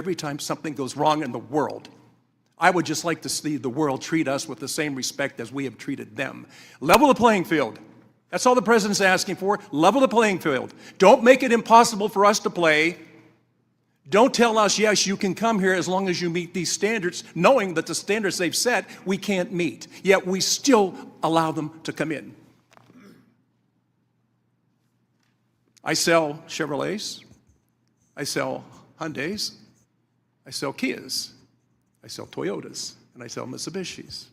every time something goes wrong in the world. I would just like to see the world treat us with the same respect as we have treated them. Level the playing field. That's all the president's asking for. Level the playing field. Don't make it impossible for us to play. Don't tell us, yes, you can come here as long as you meet these standards, knowing that the standards they've set we can't meet. Yet we still allow them to come in. I sell Chevrolets. I sell Hyundais. I sell Kias. I sell Toyotas. And I sell Mitsubishis.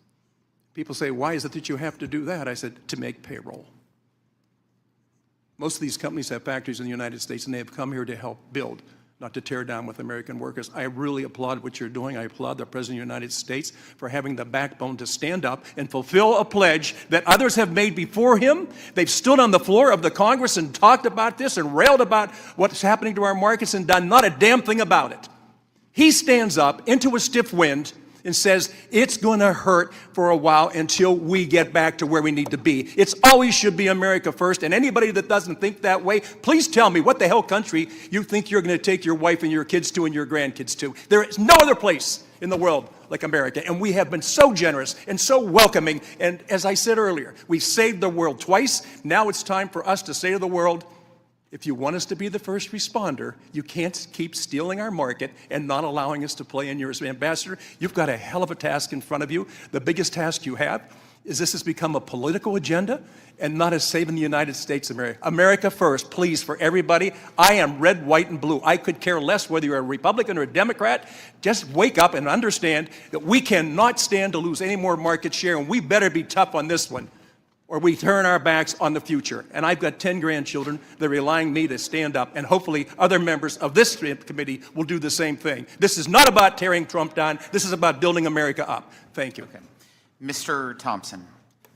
People say, why is it that you have to do that? I said, to make payroll. Most of these companies have factories in the United States, and they have come here to help build, not to tear down with American workers. I really applaud what you're doing. I applaud the President of the United States for having the backbone to stand up and fulfill a pledge that others have made before him. They've stood on the floor of the Congress and talked about this and railed about what's happening to our markets and done not a damn thing about it. He stands up into a stiff wind and says, it's going to hurt for a while until we get back to where we need to be. It's always should be America first, and anybody that doesn't think that way, please tell me what the hell country you think you're going to take your wife and your kids to and your grandkids to. There is no other place in the world like America, and we have been so generous and so welcoming, and as I said earlier, we've saved the world twice. Now it's time for us to say to the world, if you want us to be the first responder, you can't keep stealing our market and not allowing us to play in yours. Ambassador, you've got a hell of a task in front of you. The biggest task you have is this has become a political agenda and not as saving the United States of America. America first, please, for everybody. I am red, white, and blue. I could care less whether you're a Republican or a Democrat. Just wake up and understand that we cannot stand to lose any more market share, and we better be tough on this one, or we turn our backs on the future. And I've got 10 grandchildren. They're relying on me to stand up, and hopefully other members of this committee will do the same thing. This is not about tearing Trump down. This is about building America up. Thank you. Okay. Mr. Thompson.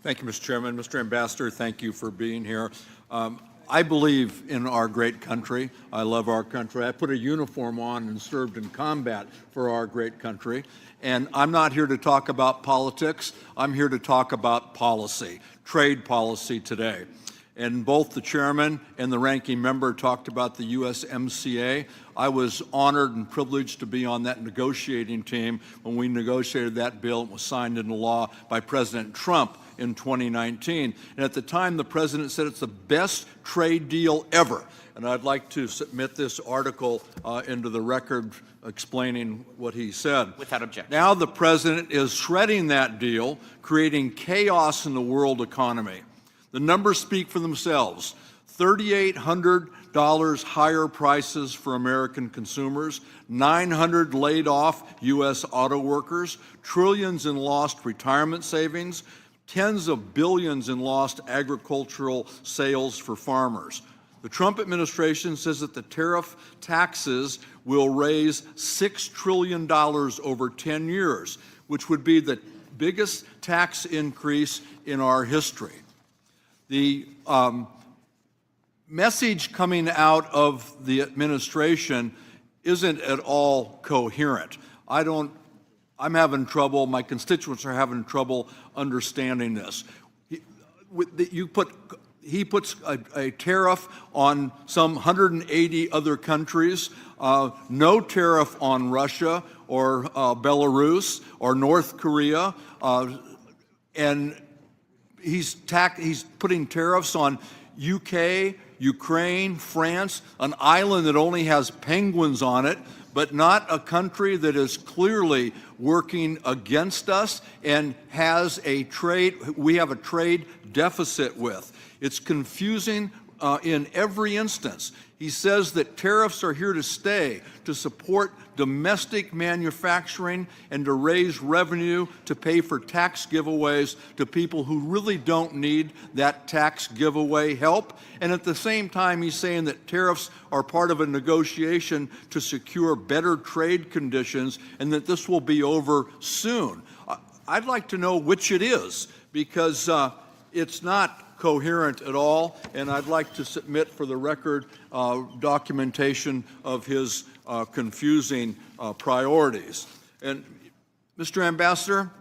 Thank you, Mr. Chairman. Mr. Ambassador, thank you for being here. I believe in our great country. I love our country. I put a uniform on and served in combat for our great country. And I'm not here to talk about politics. I'm here to talk about policy, trade policy today. And both the chairman and the ranking member talked about the USMCA. I was honored and privileged to be on that negotiating team when we negotiated that bill and was signed into law by President Trump in 2019. And at the time, the president said it's the best trade deal ever. And I'd like to submit this article into the record explaining what he said. Without objection. Now the president is shredding that deal, creating chaos in the world economy. The numbers speak for themselves. $3,800 higher prices for American consumers, 900 laid off U.S. auto workers, trillions in lost retirement savings, tens of billions in lost agricultural sales for farmers. The Trump administration says that the tariff taxes will raise $6 trillion over 10 years, which would be the biggest tax increase in our history. The message coming out of the administration isn't at all coherent. I'm having trouble, my constituents are having trouble understanding this. He puts a tariff on some 180 other countries, no tariff on Russia or Belarus or North Korea, and he's putting tariffs on UK, Ukraine, France, an island that only has penguins on it, but not a country that is clearly working against us and we have a trade deficit with. It's confusing in every instance. He says that tariffs are here to stay, to support domestic manufacturing and to raise revenue to pay for tax giveaways to people who really don't need that tax giveaway help. And at the same time, he's saying that tariffs are part of a negotiation to secure better trade conditions and that this will be over soon. I'd like to know which it is, because it's not coherent at all, and I'd like to submit for the record documentation of his confusing priorities. And Mr. Ambassador,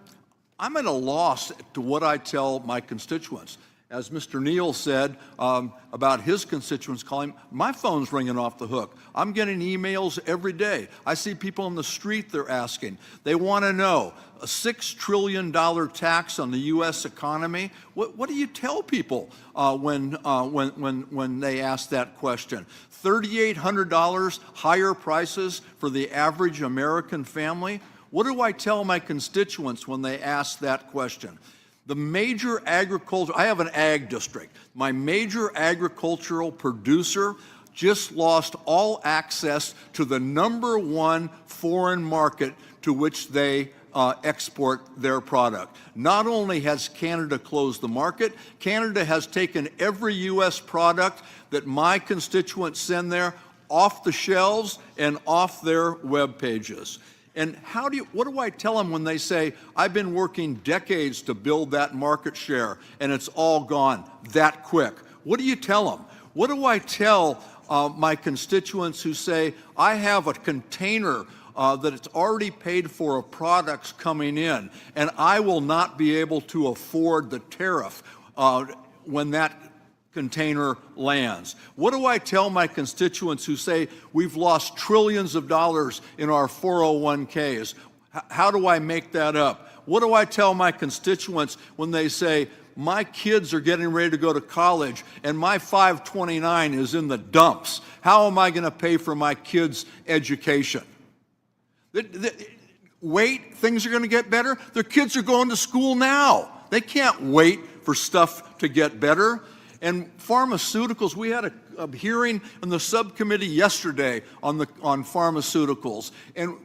I'm at a loss to what I tell my constituents. As Mr. Neal said about his constituents calling, my phone's ringing off the hook. I'm getting emails every day. I see people on the street, they're asking. They want to know, a $6 trillion tax on the U.S. economy? What do you tell people when they ask that question? $3,800 higher prices for the average American family? What do I tell my constituents when they ask that question? The major agriculture, I have an ag district. My major agricultural producer just lost all access to the #1 foreign market to which they export their product. Not only has Canada closed the market, Canada has taken every U.S. product that my constituents send there off the shelves and off their web pages. And what do I tell them when they say, I've been working decades to build that market share and it's all gone that quick? What do you tell them? What do I tell my constituents who say, I have a container that it's already paid for of products coming in, and I will not be able to afford the tariff when that container lands? What do I tell my constituents who say we've lost trillions of dollars in our 401ks? How do I make that up? What do I tell my constituents when they say my kids are getting ready to go to college and my 529 is in the dumps? How am I going to pay for my kids' education? Wait, things are going to get better? Their kids are going to school now. They can't wait for stuff to get better. And pharmaceuticals, we had a hearing in the subcommittee yesterday on pharmaceuticals. And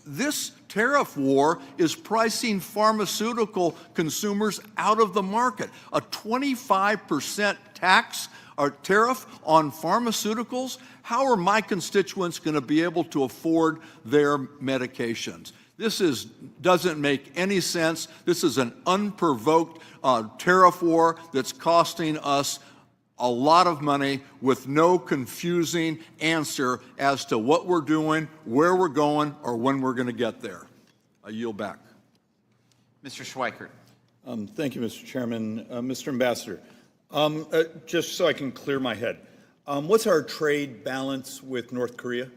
this tariff war is pricing pharmaceutical consumers out of the market. A 25% tax or tariff on pharmaceuticals? How are my constituents going to be able to afford their medications? This doesn't make any sense. This is an unprovoked tariff war that's costing us a lot of money with no confusing answer as to what we're doing, where we're going, or when we're going to get there. I yield back. Mr. Schweikert. Thank you, Mr. Chairman. Mr. Ambassador, just so I can clear my head, what's our trade balance with North Korea?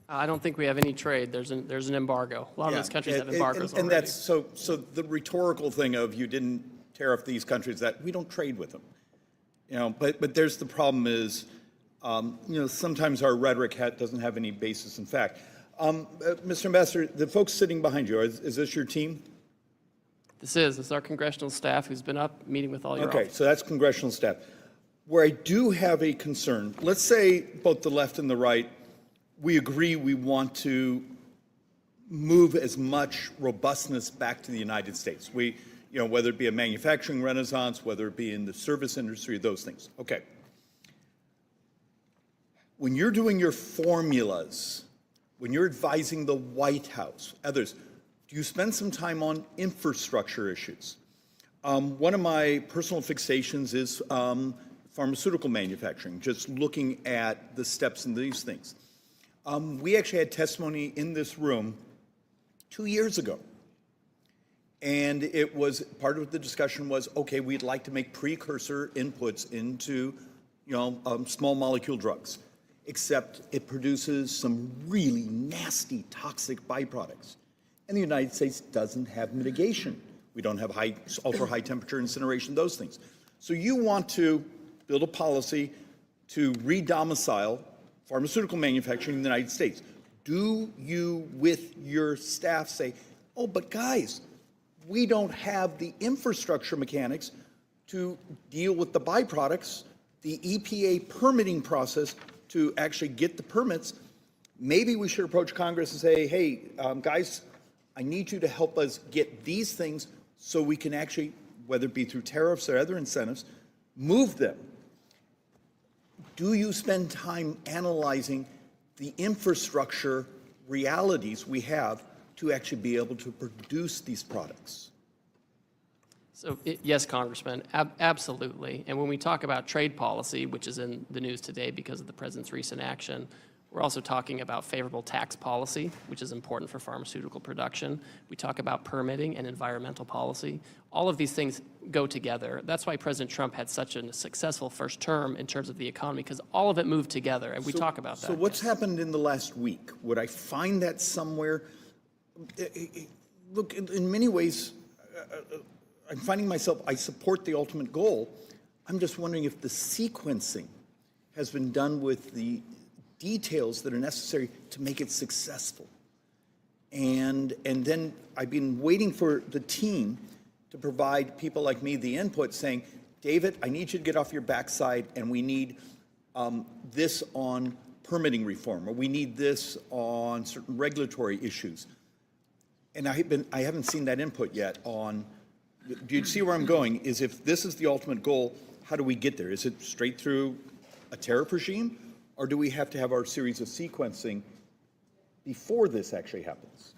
I don't think we have any trade. There's an embargo. A lot of those countries have embargoes and already. that's so the rhetorical thing of you didn't tariff these countries, that we don't trade with them. But there's the problem is, sometimes our rhetoric doesn't have any basis in fact. Mr. Ambassador, the folks sitting behind you, is this your team? This is our congressional staff who's been up meeting with all your Okay, so that's congressional staff. Where I do have a concern, let's say both the left and the right, we agree we want to move as much robustness back to the United States. Whether it be a manufacturing renaissance, whether it be in the service industry, those things. Okay. When you're doing your formulas, when you're advising the White House, others, do you spend some time on infrastructure issues? One of my personal fixations is pharmaceutical manufacturing, just looking at the steps in these things. We actually had testimony in this room 2 years ago. And it was, part of the discussion was, okay, we'd like to make precursor inputs into, small molecule drugs, except it produces some really nasty, toxic byproducts. And the United States doesn't have mitigation. We don't have ultra high temperature incineration, those things. So you want to build a policy to re-domicile pharmaceutical manufacturing in the United States. Do you, with your staff, say, oh, but guys, we don't have the infrastructure mechanics to deal with the byproducts, the EPA permitting process to actually get the permits. Maybe we should approach Congress and say, hey, guys, I need you to help us get these things so we can actually, whether it be through tariffs or other incentives, move them. Do you spend time analyzing the infrastructure realities we have to actually be able to produce these products? So yes, Congressman, absolutely. And when we talk about trade policy, which is in the news today because of the president's recent action, We're also talking about favorable tax policy, which is important for pharmaceutical production. We talk about permitting and environmental policy. All of these things go together. That's why President Trump had such a successful first term in terms of the economy, because all of it moved together, and we talk about that. So what's happened in the last week? Would I find that somewhere? Look, in many ways, I'm finding myself, I support the ultimate goal. I'm just wondering if the sequencing has been done with the details that are necessary to make it successful. And then I've been waiting for the team to provide people like me the input saying, David, I need you to get off your backside, and we need this on permitting reform, or we need this on certain regulatory issues. And I haven't seen that input yet on, do you see where I'm going? Is if this is the ultimate goal, how do we get there? Is it straight through a tariff regime, or do we have to have our series of sequencing before this actually happens?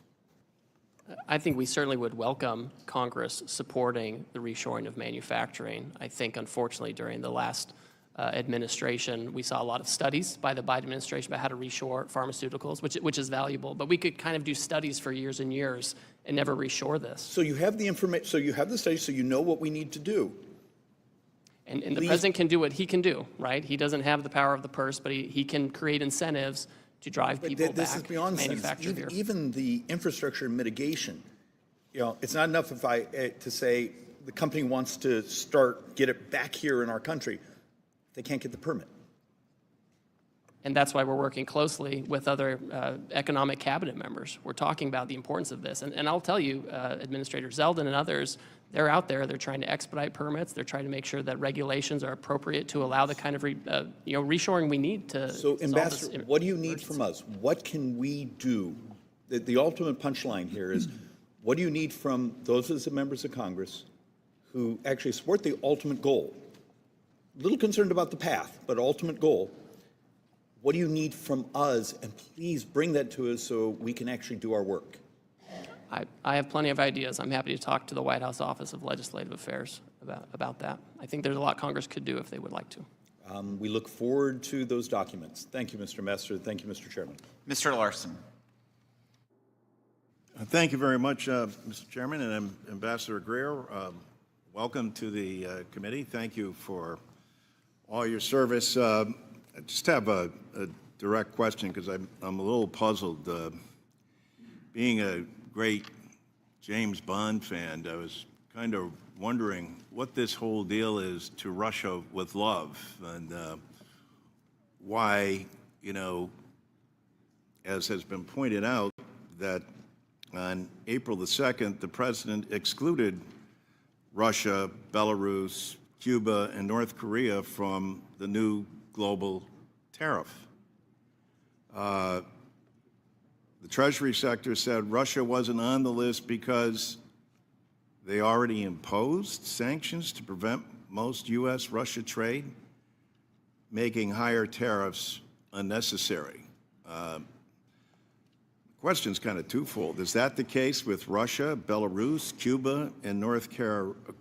I think we certainly would welcome Congress supporting the reshoring of manufacturing. I think, unfortunately, during the last administration, we saw a lot of studies by the Biden administration about how to reshore pharmaceuticals, which is valuable. But we could kind of do studies for years and years and never reshore this. So you have the information, so you have the studies, so you know what we need to do. And the president can do what he can do, right? He doesn't have the power of the purse, but he can create incentives to drive people This back, is beyond manufacture sense. here. Even the infrastructure mitigation, it's not enough if to say the company wants to get it back here in our country. They can't get the permit. And that's why we're working closely with other economic cabinet members. We're talking about the importance of this. And I'll tell you, Administrator Zeldin and others, they're out there. They're trying to expedite permits. They're trying to make sure that regulations are appropriate to allow the kind of reshoring we need to So, solve this Ambassador, what do you need emergency. from us? What can we do? The ultimate punchline here is, what do you need from those of the members of Congress who actually support the ultimate goal? A little concerned about the path, but ultimate goal. What do you need from us? And please bring that to us so we can actually do our work. I have plenty of ideas. I'm happy to talk to the White House Office of Legislative Affairs about that. I think there's a lot Congress could do if they would like to. We look forward to those documents. Thank you, Mr. Messer. Thank you, Mr. Chairman. Mr. Larson. Thank you very much, Mr. Chairman, and Ambassador Greer. Welcome to the committee. Thank you for all your service. I just have a direct question because I'm a little puzzled. Being a great James Bond fan, I was kind of wondering what this whole deal is to Russia with love, and why, as has been pointed out, that on April the 2nd, the president excluded Russia, Belarus, Cuba, and North Korea from the new global tariff. The Treasury sector said Russia wasn't on the list because they already imposed sanctions to prevent most U.S.-Russia trade, making higher tariffs unnecessary. The question's kind of twofold. Is that the case with Russia, Belarus, Cuba, and North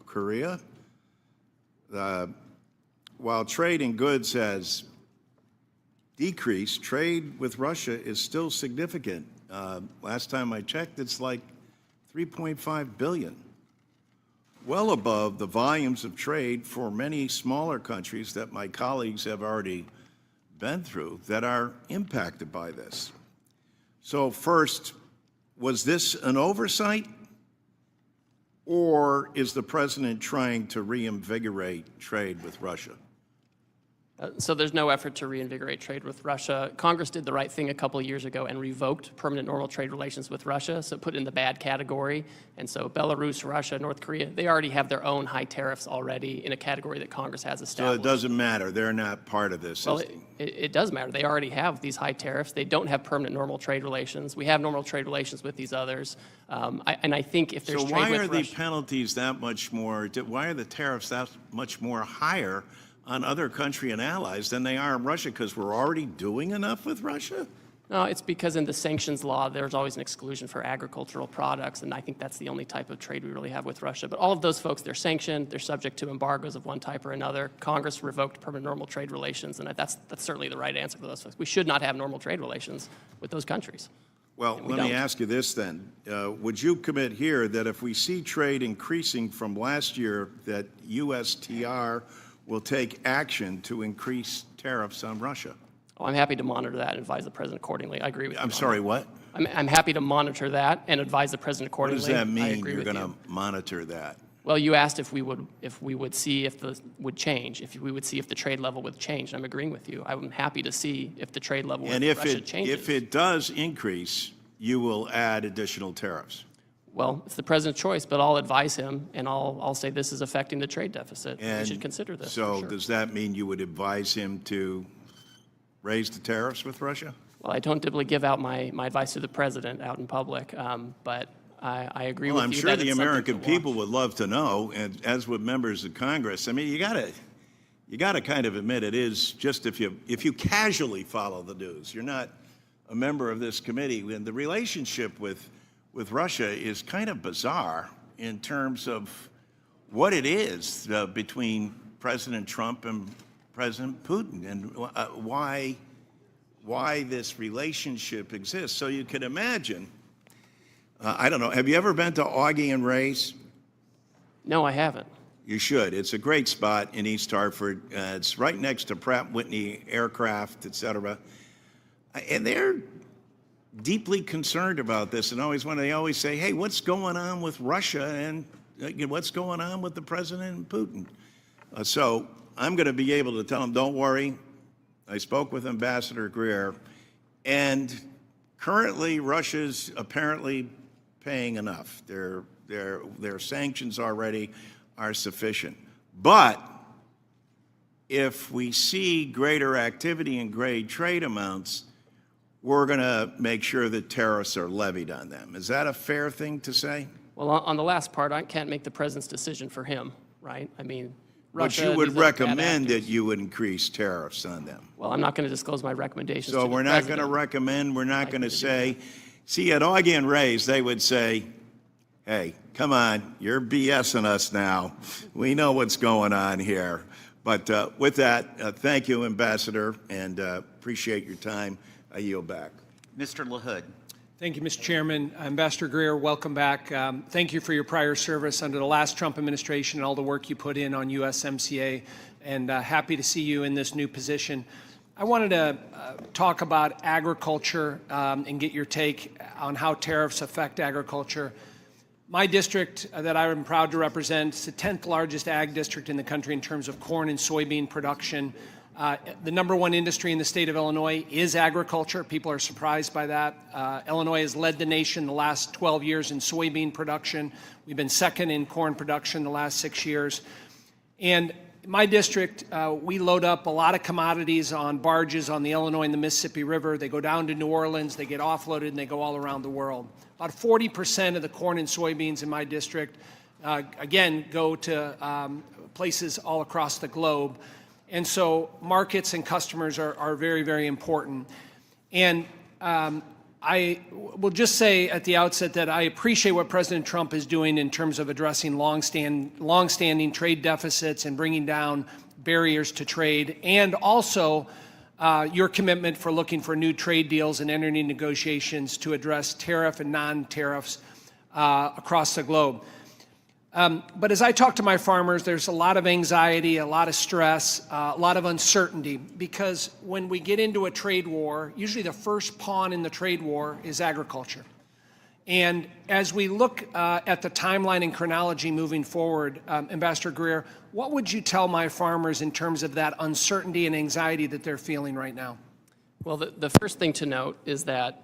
Korea? While trade in goods has decreased, trade with Russia is still significant. Last time I checked, it's like $3.5 billion, well above the volumes of trade for many smaller countries that my colleagues have already been through that are impacted by this. So first, was this an oversight, or is the president trying to reinvigorate trade with Russia? So there's no effort to reinvigorate trade with Russia. Congress did the right thing a couple of years ago and revoked permanent normal trade relations with Russia, so put it in the bad category. And so Belarus, Russia, North Korea, they already have their own high tariffs already in a category that Congress has So established. it doesn't matter. They're not part of this Well, system. it does matter. They already have these high tariffs. They don't have permanent normal trade relations. We have normal trade relations with these others. And I think if there's So trade why with are the Russia, penalties that much more, why are the tariffs that much more higher on other country and allies than they are in Russia? Because we're already doing enough with Russia? No, it's because in the sanctions law, there's always an exclusion for agricultural products, and I think that's the only type of trade we really have with Russia. But all of those folks, they're sanctioned, they're subject to embargoes of one type or another. Congress revoked permanent normal trade relations, and that's certainly the right answer for those folks. We should not have normal trade relations with those countries. Well, let me ask you this then. Would you commit here that if we see trade increasing from last year, that USTR will take action to increase tariffs on Russia? Oh, I'm happy to monitor that and advise the president accordingly. I agree with you. I'm sorry, what? I'm happy to monitor that and advise the president What accordingly. does that I mean, agree you're with going you. to monitor that? Well, you asked if we would see if the would change, if we would see if the trade level would change. And I'm agreeing with you. I'm happy to see if the trade level with Russia changes. If it does increase, you will add additional tariffs. Well, it's the president's choice, but I'll advise him and I'll say this is affecting the trade deficit. We should consider this. So for sure. does that mean you would advise him to raise the tariffs with Russia? Well, I don't typically give out my advice to the president out in public, but I agree Well, with I'm you sure that the it's something American to people watch. would love to know, and as would members of Congress. I mean, you gotta kind of admit it is just if you casually follow the news, you're not a member of this committee, and the relationship with Russia is kind of bizarre in terms of what it is between President Trump and President Putin, and why this relationship exists. So you can imagine. I don't know. Have you ever been to Augie and Ray's? No, I haven't. You should. It's a great spot in East Hartford. It's right next to Pratt & Whitney Aircraft, et cetera. And they're deeply concerned about this. And they always say, hey, what's going on with Russia and what's going on with the President and Putin? So I'm going to be able to tell them, don't worry. I spoke with Ambassador Greer, and currently Russia's apparently paying enough. Their sanctions already are sufficient. But if we see greater activity and great trade amounts, we're going to make sure that tariffs are levied on them. Is that a fair thing to say? Well, on the last part, I can't make the president's decision for him, right? I mean, Russia. But you would these are bad recommend that actors. you would increase tariffs on them. Well, I'm not going to disclose my recommendations. So to the we're not going to president. recommend, we're not going to do say, see, at Augie and Ray's, they would say, hey, come on, you're BSing us now. We know what's going on here. But with that, thank you, Ambassador, and appreciate your time. I yield back. Mr. LaHood. Thank you, Mr. Chairman. Ambassador Greer, welcome back. Thank you for your prior service under the last Trump administration and all the work you put in on USMCA, and happy to see you in this new position. I wanted to talk about agriculture and get your take on how tariffs affect agriculture. My district that I am proud to represent is the 10th largest ag district in the country in terms of corn and soybean production. The #1 industry in the state of Illinois is agriculture. People are surprised by that. Illinois has led the nation the last 12 years in soybean production. We've been second in corn production the last 6 years. And in my district, we load up a lot of commodities on barges on the Illinois and the Mississippi River. They go down to New Orleans, they get offloaded, and they go all around the world. About 40% of the corn and soybeans in my district, again, go to places all across the globe. And so markets and customers are very, very important. And I will just say at the outset that I appreciate what President Trump is doing in terms of addressing long-standing trade deficits and bringing down barriers to trade, and also your commitment for looking for new trade deals and entering negotiations to address tariff and non-tariffs across the globe. But as I talk to my farmers, there's a lot of anxiety, a lot of stress, a lot of uncertainty, because when we get into a trade war, usually the first pawn in the trade war is agriculture. And as we look at the timeline and chronology moving forward, Ambassador Greer, what would you tell my farmers in terms of that uncertainty and anxiety that they're feeling right now? Well, the first thing to note is that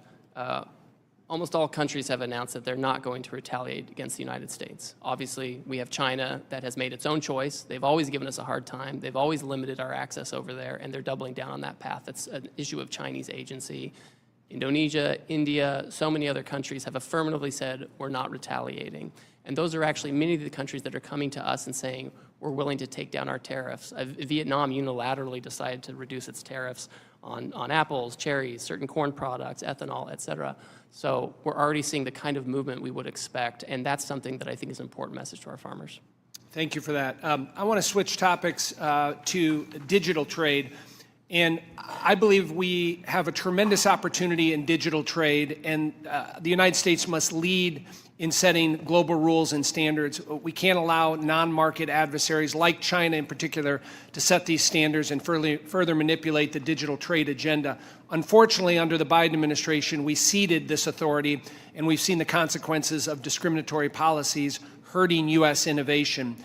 almost all countries have announced that they're not going to retaliate against the United States. Obviously, we have China that has made its own choice. They've always given us a hard time. They've always limited our access over there, and they're doubling down on that path. That's an issue of Chinese agency. Indonesia, India, so many other countries have affirmatively said we're not retaliating. And those are actually many of the countries that are coming to us and saying we're willing to take down our tariffs. Vietnam unilaterally decided to reduce its tariffs on apples, cherries, certain corn products, ethanol, et cetera. So we're already seeing the kind of movement we would expect, and that's something that I think is an important message to our farmers. Thank you for that. I want to switch topics to digital trade. And I believe we have a tremendous opportunity in digital trade, and the United States must lead in setting global rules and standards. We can't allow non-market adversaries like China in particular to set these standards and further manipulate the digital trade agenda. Unfortunately, under the Biden administration, we ceded this authority, and we've seen the consequences of discriminatory policies hurting U.S. innovation.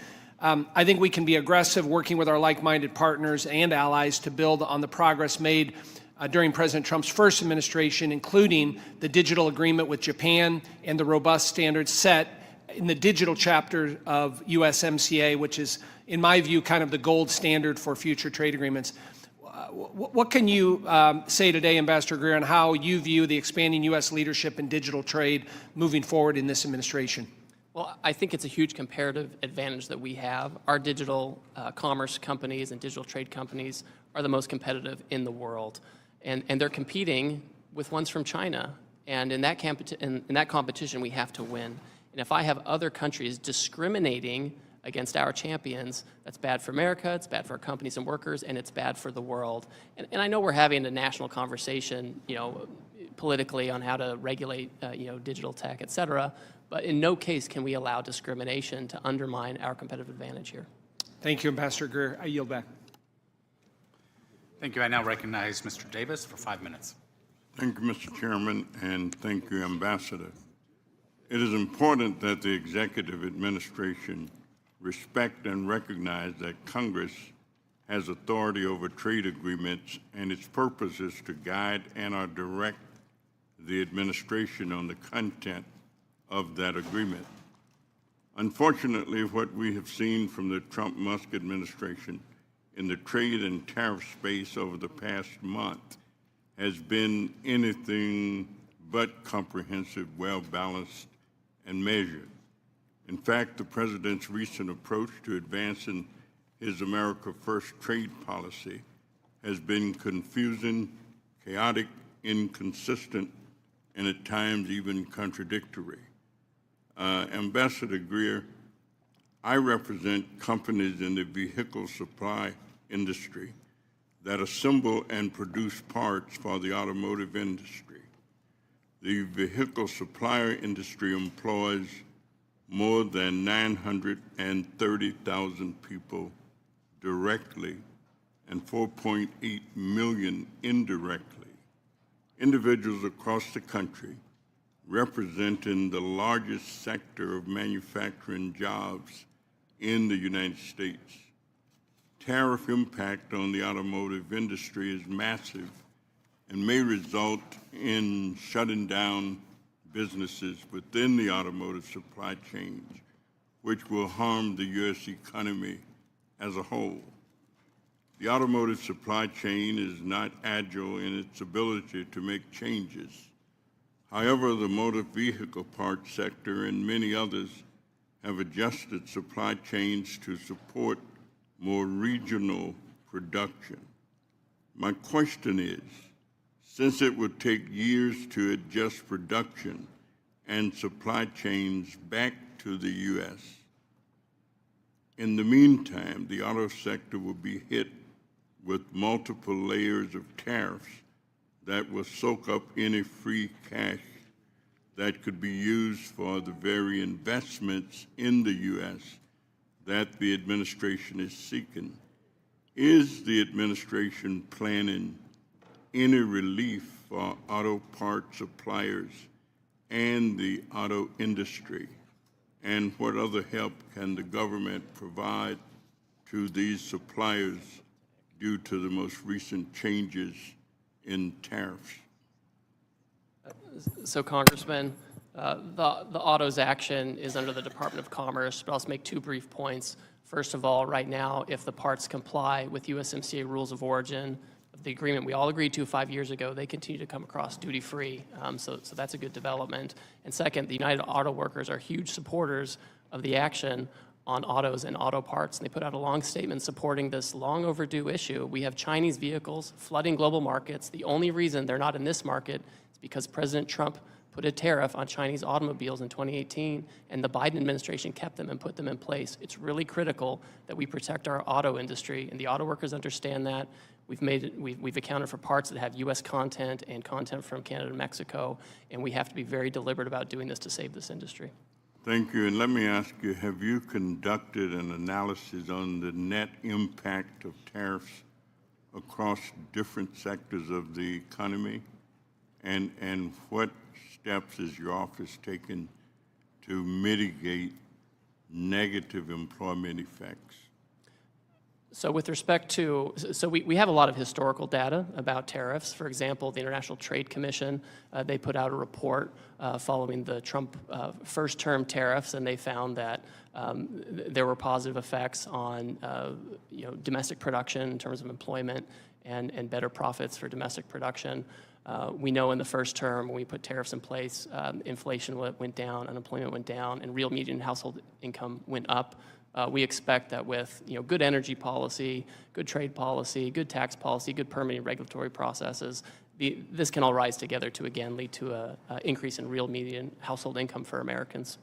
I think we can be aggressive working with our like-minded partners and allies to build on the progress made during President Trump's first administration, including the digital agreement with Japan and the robust standards set in the digital chapter of USMCA, which is, in my view, kind of the gold standard for future trade agreements. What can you say today, Ambassador Greer, on how you view the expanding U.S. leadership in digital trade moving forward in this administration? Well, I think it's a huge comparative advantage that we have. Our digital commerce companies and digital trade companies are the most competitive in the world. And they're competing with ones from China. And in that competition, we have to win. And if I have other countries discriminating against our champions, that's bad for America, it's bad for our companies and workers, and it's bad for the world. And I know we're having a national conversation, politically on how to regulate, digital tech, et cetera. But in no case can we allow discrimination to undermine our competitive advantage here. Thank you, Ambassador Greer. I yield back. Thank you. I now recognize Mr. Davis for 5 minutes. Thank you, Mr. Chairman, and thank you, Ambassador. It is important that the executive administration respect and recognize that Congress has authority over trade agreements, and its purpose is to guide and/or direct the administration on the content of that agreement. Unfortunately, what we have seen from the Trump-Musk administration in the trade and tariff space over the past month has been anything but comprehensive, well-balanced, and measured. In fact, the president's recent approach to advancing his America First trade policy has been confusing, chaotic, inconsistent, and at times even contradictory. Ambassador Greer, I represent companies in the vehicle supply industry that assemble and produce parts for the automotive industry. The vehicle supplier industry employs more than 930,000 people directly and 4.8 million indirectly. Individuals across the country representing the largest sector of manufacturing jobs in the United States. Tariff impact on the automotive industry is massive and may result in shutting down businesses within the automotive supply chain, which will harm the U.S. economy as a whole. The automotive supply chain is not agile in its ability to make changes. However, the motor vehicle parts sector and many others have adjusted supply chains to support more regional production. My question is, since it would take years to adjust production and supply chains back to the U.S., in the meantime, the auto sector will be hit with multiple layers of tariffs that will soak up any free cash that could be used for the very investments in the U.S. that the administration is seeking. Is the administration planning any relief for auto part suppliers and the auto industry? And what other help can the government provide to these suppliers due to the most recent changes in tariffs? So, Congressman, the autos action is under the Department of Commerce, but I'll just make 2 brief points. First of all, right now, if the parts comply with USMCA rules of origin, the agreement we all agreed to 5 years ago, they continue to come across duty-free. So that's a good development. And second, the United Auto Workers are huge supporters of the action on autos and auto parts. And they put out a long statement supporting this long overdue issue. We have Chinese vehicles flooding global markets. The only reason they're not in this market is because President Trump put a tariff on Chinese automobiles in 2018, and the Biden administration kept them and put them in place. It's really critical that we protect our auto industry, and the auto workers understand that. We've accounted for parts that have U.S. content and content from Canada and Mexico, and we have to be very deliberate about doing this to save this industry. Thank you. And let me ask you, have you conducted an analysis on the net impact of tariffs across different sectors of the economy? And what steps is your office taking to mitigate negative employment effects? So with respect to, we have a lot of historical data about tariffs. For example, the International Trade Commission, they put out a report following the Trump first-term tariffs, and they found that there were positive effects on domestic production in terms of employment and better profits for domestic production. We know in the first term, when we put tariffs in place, inflation went down, unemployment went down, and real median household income went up. We expect that with good energy policy, good trade policy, good tax policy, good permitting regulatory processes, this can all rise together to again lead to an increase in real median household income for Americans.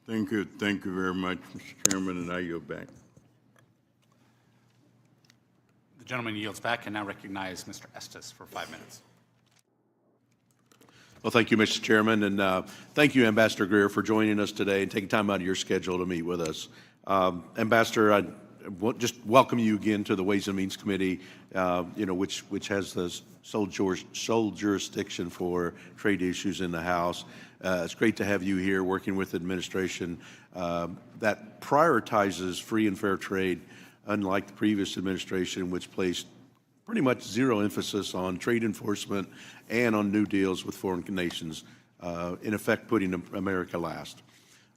Thank you. Thank you very much, Mr. Chairman, and I yield back. The gentleman yields back and now recognize Mr. Estes for 5 minutes. Well, thank you, Mr. Chairman, and thank you, Ambassador Greer, for joining us today and taking time out of your schedule to meet with us. Ambassador, I just welcome you again to the Ways and Means Committee, which has the sole jurisdiction for trade issues in the House. It's great to have you here working with the administration that prioritizes free and fair trade, unlike the previous administration, which placed pretty much zero emphasis on trade enforcement and on new deals with foreign nations, in effect putting America last.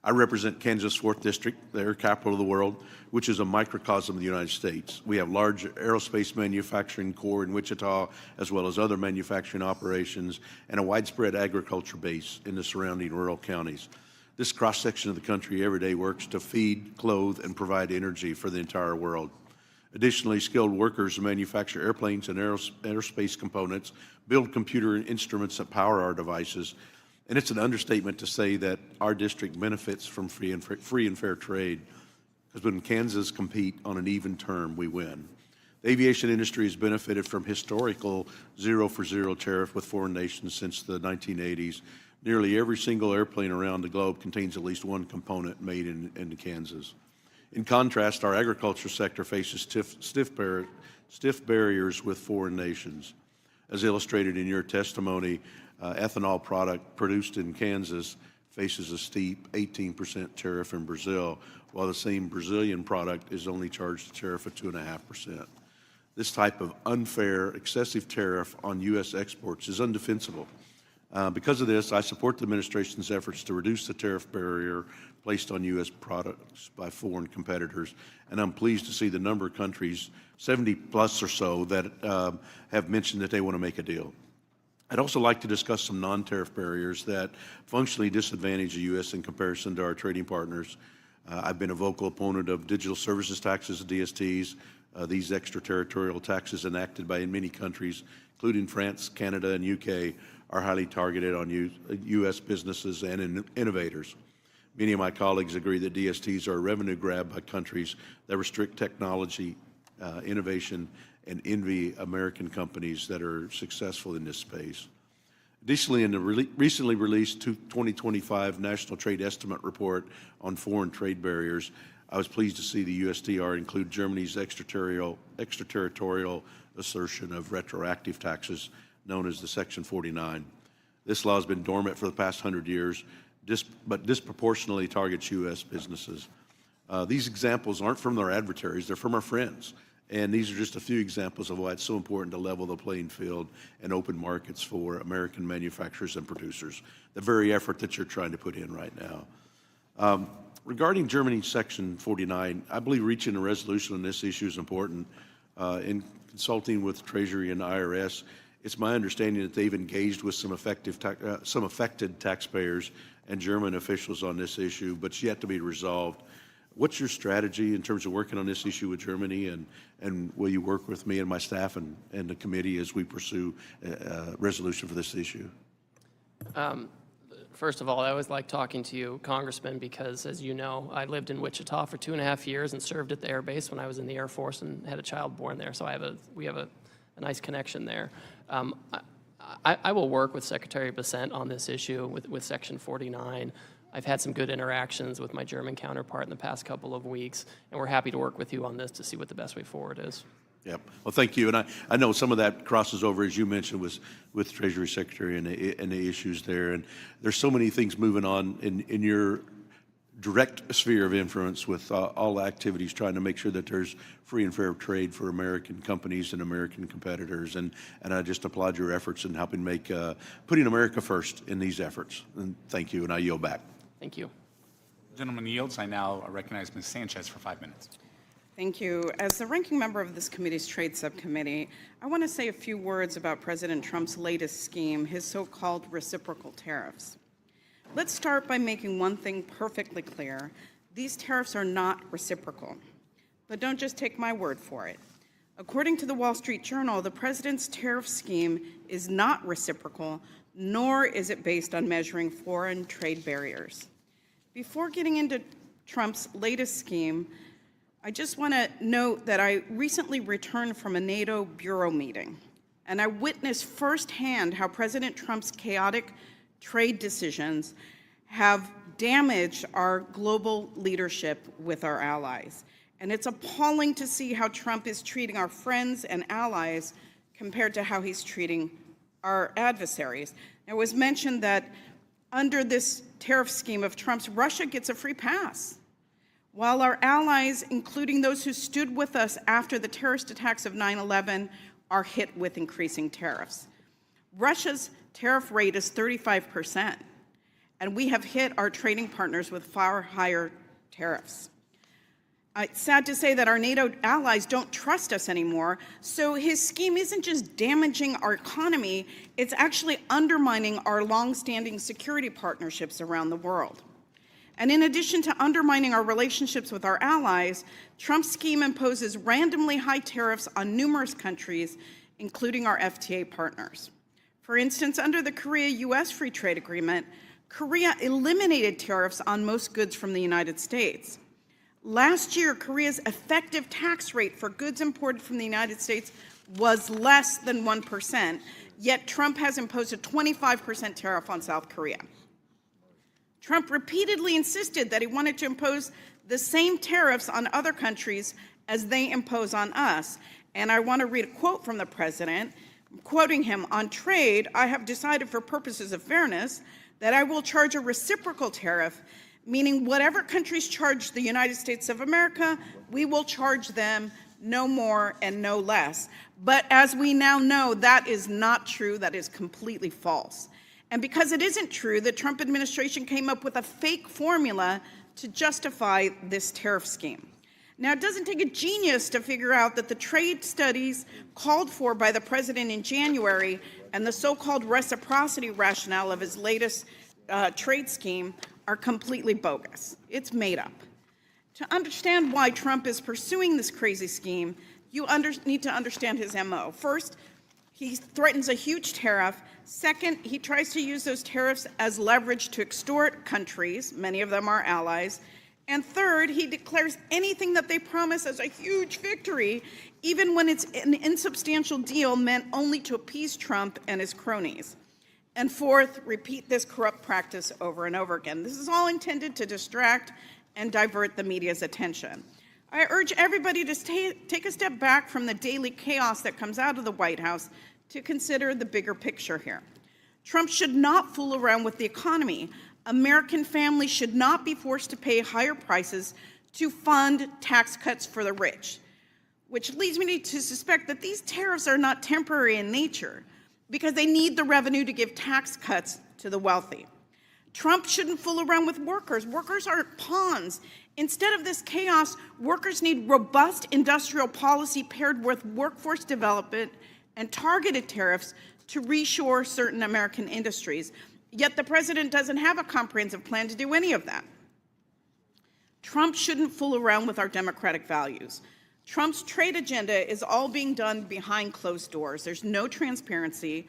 I represent Kansas 4th District, the air capital of the world, which is a microcosm of the United States. We have large aerospace manufacturing core in Wichita, as well as other manufacturing operations, and a widespread agriculture base in the surrounding rural counties. This cross-section of the country every day works to feed, clothe, and provide energy for the entire world. Additionally, skilled workers manufacture airplanes and aerospace components, build computer instruments that power our devices, and it's an understatement to say that our district benefits from free and fair trade, because when Kansas compete on an even term, we win. The aviation industry has benefited from historical zero-for-zero tariff with foreign nations since the 1980s. Nearly every single airplane around the globe contains at least one component made in Kansas. In contrast, our agriculture sector faces stiff barriers with foreign nations. As illustrated in your testimony, ethanol product produced in Kansas faces a steep 18% tariff in Brazil, while the same Brazilian product is only charged a tariff of 2.5%. This type of unfair, excessive tariff on U.S. exports is undefensible. Because of this, I support the administration's efforts to reduce the tariff barrier placed on U.S. products by foreign competitors, and I'm pleased to see the number of countries, 70 plus or so, that have mentioned that they want to make a deal. I'd also like to discuss some non-tariff barriers that functionally disadvantage the U.S. in comparison to our trading partners. I've been a vocal opponent of digital services taxes, DSTs. These extraterritorial taxes enacted by many countries, including France, Canada, and UK, are highly targeted on U.S. businesses and innovators. Many of my colleagues agree that DSTs are a revenue grab by countries that restrict technology, innovation, and envy American companies that are successful in this space. Additionally, in the recently released 2025 National Trade Estimate Report on foreign trade barriers, I was pleased to see the USTR include Germany's extraterritorial assertion of retroactive taxes, known as the Section 49. This law has been dormant for the past 100 years, but disproportionately targets U.S. businesses. These examples aren't from our adversaries, they're from our friends. And these are just a few examples of why it's so important to level the playing field and open markets for American manufacturers and producers, the very effort that you're trying to put in right now. Regarding Germany's Section 49, I believe reaching a resolution on this issue is important. In consulting with Treasury and IRS, it's my understanding that they've engaged with some affected taxpayers and German officials on this issue, but it's yet to be resolved. What's your strategy in terms of working on this issue with Germany, and will you work with me and my staff and the committee as we pursue a resolution for this issue? First of all, I always like talking to you, Congressman, because as you know, I lived in Wichita for 2.5 years and served at the Air Base when I was in the Air Force and had a child born there. So we have a nice connection there. I will work with Secretary Bessent on this issue with Section 49. I've had some good interactions with my German counterpart in the past couple of weeks, and we're happy to work with you on this to see what the best way forward is. Yep. Well, thank you. And I know some of that crosses over, as you mentioned, with Treasury Secretary and the issues there. And there's so many things moving on in your direct sphere of influence with all activities trying to make sure that there's free and fair trade for American companies and American competitors. And I just applaud your efforts in helping make putting America first in these efforts. And thank you. And I yield back. Thank you. The gentleman yields. I now recognize Ms. Sanchez for 5 minutes. Thank you. As the ranking member of this committee's Trade Subcommittee, I want to say a few words about President Trump's latest scheme, his so-called reciprocal tariffs. Let's start by making one thing perfectly clear. These tariffs are not reciprocal. But don't just take my word for it. According to the Wall Street Journal, the president's tariff scheme is not reciprocal, nor is it based on measuring foreign trade barriers. Before getting into Trump's latest scheme, I just want to note that I recently returned from a NATO bureau meeting, and I witnessed firsthand how President Trump's chaotic trade decisions have damaged our global leadership with our allies. And it's appalling to see how Trump is treating our friends and allies compared to how he's treating our adversaries. It was mentioned that under this tariff scheme of Trump's, Russia gets a free pass, while our allies, including those who stood with us after the terrorist attacks of 9/11, are hit with increasing tariffs. Russia's tariff rate is 35%, and we have hit our trading partners with far higher tariffs. It's sad to say that our NATO allies don't trust us anymore, so his scheme isn't just damaging our economy, it's actually undermining our long-standing security partnerships around the world. And in addition to undermining our relationships with our allies, Trump's scheme imposes randomly high tariffs on numerous countries, including our FTA partners. For instance, under the Korea-US Free Trade Agreement, Korea eliminated tariffs on most goods from the United States. Last year, Korea's effective tax rate for goods imported from the United States was less than 1%, yet Trump has imposed a 25% tariff on South Korea. Trump repeatedly insisted that he wanted to impose the same tariffs on other countries as they impose on us. And I want to read a quote from the president, quoting him, "On trade, I have decided for purposes of fairness that I will charge a reciprocal tariff, meaning whatever countries charge the United States of America, we will charge them no more and no less." But as we now know, that is not true. That is completely false. And because it isn't true, the Trump administration came up with a fake formula to justify this tariff scheme. Now, it doesn't take a genius to figure out that the trade studies called for by the president in January and the so-called reciprocity rationale of his latest trade scheme are completely bogus. It's made up. To understand why Trump is pursuing this crazy scheme, you need to understand his MO. First, he threatens a huge tariff. Second, he tries to use those tariffs as leverage to extort countries, many of them are allies. And third, he declares anything that they promise as a huge victory, even when it's an insubstantial deal meant only to appease Trump and his cronies. And fourth, repeat this corrupt practice over and over again. This is all intended to distract and divert the media's attention. I urge everybody to take a step back from the daily chaos that comes out of the White House to consider the bigger picture here. Trump should not fool around with the economy. American families should not be forced to pay higher prices to fund tax cuts for the rich, which leads me to suspect that these tariffs are not temporary in nature because they need the revenue to give tax cuts to the wealthy. Trump shouldn't fool around with workers. Workers aren't pawns. Instead of this chaos, workers need robust industrial policy paired with workforce development and targeted tariffs to reshore certain American industries. Yet the president doesn't have a comprehensive plan to do any of that. Trump shouldn't fool around with our democratic values. Trump's trade agenda is all being done behind closed doors. There's no transparency.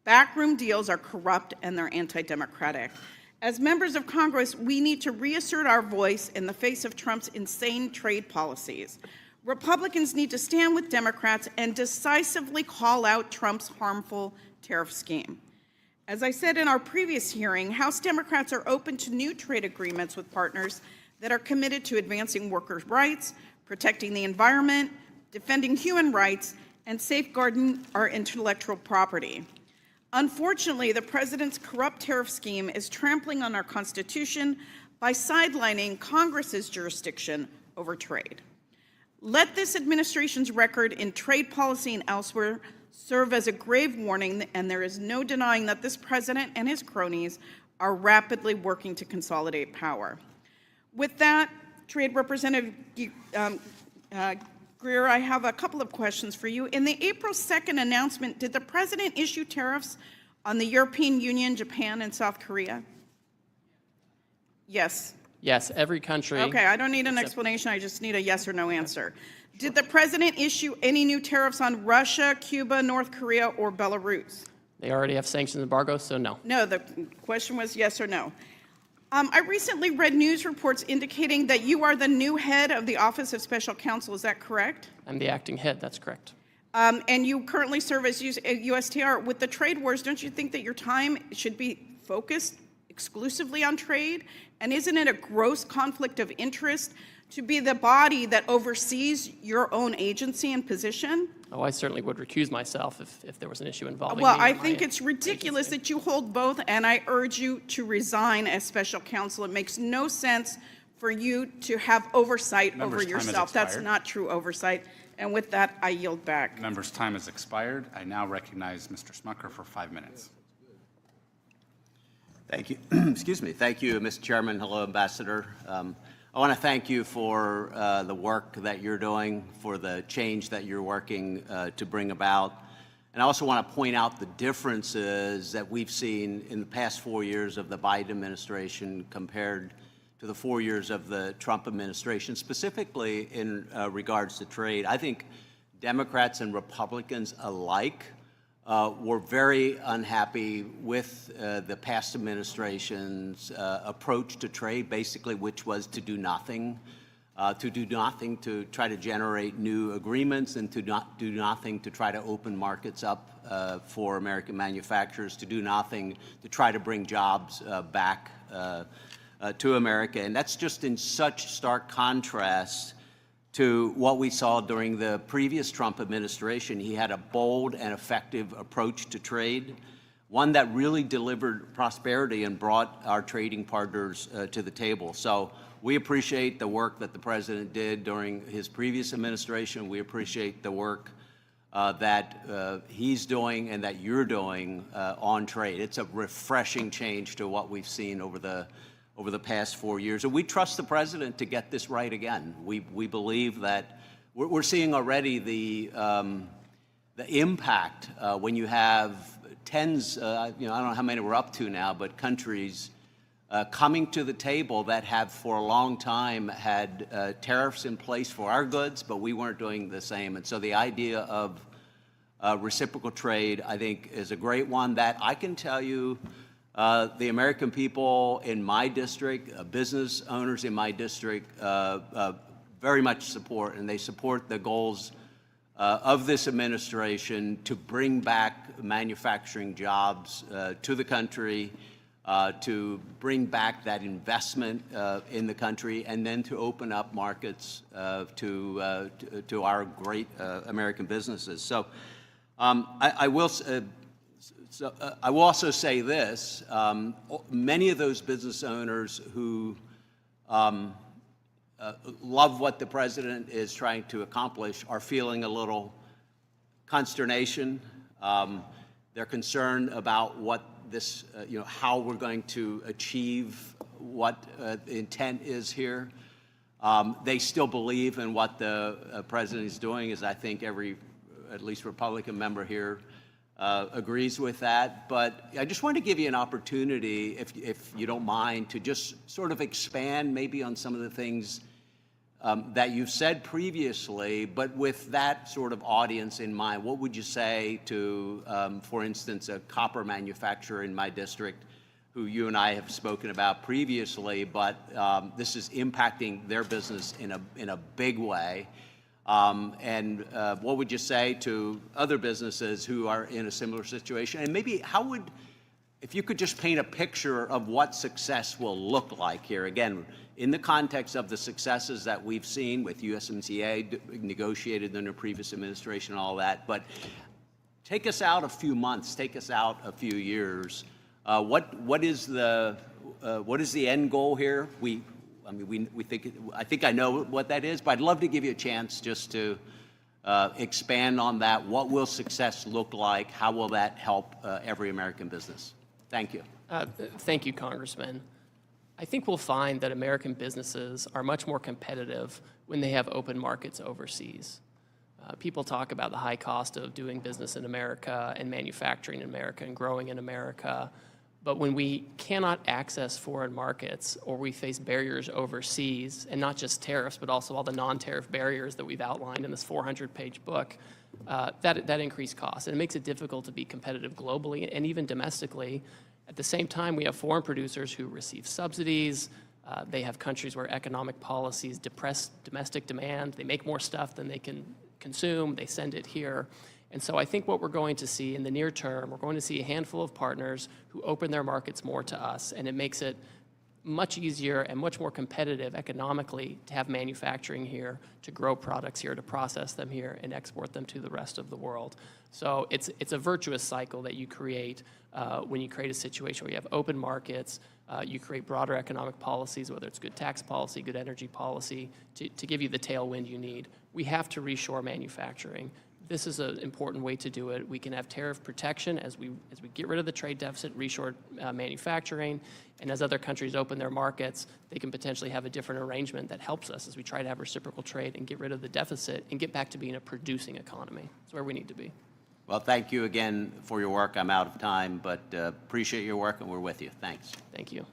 Backroom deals are corrupt and they're anti-democratic. As members of Congress, we need to reassert our voice in the face of Trump's insane trade policies. Republicans need to stand with Democrats and decisively call out Trump's harmful tariff scheme. As I said in our previous hearing, House Democrats are open to new trade agreements with partners that are committed to advancing workers' rights, protecting the environment, defending human rights, and safeguarding our intellectual property. Unfortunately, the president's corrupt tariff scheme is trampling on our Constitution by sidelining Congress's jurisdiction over trade. Let this administration's record in trade policy and elsewhere serve as a grave warning, and there is no denying that this president and his cronies are rapidly working to consolidate power. With that, Trade Representative Greer, I have a couple of questions for you. In the April 2nd announcement, did the president issue tariffs on the European Union, Japan, and South Korea? Yes. Yes, every country. Okay, I don't need an explanation. I just need a yes or no answer. Did the president issue any new tariffs on Russia, Cuba, North Korea, or Belarus? They already have sanctions embargoes, so no. No, the question was yes or no. I recently read news reports indicating that you are the new head of the Office of Special Counsel. Is that correct? I'm the acting head, that's correct. And you currently serve as USTR. With the trade wars, don't you think that your time should be focused exclusively on trade? And isn't it a gross conflict of interest to be the body that oversees your own agency and position? Oh, I certainly would recuse myself if there was an issue involving Well, me or I my think it's ridiculous agency. that you hold both, and I urge you to resign as special counsel. It makes no sense for you to have oversight over Member's time has yourself. That's expired. not true oversight. And with that, I yield back. Member's time has expired. I now recognize Mr. Smucker for 5 minutes. Thank you. Excuse me. Thank you, Mr. Chairman. Hello, Ambassador. I want to thank you for the work that you're doing, for the change that you're working to bring about. And I also want to point out the differences that we've seen in the past 4 years of the Biden administration compared to the 4 years of the Trump administration, specifically in regards to trade. I think Democrats and Republicans alike were very unhappy with the past administration's approach to trade, basically, which was to do nothing, to try to generate new agreements, and to not do nothing to try to open markets up for American manufacturers, to do nothing to try to bring jobs back to America. And that's just in such stark contrast to what we saw during the previous Trump administration. He had a bold and effective approach to trade, one that really delivered prosperity and brought our trading partners to the table. So we appreciate the work that the president did during his previous administration. We appreciate the work that he's doing and that you're doing on trade. It's a refreshing change to what we've seen over the past 4 years. And we trust the president to get this right again. We believe that we're seeing already the impact when you have tens, I don't know how many we're up to now, but countries coming to the table that have for a long time had tariffs in place for our goods, but we weren't doing the same. And so the idea of reciprocal trade, I think, is a great one that I can tell you the American people in my district, business owners in my district, very much support, and they support the goals of this administration to bring back manufacturing jobs to the country, to bring back that investment in the country, and then to open up markets to our great American businesses. So I will also say this, many of those business owners who love what the president is trying to accomplish are feeling a little consternation. They're concerned about what this, how we're going to achieve what the intent is here. They still believe in what the president is doing, as I think every, at least Republican member here agrees with that. But I just want to give you an opportunity, if you don't mind, to just sort of expand maybe on some of the things that you've said previously, but with that sort of audience in mind. What would you say to, for instance, a copper manufacturer in my district who you and I have spoken about previously, but this is impacting their business in a big way? And what would you say to other businesses who are in a similar situation? And maybe if you could just paint a picture of what success will look like here, again, in the context of the successes that we've seen with USMCA negotiated under previous administration and all that, but take us out a few months, take us out a few years. What is the end goal here? I think I know what that is, but I'd love to give you a chance just to expand on that. What will success look like? How will that help every American business? Thank you. Thank you, Congressman. I think we'll find that American businesses are much more competitive when they have open markets overseas. People talk about the high cost of doing business in America and manufacturing in America and growing in America. But when we cannot access foreign markets or we face barriers overseas, and not just tariffs, but also all the non-tariff barriers that we've outlined in this 400-page book, that increased costs. And it makes it difficult to be competitive globally and even domestically. At the same time, we have foreign producers who receive subsidies. They have countries where economic policies depress domestic demand. They make more stuff than they can consume. They send it here. And so I think what we're going to see in the near term, we're going to see a handful of partners who open their markets more to us, and it makes it much easier and much more competitive economically to have manufacturing here, to grow products here, to process them here, and export them to the rest of the world. So it's a virtuous cycle that you create when you create a situation where you have open markets, you create broader economic policies, whether it's good tax policy, good energy policy, to give you the tailwind you need. We have to reshore manufacturing. This is an important way to do it. We can have tariff protection as we get rid of the trade deficit, reshore manufacturing, and as other countries open their markets, they can potentially have a different arrangement that helps us as we try to have reciprocal trade and get rid of the deficit and get back to being a producing economy. That's where we need to be. Well, thank you again for your work. I'm out of time, but appreciate your work, and we're with you. Thanks. Thank you.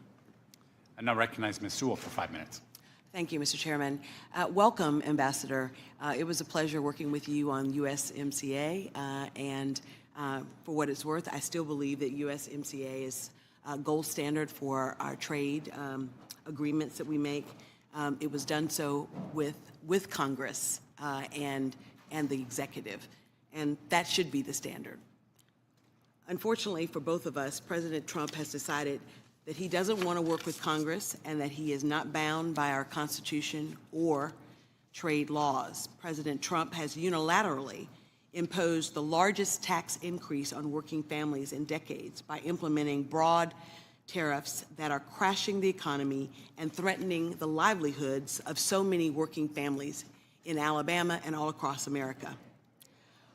I now recognize Ms. Sewell for 5 minutes. Thank you, Mr. Chairman. Welcome, Ambassador. It was a pleasure working with you on USMCA, and for what it's worth, I still believe that USMCA is a gold standard for our trade agreements that we make. It was done so with Congress and the executive, and that should be the standard. Unfortunately for both of us, President Trump has decided that he doesn't want to work with Congress and that he is not bound by our Constitution or trade laws. President Trump has unilaterally imposed the largest tax increase on working families in decades by implementing broad tariffs that are crashing the economy and threatening the livelihoods of so many working families in Alabama and all across America.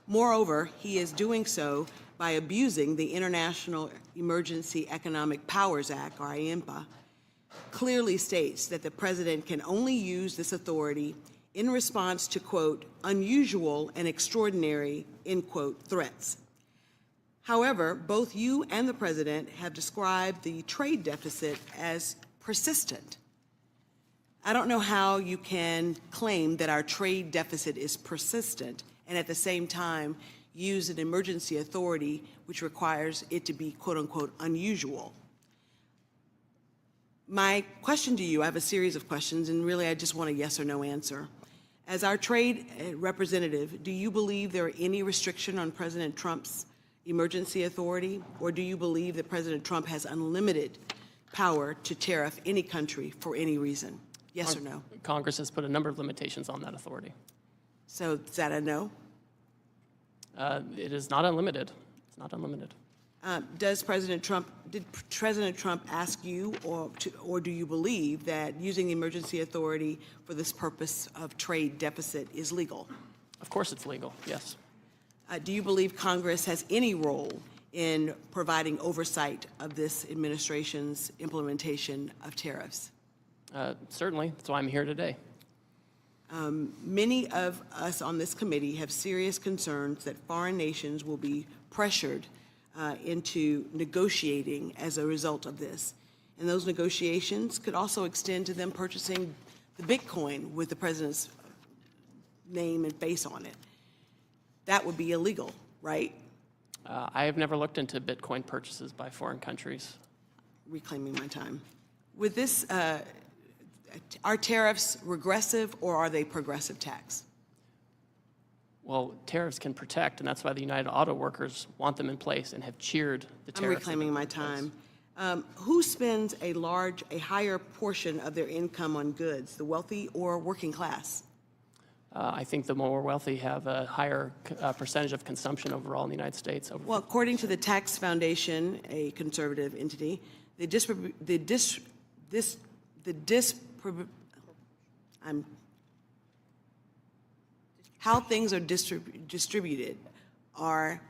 Moreover, he is doing so by abusing the International Emergency Economic Powers Act, or IEMPA, clearly states that the president can only use this authority in response to, quote, unusual and extraordinary, end quote, threats. However, both you and the president have described the trade deficit as persistent. I don't know how you can claim that our trade deficit is persistent and at the same time use an emergency authority which requires it to be, quote unquote, unusual. My question to you, I have a series of questions, and really I just want a yes or no answer. As our trade representative, do you believe there are any restriction on President Trump's emergency authority, or do you believe that President Trump has unlimited power to tariff any country for any reason? Yes or no? Congress has put a number of limitations on that authority. So is that a no? It is not unlimited. It's not unlimited. Did President Trump ask you, or do you believe that using the emergency authority for this purpose of trade deficit is legal? Of course it's legal, yes. Do you believe Congress has any role in providing oversight of this administration's implementation of tariffs? Certainly, that's why I'm here today. Many of us on this committee have serious concerns that foreign nations will be pressured into negotiating as a result of this. And those negotiations could also extend to them purchasing the Bitcoin with the president's name and face on it. That would be illegal, right? I have never looked into Bitcoin purchases by foreign countries. Reclaiming my time. With this, are tariffs regressive or are they progressive tax? Well, tariffs can protect, and that's why the United Auto Workers want them in place and have cheered the tariffs. I'm reclaiming my time. Who spends a higher portion of their income on goods, the wealthy or working class? I think the more wealthy have a higher percentage of consumption overall in the United States. Well, according to the Tax Foundation, a conservative entity, how things are distributed are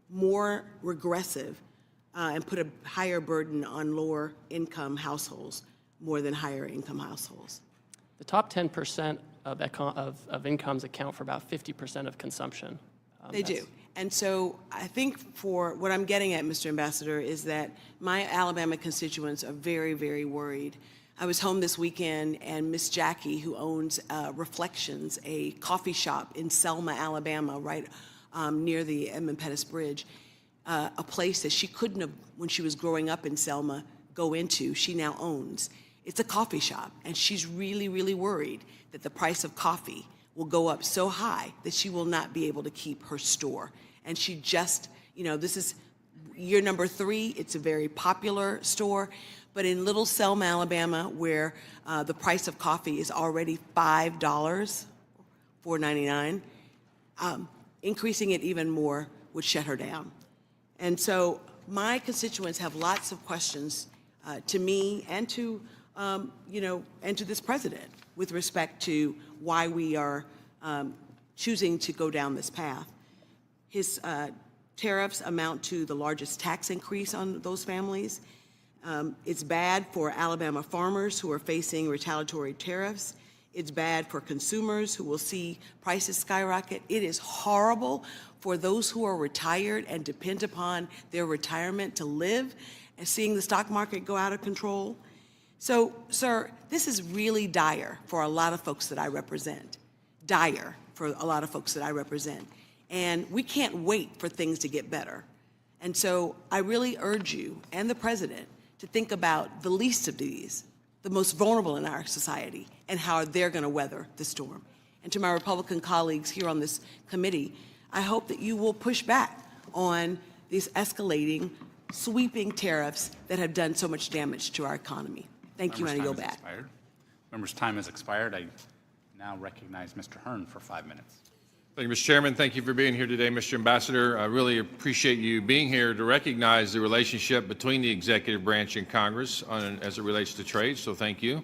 more regressive and put a higher burden on lower income households more than higher income households. The top 10% of incomes account for about 50% of consumption. They do. And so I think for what I'm getting at, Mr. Ambassador, is that my Alabama constituents are very, very worried. I was home this weekend, and Miss Jackie, who owns Reflections, a coffee shop in Selma, Alabama, right near the Edmund Pettus Bridge, a place that she couldn't have, when she was growing up in Selma, go into, she now owns. It's a coffee shop, and she's really, really worried that the price of coffee will go up so high that she will not be able to keep her store. And she just, this is year number 3. It's a very popular store. But in Little Selma, Alabama, where the price of coffee is already $5, $4.99, increasing it even more would shut her down. And so my constituents have lots of questions to me and to, and to this president with respect to why we are choosing to go down this path. His tariffs amount to the largest tax increase on those families. It's bad for Alabama farmers who are facing retaliatory tariffs. It's bad for consumers who will see prices skyrocket. It is horrible for those who are retired and depend upon their retirement to live, and seeing the stock market go out of control. So, sir, this is really dire for a lot of folks that I represent. Dire for a lot of folks that I represent. And we can't wait for things to get better. And so I really urge you and the president to think about the least of these, the most vulnerable in our society, and how they're going to weather the storm. And to my Republican colleagues here on this committee, I hope that you will push back on these escalating, sweeping tariffs that have done so much damage to our economy. Thank you, and I yield back. Members' time has expired. I now recognize Mr. Hearn for 5 minutes. Thank you, Mr. Chairman. Thank you for being here today, Mr. Ambassador. I really appreciate you being here to recognize the relationship between the executive branch and Congress as it relates to trade, so thank you.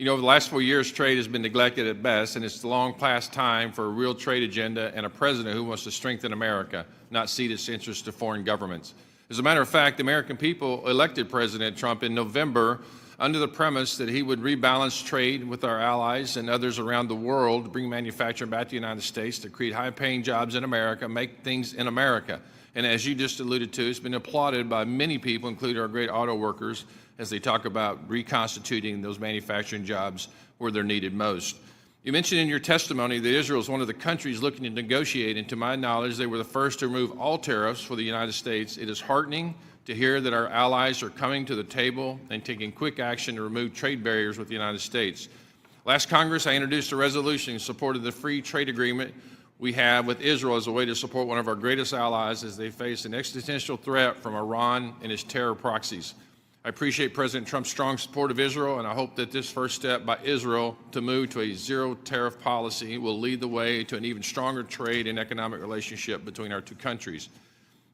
Over the last 4 years, trade has been neglected at best, and it's the long past time for a real trade agenda and a president who wants to strengthen America, not cede its interests to foreign governments. As a matter of fact, the American people elected President Trump in November under the premise that he would rebalance trade with our allies and others around the world to bring manufacturing back to the United States, to create high-paying jobs in America, make things in America. And as you just alluded to, it's been applauded by many people, including our great auto workers, as they talk about reconstituting those manufacturing jobs where they're needed most. You mentioned in your testimony that Israel is one of the countries looking to negotiate, and to my knowledge, they were the first to remove all tariffs for the United States. It is heartening to hear that our allies are coming to the table and taking quick action to remove trade barriers with the United States. Last Congress, I introduced a resolution in support of the free trade agreement we have with Israel as a way to support one of our greatest allies as they face an existential threat from Iran and its terror proxies. I appreciate President Trump's strong support of Israel, and I hope that this first step by Israel to move to a zero tariff policy will lead the way to an even stronger trade and economic relationship between our two countries.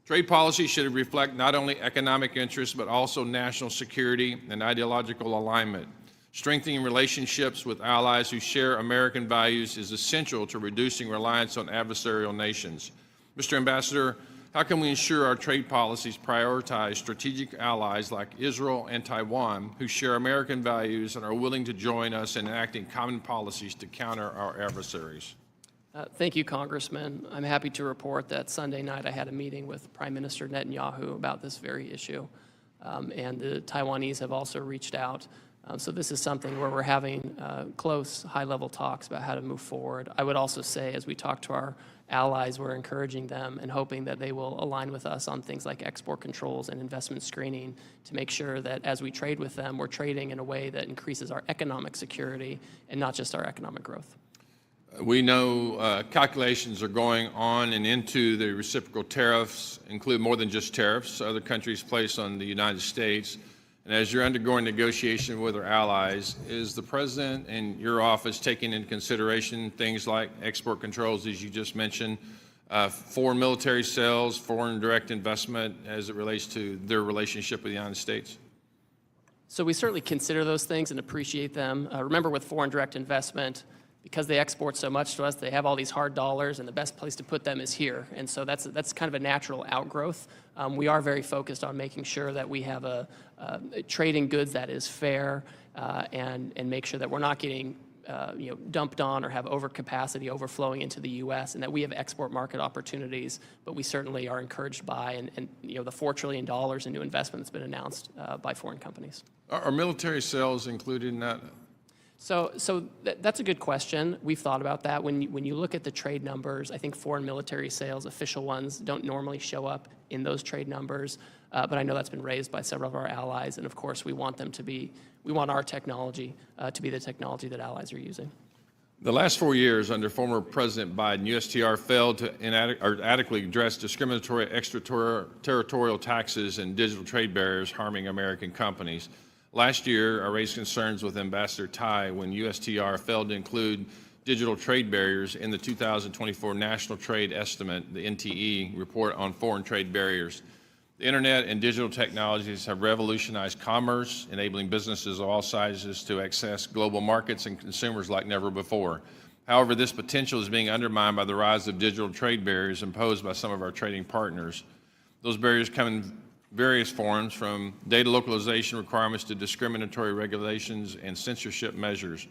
Trade policy should reflect not only economic interests, but also national security and ideological alignment. Strengthening relationships with allies who share American values is essential to reducing reliance on adversarial nations. Mr. Ambassador, How can we ensure our trade policies prioritize strategic allies like Israel and Taiwan, who share American values and are willing to join us in enacting common policies to counter our adversaries? Thank you, Congressman. I'm happy to report that Sunday night I had a meeting with Prime Minister Netanyahu about this very issue. And the Taiwanese have also reached out. So this is something where we're having close, high-level talks about how to move forward. I would also say, as we talk to our allies, we're encouraging them and hoping that they will align with us on things like export controls and investment screening to make sure that as we trade with them, we're trading in a way that increases our economic security and not just our economic growth. We know calculations are going on and into the reciprocal tariffs, include more than just tariffs other countries place on the United States. And as you're undergoing negotiation with our allies, is the President and your office taking into consideration things like export controls, as you just mentioned, foreign military sales, foreign direct investment as it relates to their relationship with the United States? So we certainly consider those things and appreciate them. Remember, with foreign direct investment, because they export so much to us, they have all these hard dollars, and the best place to put them is here. And so that's kind of a natural outgrowth. We are very focused on making sure that we have a trading goods that is fair and make sure that we're not getting dumped on or have overcapacity overflowing into the U.S. and that we have export market opportunities. But we certainly are encouraged by and the $4 trillion in new investment that's been announced by foreign companies. Are military sales included in that? So that's a good question. We've thought about that. When you look at the trade numbers, I think foreign military sales, official ones, don't normally show up in those trade numbers. But I know that's been raised by several of our allies, and of course we want our technology to be the technology that allies are using. The last 4 years under former President Biden, USTR failed to adequately address discriminatory extraterritorial taxes and digital trade barriers harming American companies. Last year, I raised concerns with Ambassador Tai when USTR failed to include digital trade barriers in the 2024 National Trade Estimate, the NTE, report on foreign trade barriers. The internet and digital technologies have revolutionized commerce, enabling businesses of all sizes to access global markets and consumers like never before. However, this potential is being undermined by the rise of digital trade barriers imposed by some of our trading partners. Those barriers come in various forms, from data localization requirements to discriminatory regulations and censorship measures.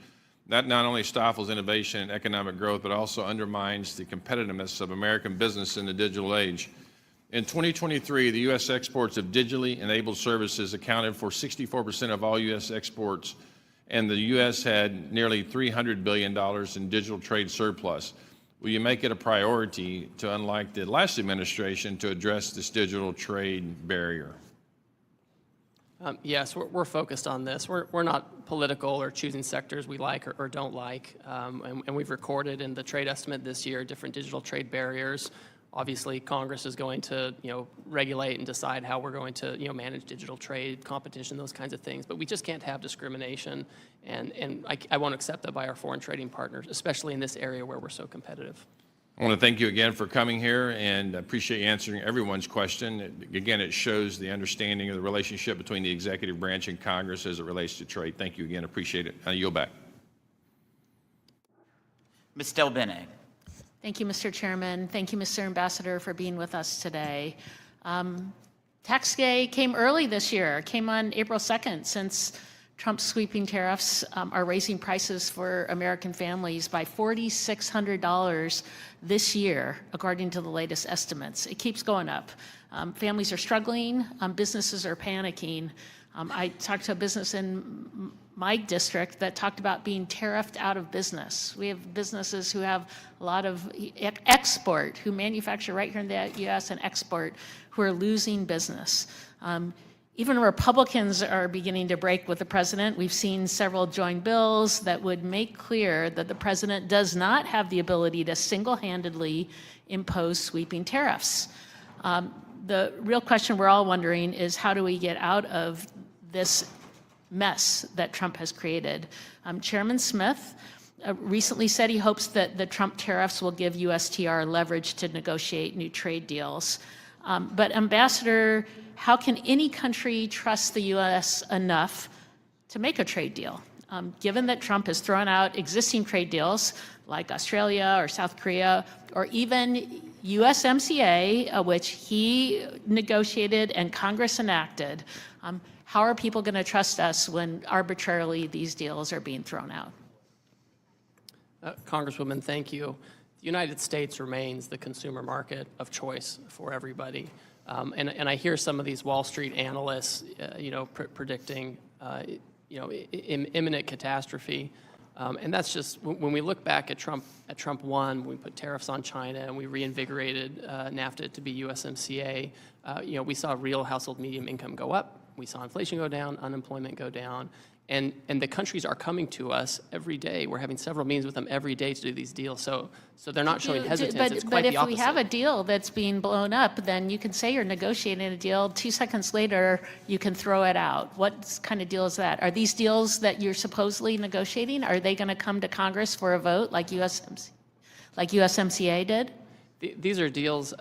That not only stifles innovation and economic growth, but also undermines the competitiveness of American business in the digital age. In 2023, the U.S. exports of digitally enabled services accounted for 64% of all U.S. exports, and the U.S. had nearly $300 billion in digital trade surplus. Will you make it a priority to, unlike the last administration, to address this digital trade barrier? Yes, we're focused on this. We're not political or choosing sectors we like or don't like. And we've recorded in the trade estimate this year different digital trade barriers. Obviously, Congress is going to regulate and decide how we're going to manage digital trade, competition, those kinds of things. But we just can't have discrimination, and I won't accept that by our foreign trading partners, especially in this area where we're so competitive. I want to thank you again for coming here, and appreciate you answering everyone's question. Again, it shows the understanding of the relationship between the executive branch and Congress as it relates to trade. Thank you again. Appreciate it. I yield back. Ms. Del Bene. Thank you, Mr. Chairman. Thank you, Mr. Ambassador, for being with us today. Tax day came early this year, came on April 2nd, since Trump's sweeping tariffs are raising prices for American families by $4,600 this year, according to the latest estimates. It keeps going up. Families are struggling, businesses are panicking. I talked to a business in my district that talked about being tariffed out of business. We have businesses who have a lot of export, who manufacture right here in the U.S. and export, who are losing business. Even Republicans are beginning to break with the president. We've seen several joint bills that would make clear that the president does not have the ability to single-handedly impose sweeping tariffs. The real question we're all wondering is, how do we get out of this mess that Trump has created? Chairman Smith recently said he hopes that the Trump tariffs will give USTR leverage to negotiate new trade deals. But Ambassador, how can any country trust the U.S. enough to make a trade deal? Given that Trump has thrown out existing trade deals like Australia or South Korea, or even USMCA, which he negotiated and Congress enacted, how are people going to trust us when arbitrarily these deals are being thrown out? Congresswoman, thank you. The United States remains the consumer market of choice for everybody. And I hear some of these Wall Street analysts, predicting, imminent catastrophe. And that's just, when we look back at Trump 1, we put tariffs on China and we reinvigorated NAFTA to be USMCA, we saw real household medium income go up. We saw inflation go down, unemployment go down. And the countries are coming to us every day. We're having several meetings with them every day to do these deals. So they're not showing hesitance. It's quite the opposite. But if we have a deal that's being blown up, then you can say you're negotiating a deal. 2 seconds later, you can throw it out. What kind of deal is that? Are these deals that you're supposedly negotiating, are they going to come to Congress for a vote like USMCA did? These are deals,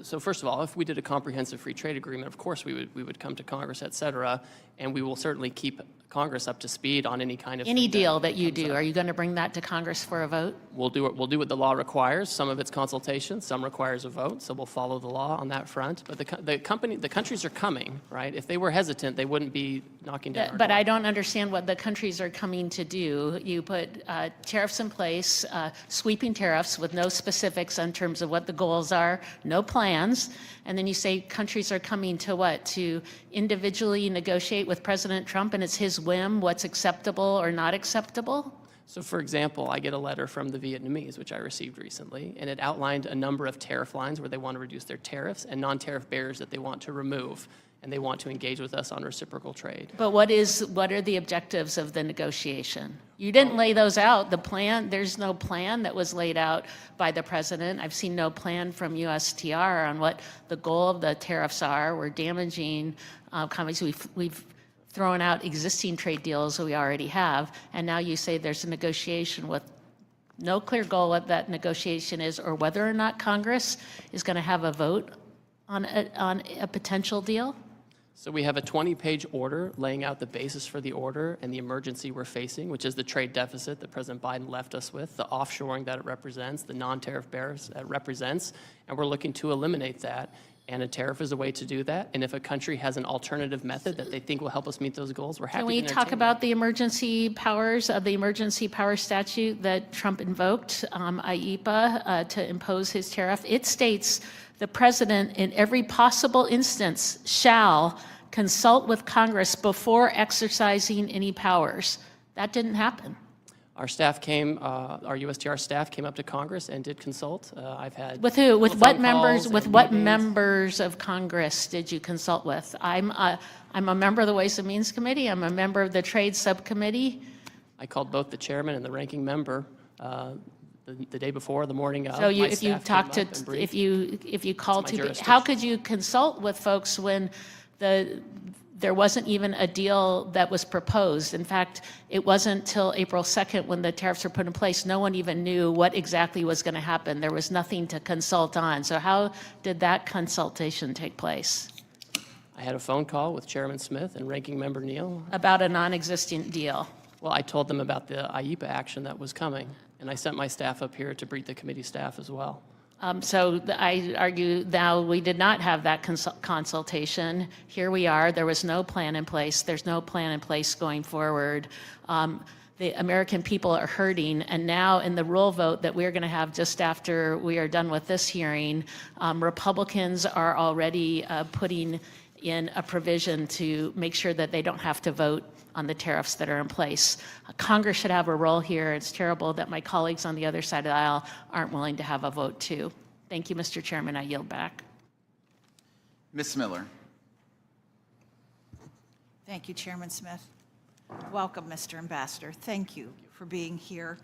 so first of all, if we did a comprehensive free trade agreement, of course we would come to Congress, et cetera, and we will certainly keep Congress up to speed on any kind of... Any deal that you do, are you going to bring that to Congress for a vote? We'll do what the law requires. Some of it's consultation, some requires a vote, so we'll follow the law on that front. But the countries are coming, right? If they were hesitant, they wouldn't be knocking down our But door. I don't understand what the countries are coming to do. You put tariffs in place, sweeping tariffs with no specifics in terms of what the goals are, no plans, and then you say countries are coming to what? To individually negotiate with President Trump, and it's his whim what's acceptable or not acceptable? So for example, I get a letter from the Vietnamese, which I received recently, and it outlined a number of tariff lines where they want to reduce their tariffs and non-tariff barriers that they want to remove, and they want to engage with us on reciprocal trade. But what are the objectives of the negotiation? You didn't lay those out. The plan, there's no plan that was laid out by the president. I've seen no plan from USTR on what the goal of the tariffs are. We're damaging companies. We've thrown out existing trade deals that we already have, and now you say there's a negotiation with no clear goal what that negotiation is, or whether or not Congress is going to have a vote on a potential deal? So we have a 20-page order laying out the basis for the order and the emergency we're facing, which is the trade deficit that President Biden left us with, the offshoring that it represents, the non-tariff barriers that it represents, and we're looking to eliminate that. And a tariff is a way to do that. And if a country has an alternative method that they think will help us meet those goals, we're happy to entertain Can we talk about the emergency powers of the emergency power statute that Trump invoked, IEPA, to impose his tariff? It states the president in every possible instance shall consult with Congress before exercising any powers. That didn't happen. Our staff came, our USTR staff came up to Congress and did consult. I've had With who? With what members? With what meetings. members of Congress did you consult with? I'm a member of the Ways and Means Committee. I'm a member of the Trade Subcommittee. I called both the chairman and the ranking member the day before, the morning of. So My if you staff talked came to, up and briefed. if you called my to, jurisdiction. how could you consult with folks when there wasn't even a deal that was proposed? In fact, it wasn't till April 2nd when the tariffs were put in place. No one even knew what exactly was going to happen. There was nothing to consult on. So how did that consultation take place? I had a phone call with Chairman Smith and Ranking Member Neal. About a non-existent deal. Well, I told them about the IEPA action that was coming, and I sent my staff up here to brief the committee staff as well. So I argue now we did not have that consultation. Here we are. There was no plan in place. There's no plan in place going forward. The American people are hurting, and now in the rule vote that we're going to have just after we are done with this hearing, Republicans are already putting in a provision to make sure that they don't have to vote on the tariffs that are in place. Congress should have a role here. It's terrible that my colleagues on the other side of the aisle aren't willing to have a vote too. Thank you, Mr. Chairman. I yield back. Ms. Miller. Thank you, Chairman Smith. Welcome, Mr. Ambassador. Thank you for being here.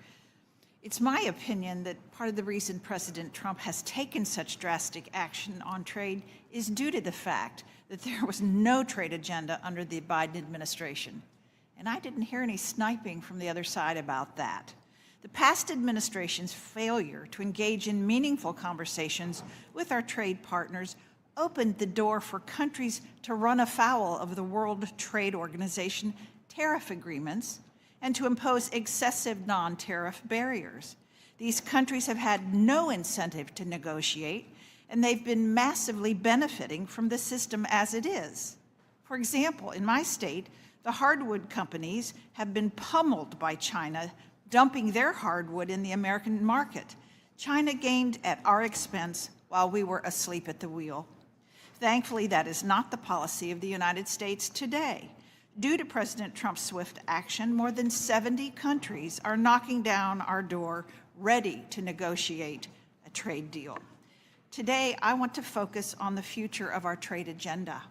It's my opinion that part of the reason President Trump has taken such drastic action on trade is due to the fact that there was no trade agenda under the Biden administration. And I didn't hear any sniping from the other side about that. The past administration's failure to engage in meaningful conversations with our trade partners opened the door for countries to run afoul of the World Trade Organization tariff agreements and to impose excessive non-tariff barriers. These countries have had no incentive to negotiate, and they've been massively benefiting from the system as it is. For example, in my state, the hardwood companies have been pummeled by China, dumping their hardwood in the American market. China gained at our expense while we were asleep at the wheel. Thankfully, that is not the policy of the United States today. Due to President Trump's swift action, more than 70 countries are knocking down our door, ready to negotiate a trade deal. Today, I want to focus on the future of our trade agenda.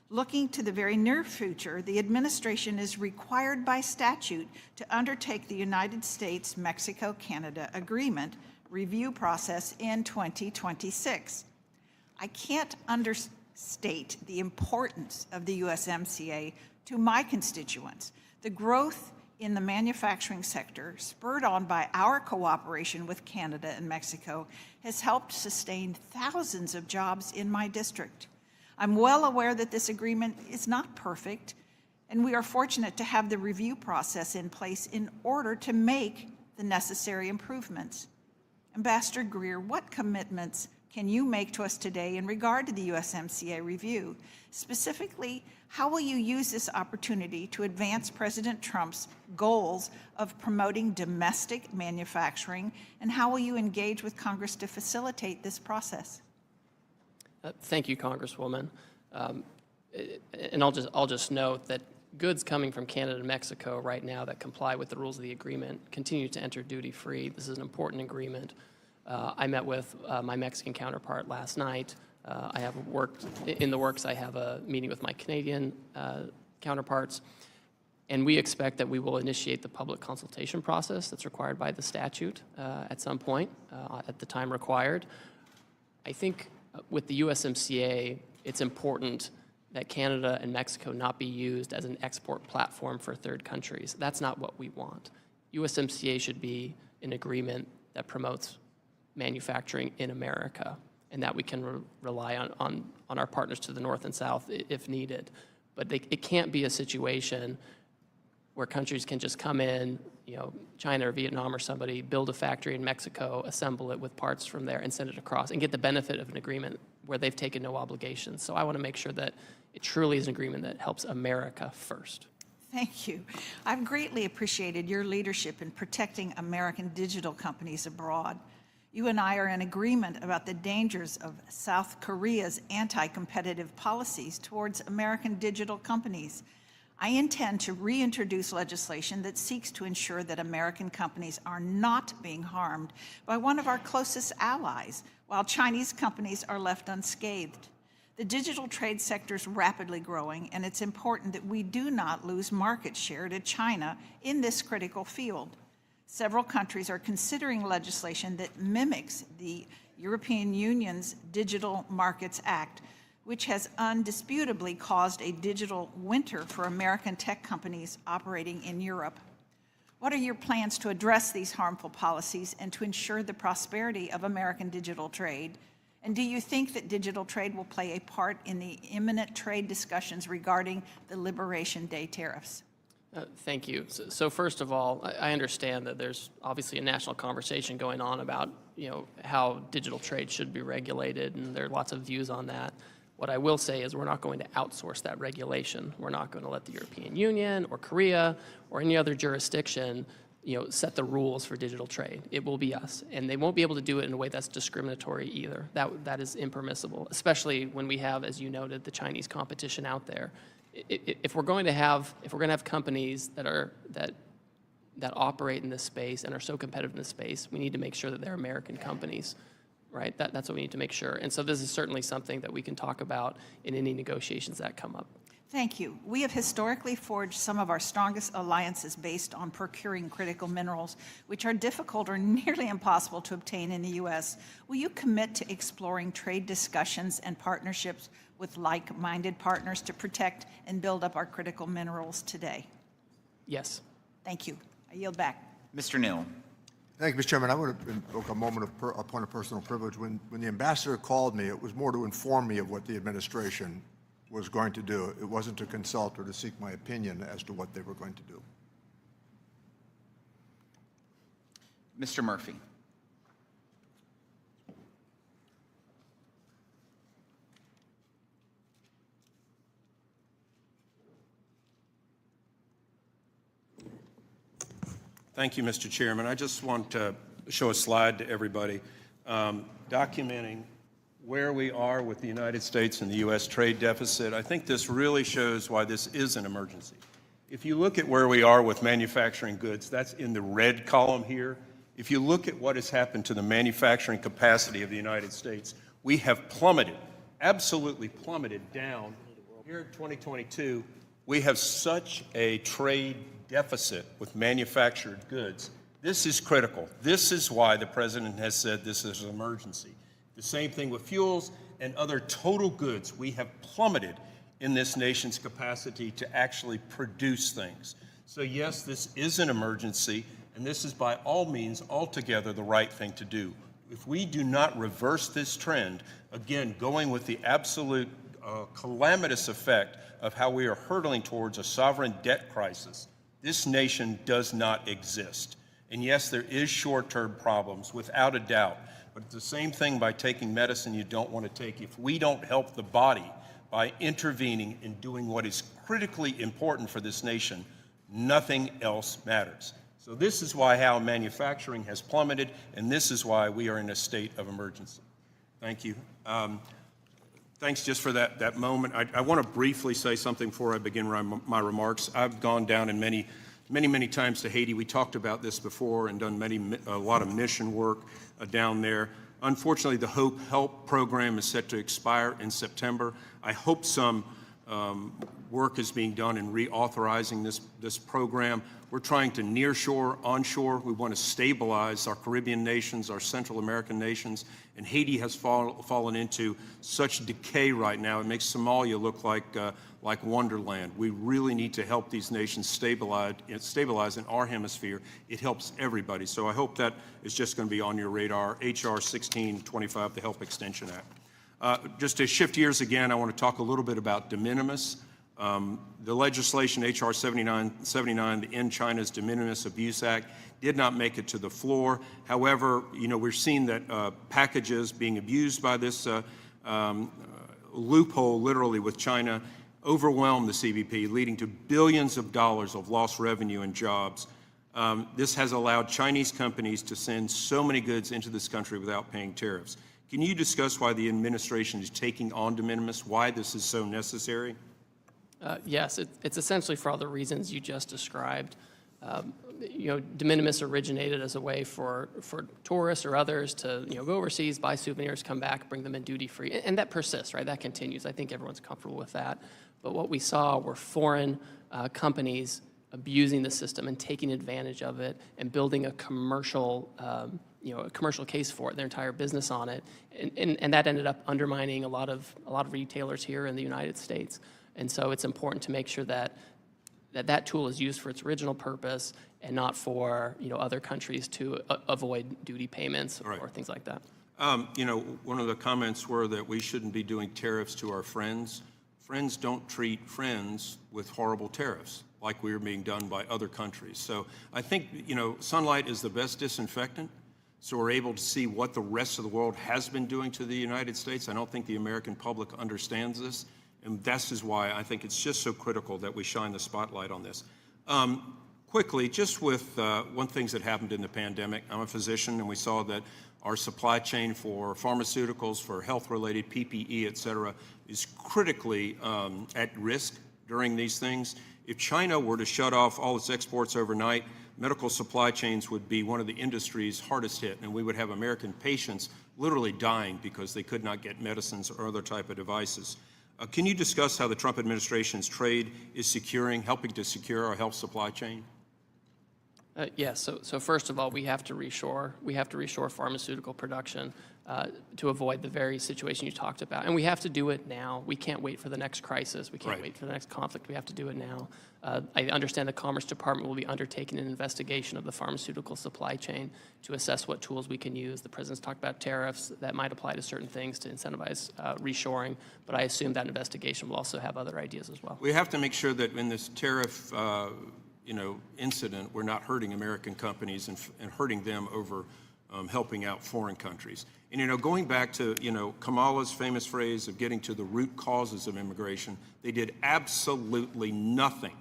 Looking to the very near future, the administration is required by statute to undertake the United States-Mexico-Canada Agreement review process in 2026. I can't understate the importance of the USMCA to my constituents. The growth in the manufacturing sector, spurred on by our cooperation with Canada and Mexico, has helped sustain thousands of jobs in my district. I'm well aware that this agreement is not perfect, and we are fortunate to have the review process in place in order to make the necessary improvements. Ambassador Greer, what commitments can you make to us today in regard to the USMCA review? Specifically, how will you use this opportunity to advance President Trump's goals of promoting domestic manufacturing, and how will you engage with Congress to facilitate this process? Thank you, Congresswoman. And I'll just note that goods coming from Canada and Mexico right now that comply with the rules of the agreement continue to enter duty-free. This is an important agreement. I met with my Mexican counterpart last night. I have in the works. I have a meeting with my Canadian counterparts, and we expect that we will initiate the public consultation process that's required by the statute at some point at the time required. I think with the USMCA, it's important that Canada and Mexico not be used as an export platform for third countries. That's not what we want. USMCA should be an agreement that promotes manufacturing in America, and that we can rely on our partners to the north and south if needed. But it can't be a situation where countries can just come in, China or Vietnam or somebody, build a factory in Mexico, assemble it with parts from there, and send it across, and get the benefit of an agreement where they've taken no obligations. So I want to make sure that it truly is an agreement that helps America first. Thank you. I've greatly appreciated your leadership in protecting American digital companies abroad. You and I are in agreement about the dangers of South Korea's anti-competitive policies towards American digital companies. I intend to reintroduce legislation that seeks to ensure that American companies are not being harmed by one of our closest allies, while Chinese companies are left unscathed. The digital trade sector is rapidly growing, and it's important that we do not lose market share to China in this critical field. Several countries are considering legislation that mimics the European Union's Digital Markets Act, which has undisputably caused a digital winter for American tech companies operating in Europe. What are your plans to address these harmful policies and to ensure the prosperity of American digital trade? And do you think that digital trade will play a part in the imminent trade discussions regarding the Liberation Day tariffs? Thank you. So first of all, I understand that there's obviously a national conversation going on about how digital trade should be regulated, and there are lots of views on that. What I will say is we're not going to outsource that regulation. We're not going to let the European Union or Korea or any other jurisdiction set the rules for digital trade. It will be us, and they won't be able to do it in a way that's discriminatory either. That is impermissible, especially when we have, as you noted, the Chinese competition out there. If we're going to have companies that operate in this space and are so competitive in this space, we need to make sure that they're American companies, right? That's what we need to make sure. And so this is certainly something that we can talk about in any negotiations that come up. Thank you. We have historically forged some of our strongest alliances based on procuring critical minerals, which are difficult or nearly impossible to obtain in the U.S. Will you commit to exploring trade discussions and partnerships with like-minded partners to protect and build up our critical minerals today? Yes. Thank you. I yield back. Mr. Neal. Thank you, Mr. Chairman. I want to invoke a moment of a point of personal privilege. When the ambassador called me, it was more to inform me of what the administration was going to do. It wasn't to consult or to seek my opinion as to what they were going to do. Mr. Murphy. Thank you, Mr. Chairman. I just want to show a slide to everybody documenting where we are with the United States and the U.S. trade deficit. I think this really shows why this is an emergency. If you look at where we are with manufacturing goods, that's in the red column here. If you look at what has happened to the manufacturing capacity of the United States, we have plummeted, absolutely plummeted down. Here in 2022, we have such a trade deficit with manufactured goods. This is critical. This is why the president has said this is an emergency. The same thing with fuels and other total goods. We have plummeted in this nation's capacity to actually produce things. So yes, this is an emergency, and this is by all means altogether the right thing to do. If we do not reverse this trend, again, going with the absolute calamitous effect of how we are hurtling towards a sovereign debt crisis, this nation does not exist. And yes, there is short-term problems, without a doubt. But it's the same thing by taking medicine you don't want to take. If we don't help the body by intervening and doing what is critically important for this nation, nothing else matters. So this is why how manufacturing has plummeted, and this is why we are in a state of emergency. Thank you. Thanks just for that moment. I want to briefly say something before I begin my remarks. I've gone down in many times to Haiti. We talked about this before and done a lot of mission work down there. Unfortunately, the Hope Help program is set to expire in September. I hope some work is being done in reauthorizing this program. We're trying to nearshore, onshore. We want to stabilize our Caribbean nations, our Central American nations, and Haiti has fallen into such decay right now. It makes Somalia look like Wonderland. We really need to help these nations stabilize in our hemisphere. It helps everybody. So I hope that is just going to be on your radar. H.R. 1625, the Help Extension Act. Just to shift gears again, I want to talk a little bit about de minimis. The legislation, H.R. 79, the End China's De Minimis Abuse Act, did not make it to the floor. However, we're seeing that packages being abused by this loophole, literally, with China, overwhelm the CBP, leading to billions of dollars of lost revenue and jobs. This has allowed Chinese companies to send so many goods into this country without paying tariffs. Can you discuss why the administration is taking on de minimis, why this is so necessary? Yes, it's essentially for all the reasons you just described. De minimis originated as a way for tourists or others to go overseas, buy souvenirs, come back, bring them in duty-free, and that persists, right? That continues. I think everyone's comfortable with that. But what we saw were foreign companies abusing the system and taking advantage of it and building a commercial case for it, their entire business on it, and that ended up undermining a lot of retailers here in the United States. And so it's important to make sure that tool is used for its original purpose and not for other countries to avoid duty payments or things like that. One of the comments were that we shouldn't be doing tariffs to our friends. Friends don't treat friends with horrible tariffs like we're being done by other countries. So I think sunlight is the best disinfectant. So we're able to see what the rest of the world has been doing to the United States. I don't think the American public understands this. And this is why I think it's just so critical that we shine the spotlight on this. Quickly, just with one thing that happened in the pandemic, I'm a physician, and we saw that our supply chain for pharmaceuticals, for health-related PPE, et cetera, is critically at risk during these things. If China were to shut off all its exports overnight, medical supply chains would be one of the industries hardest hit, and we would have American patients literally dying because they could not get medicines or other type of devices. Can you discuss how the Trump administration's trade is helping to secure our health supply chain? Yes. So first of all, we have to reshore pharmaceutical production to avoid the very situation you talked about, and we have to do it now. We can't wait for the next crisis. We can't wait for the next conflict. We have to do it now. I understand the Commerce Department will be undertaking an investigation of the pharmaceutical supply chain to assess what tools we can use. The president's talked about tariffs that might apply to certain things to incentivize reshoring, but I assume that investigation will also have other ideas as well. We have to make sure that in this tariff incident, we're not hurting American companies and hurting them over helping out foreign countries. And, going back to, Kamala's famous phrase of getting to the root causes of immigration, they did absolutely nothing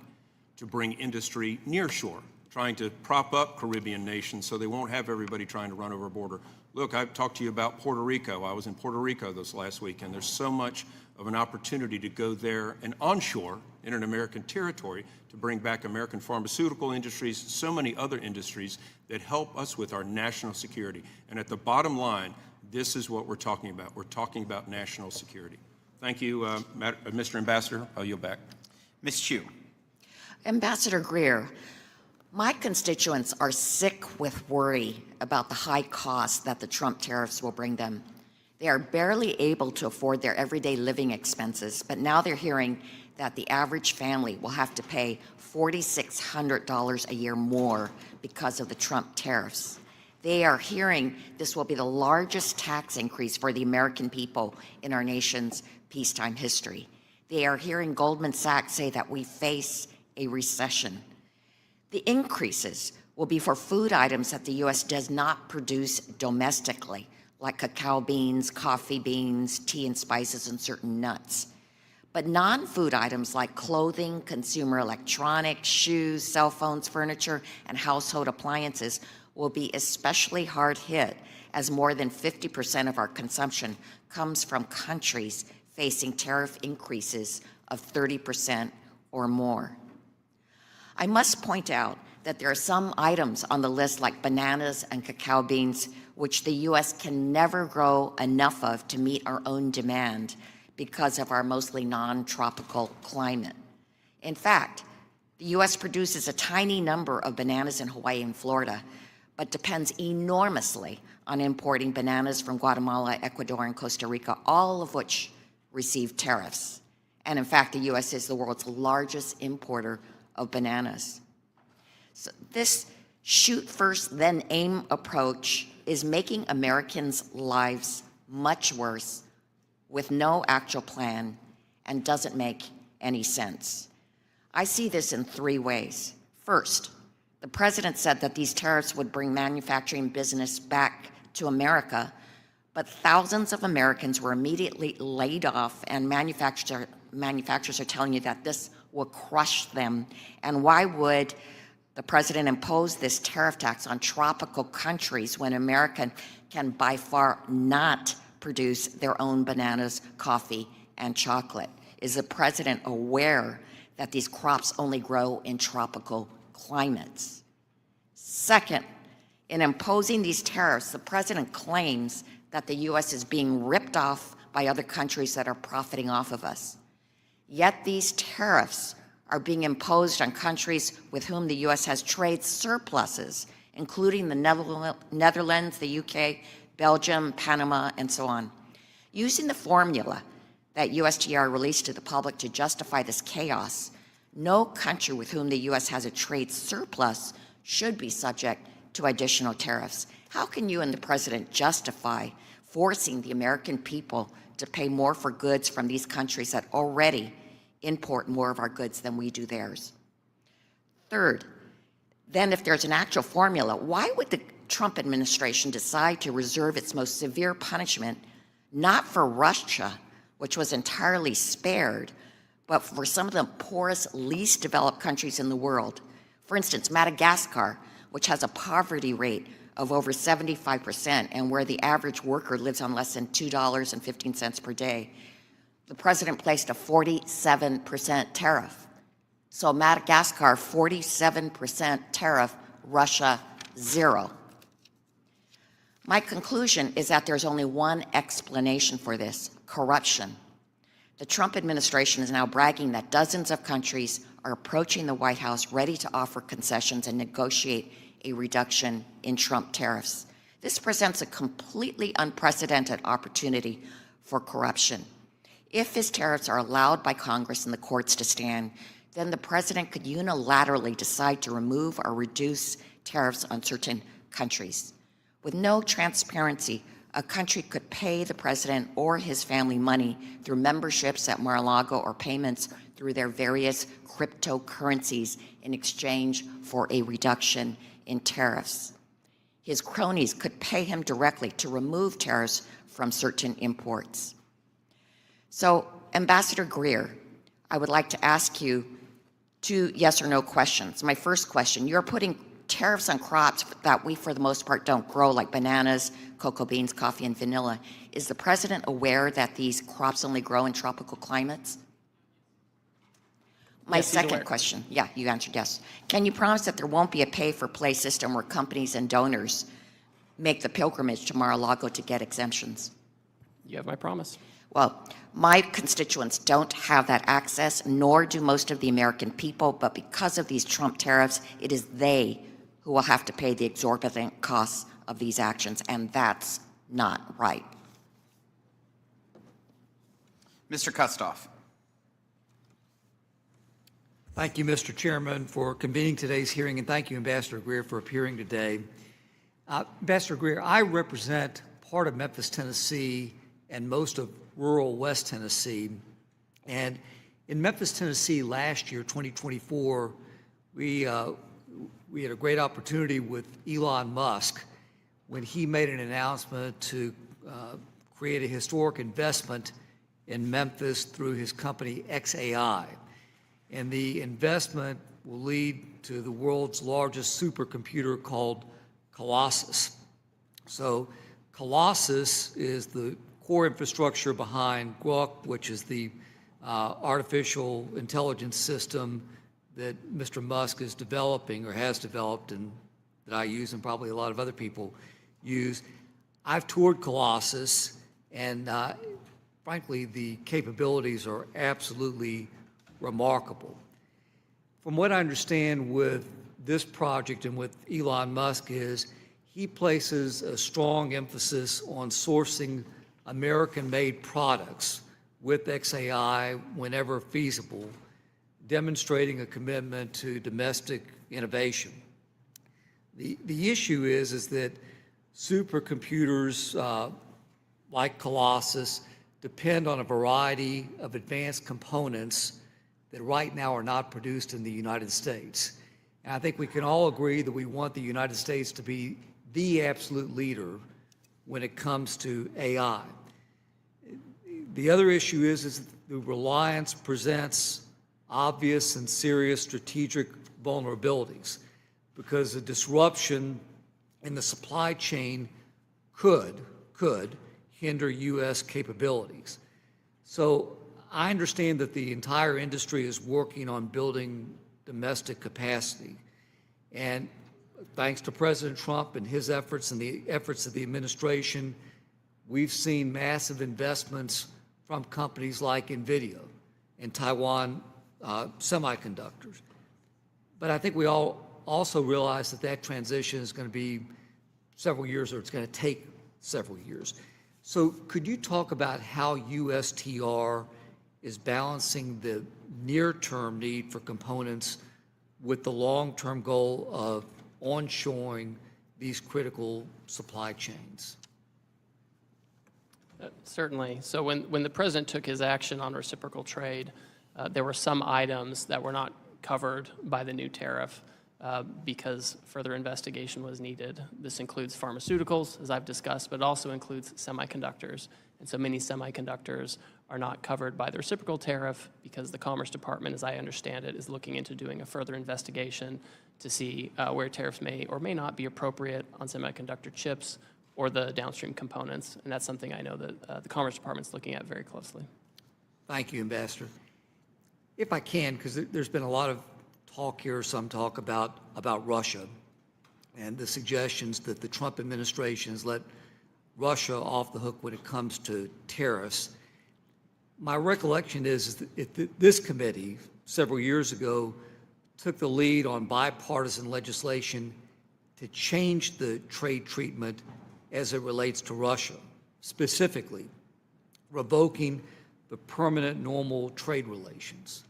to bring industry near shore, trying to prop up Caribbean nations so they won't have everybody trying to run over a border. Look, I've talked to you about Puerto Rico. I was in Puerto Rico this last week, and there's so much of an opportunity to go there and onshore in an American territory to bring back American pharmaceutical industries, so many other industries that help us with our national security. And at the bottom line, this is what we're talking about. We're talking about national security. Thank you, Mr. Ambassador. I'll yield back. Ms. Chu. Ambassador Greer, my constituents are sick with worry about the high cost that the Trump tariffs will bring them. They are barely able to afford their everyday living expenses, but now they're hearing that the average family will have to pay $4,600 a year more because of the Trump tariffs. They are hearing this will be the largest tax increase for the American people in our nation's peacetime history. They are hearing Goldman Sachs say that we face a recession. The increases will be for food items that the U.S. does not produce domestically, like cacao beans, coffee beans, tea and spices, and certain nuts. But non-food items like clothing, consumer electronics, shoes, cell phones, furniture, and household appliances will be especially hard hit, as more than 50% of our consumption comes from countries facing tariff increases of 30% or more. I must point out that there are some items on the list like bananas and cacao beans which the U.S. can never grow enough of to meet our own demand because of our mostly non-tropical climate. In fact, the U.S. produces a tiny number of bananas in Hawaii and Florida, but depends enormously on importing bananas from Guatemala, Ecuador, and Costa Rica, all of which receive tariffs. And in fact, the U.S. is the world's largest importer of bananas. So this shoot first, then aim approach is making Americans' lives much worse with no actual plan and doesn't make any sense. I see this in three ways. First, the president said that these tariffs would bring manufacturing business back to America, but thousands of Americans were immediately laid off, and manufacturers are telling you that this will crush them. And why would the president impose this tariff tax on tropical countries when America can by far not produce their own bananas, coffee, and chocolate? Is the president aware that these crops only grow in tropical climates? Second, in imposing these tariffs, the president claims that the U.S. is being ripped off by other countries that are profiting off of us. Yet these tariffs are being imposed on countries with whom the U.S. has trade surpluses, including the Netherlands, the UK, Belgium, Panama, and so on. Using the formula that USTR released to the public to justify this chaos, no country with whom the U.S. has a trade surplus should be subject to additional tariffs. How can you and the president justify forcing the American people to pay more for goods from these countries that already import more of our goods than we do theirs? Third, then if there's an actual formula, why would the Trump administration decide to reserve its most severe punishment not for Russia, which was entirely spared, but for some of the poorest, least developed countries in the world? For instance, Madagascar, which has a poverty rate of over 75% and where the average worker lives on less than $2.15 per day. The president placed a 47% tariff. So Madagascar, 47% tariff, Russia, 0. My conclusion is that there's only one explanation for this: corruption. The Trump administration is now bragging that dozens of countries are approaching the White House ready to offer concessions and negotiate a reduction in Trump tariffs. This presents a completely unprecedented opportunity for corruption. If his tariffs are allowed by Congress and the courts to stand, then the president could unilaterally decide to remove or reduce tariffs on certain countries with no transparency a country could pay the president or his family money through memberships at Mar-a-Lago or payments through their various cryptocurrencies in exchange for a reduction in tariffs. His cronies could pay him directly to remove tariffs from certain imports. So, Ambassador Greer, I would like to ask you 2 yes or no questions. My first question, you're putting tariffs on crops that we, for the most part, don't grow, like bananas, cocoa beans, coffee, and vanilla. Is the president aware that these crops only grow in tropical climates? My Yes, he's second aware. question, yeah, you answered yes. Can you promise that there won't be a pay-for-play system where companies and donors make the pilgrimage to Mar-a-Lago to get exemptions? You have my promise. Well, my constituents don't have that access, nor do most of the American people, but because of these Trump tariffs, it is they who will have to pay the exorbitant costs of these actions, and that's not right. Mr. Kustoff. Thank you, Mr. Chairman, for convening today's hearing, and thank you, Ambassador Greer, for appearing today. Ambassador Greer, I represent part of Memphis, Tennessee, and most of rural West Tennessee. And in Memphis, Tennessee, last year, 2024, we had a great opportunity with Elon Musk when he made an announcement to create a historic investment in Memphis through his company XAI. And the investment will lead to the world's largest supercomputer called Colossus. So Colossus is the core infrastructure behind Crux, which is the artificial intelligence system that Mr. Musk is developing or has developed and that I use and probably a lot of other people use. I've toured Colossus, and frankly, the capabilities are absolutely remarkable. From what I understand with this project and with Elon Musk is he places a strong emphasis on sourcing American-made products with XAI whenever feasible, demonstrating a commitment to domestic innovation. The issue is that supercomputers like Colossus depend on a variety of advanced components that right now are not produced in the United States. And I think we can all agree that we want the United States to be the absolute leader when it comes to AI. The other issue is the reliance presents obvious and serious strategic vulnerabilities because a disruption in the supply chain could hinder U.S. capabilities. So I understand that the entire industry is working on building domestic capacity. And thanks to President Trump and his efforts and the efforts of the administration, we've seen massive investments from companies like NVIDIA and Taiwan Semiconductors. But I think we all also realize that that transition is going to be several years, or it's going to take several years. So could you talk about how USTR is balancing the near-term need for components with the long-term goal of onshoring these critical supply chains? Certainly. So when the president took his action on reciprocal trade, there were some items that were not covered by the new tariff because further investigation was needed. This includes pharmaceuticals, as I've discussed, but it also includes semiconductors. And so many semiconductors are not covered by the reciprocal tariff because the Commerce Department, as I understand it, is looking into doing a further investigation to see where tariffs may or may not be appropriate on semiconductor chips or the downstream components. And that's something I know that the Commerce Department is looking at very closely. Thank you, Ambassador. If I can, because there's been a lot of talk here, some talk about Russia and the suggestions that the Trump administration has let Russia off the hook when it comes to tariffs. My recollection is that this committee, several years ago, took the lead on bipartisan legislation to change the trade treatment as it relates to Russia, specifically revoking the permanent normal trade relations,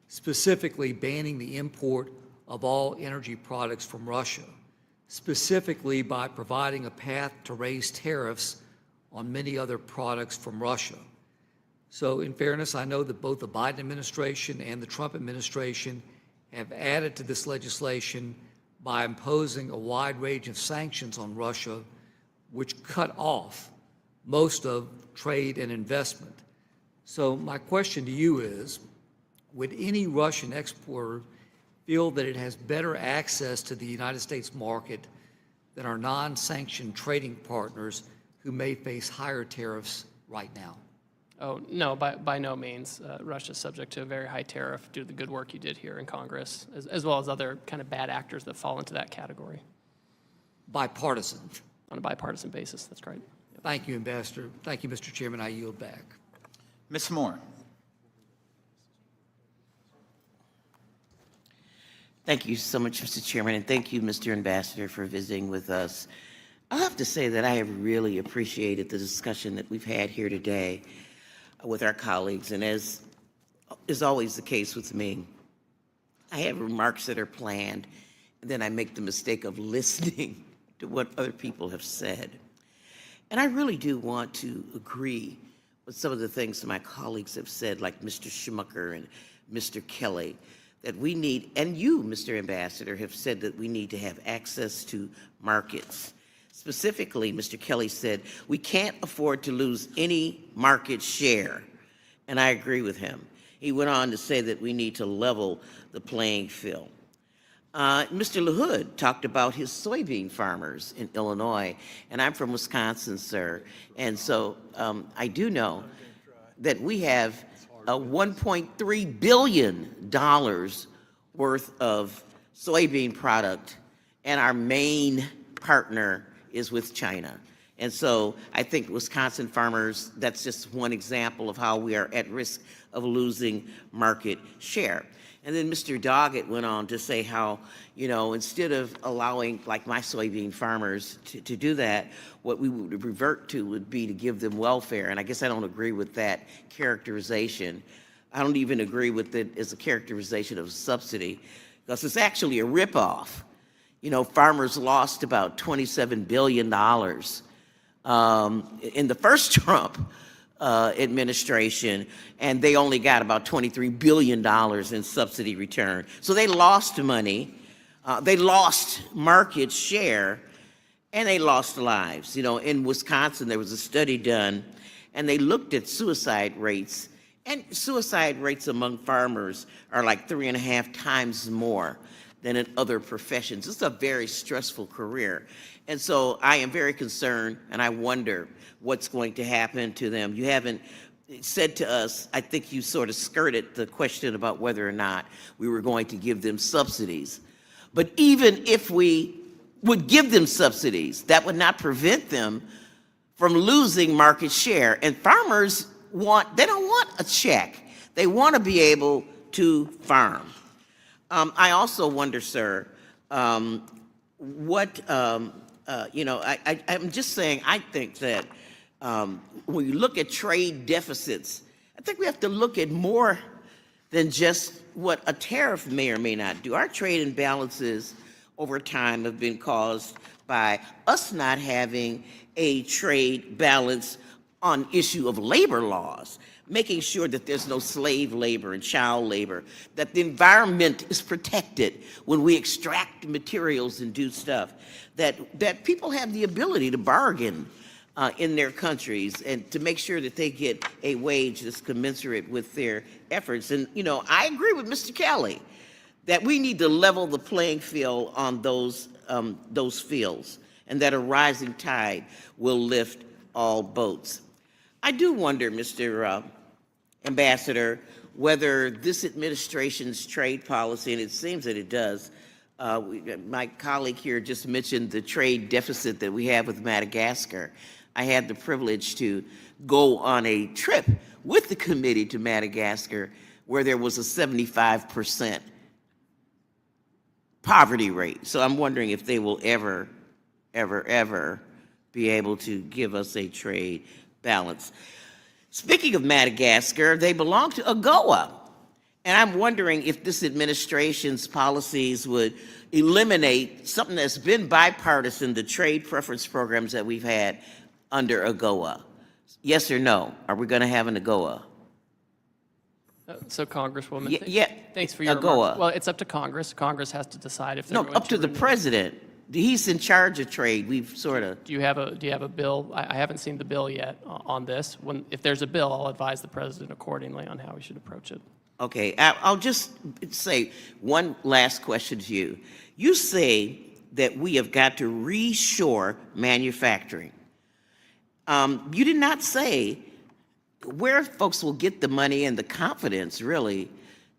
specifically banning the import of all energy products from Russia, specifically by providing a path to raise tariffs on many other products from Russia. So in fairness, I know that both the Biden administration and the Trump administration have added to this legislation by imposing a wide range of sanctions on Russia, which cut off most of trade and investment. So my question to you is, would any Russian exporter feel that it has better access to the United States market than our non-sanctioned trading partners who may face higher tariffs right now? Oh, no, by no means. Russia's subject to a very high tariff due to the good work you did here in Congress, as well as other kind of bad actors that fall into that category. Bipartisan. On a bipartisan basis, that's right. Thank you, Ambassador. Thank you, Mr. Chairman. I yield back. Ms. Moore. Thank you so much, Mr. Chairman, and thank you, Mr. Ambassador, for visiting with us. I have to say that I have really appreciated the discussion that we've had here today with our colleagues, and as is always the case with me, I have remarks that are planned, and then I make the mistake of listening to what other people have said. And I really do want to agree with some of the things that my colleagues have said, like Mr. Schmucker and Mr. Kelly, that we need, and you, Mr. Ambassador, have said that we need to have access to markets. Specifically, Mr. Kelly said, we can't afford to lose any market share, and I agree with him. He went on to say that we need to level the playing field. Mr. LaHood talked about his soybean farmers in Illinois, and I'm from Wisconsin, sir, and so I do know that we have $1.3 billion worth of soybean product, and our main partner is with China. And so I think Wisconsin farmers, that's just one example of how we are at risk of losing market share. And then Mr. Doggett went on to say how, you know, instead of allowing, like my soybean farmers to do that, what we would revert to would be to give them welfare. And I guess I don't agree with that characterization. I don't even agree with it as a characterization of a subsidy, because it's actually a ripoff. You know, farmers lost about $27 billion in the first Trump administration, and they only got about $23 billion in subsidy return. So they lost money, they lost market share, and they lost lives. You know, in Wisconsin, there was a study done, and they looked at suicide rates, and suicide rates among farmers are like 3.5 times more than in other professions. It's a very stressful career. And so I am very concerned, and I wonder what's going to happen to them. You haven't said to us, I think you sort of skirted the question about whether or not we were going to give them subsidies. But even if we would give them subsidies, that would not prevent them from losing market share. And farmers they don't want a check. They want to be able to farm. I also wonder, sir, what, you know, I'm just saying, I think that when you look at trade deficits, I think we have to look at more than just what a tariff may or may not do. Our trade imbalances over time have been caused by us not having a trade balance on issue of labor laws, making sure that there's no slave labor and child labor, that the environment is protected when we extract materials and do stuff, that people have the ability to bargain in their countries and to make sure that they get a wage that's commensurate with their efforts. And, you know, I agree with Mr. Kelly that we need to level the playing field on those fields, and that a rising tide will lift all boats. I do wonder, Mr. Ambassador, whether this administration's trade policy, and it seems that it does, my colleague here just mentioned the trade deficit that we have with Madagascar. I had the privilege to go on a trip with the committee to Madagascar where there was a 75% poverty rate. So I'm wondering if they will ever be able to give us a trade balance. Speaking of Madagascar, they belong to AGOA. And I'm wondering if this administration's policies would eliminate something that's been bipartisan, the trade preference programs that we've had under AGOA? Yes or no? Are we going to have an AGOA? So Congresswoman, Yeah, thanks for your AGOA. remarks. Well, it's up to Congress. Congress has to decide if they're No, going up to the renew. president. He's in charge of trade. We've sort of. Do you have a bill? I haven't seen the bill yet on this. If there's a bill, I'll advise the president accordingly on how we should approach it. Okay, I'll just say one last question to you. You say that we have got to reshore manufacturing. You did not say where folks will get the money and the confidence, really,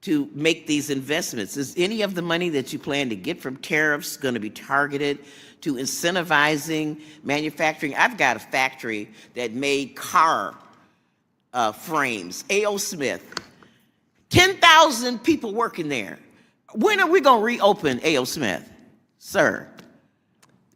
to make these investments. Is any of the money that you plan to get from tariffs going to be targeted to incentivizing manufacturing? I've got a factory that made car frames, A.O. Smith. 10,000 people working there. When are we going to reopen A.O. Smith, sir?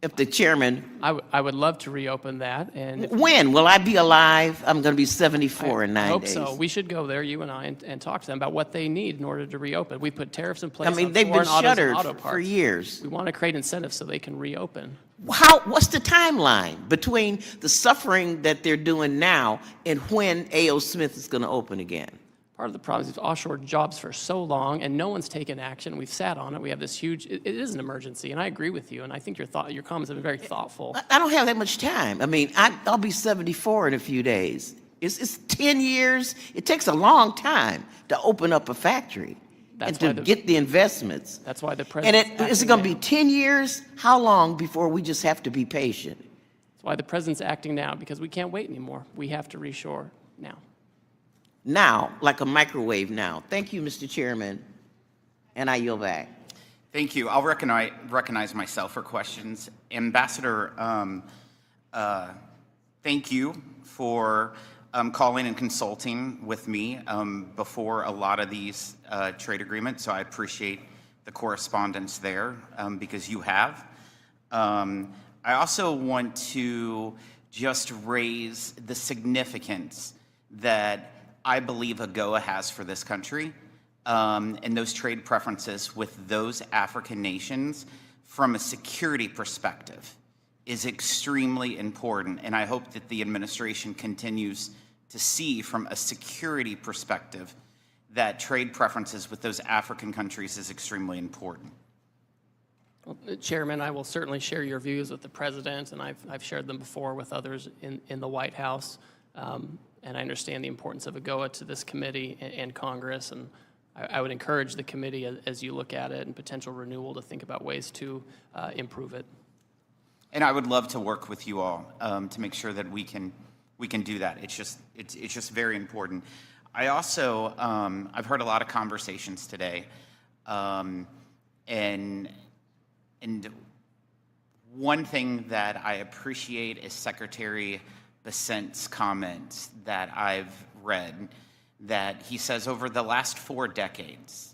If the chairman. I would love to reopen that. And when will I be alive? I'm going to be 74 in 9 days. I hope so. We should go there, you and I, and talk to them about what they need in order to reopen. We put tariffs in place. I mean, on they've been foreign autos and shuttered auto for parts. years. We want to create incentives so they can reopen. What's the timeline between the suffering that they're doing now and when A.O. Smith is going to open again? Part of the problem is we've offshored jobs for so long, and no one's taken action. We've sat on it. We have this huge. It is an emergency, and I agree with you. And I think your comments have been very thoughtful. I don't have that much time. I mean, I'll be 74 in a few days. It's 10 years. It takes a long time to open up a factory and to get the investments. That's why the president. And is it going to be 10 years? How long before we just have to be patient? That's why the president's acting now, because we can't wait anymore. We have to reshore now. Now, like a microwave now. Thank you, Mr. Chairman. And I yield back. Thank you. I'll recognize myself for questions. Ambassador, thank you for calling and consulting with me before a lot of these trade agreements. So I appreciate the correspondence there because you have. I also want to just raise the significance that I believe AGOA has for this country and those trade preferences with those African nations from a security perspective is extremely important. And I hope that the administration continues to see from a security perspective that trade preferences with those African countries is extremely important. Well, Chairman, I will certainly share your views with the president, and I've shared them before with others in the White House. And I understand the importance of AGOA to this committee and Congress, and I would encourage the committee, as you look at it and potential renewal, to think about ways to improve it. And I would love to work with you all to make sure that we can do that. It's just very important. I also I've heard a lot of conversations today, and one thing that I appreciate is Secretary Bessent's comments that I've read, that he says over the last 4 decades,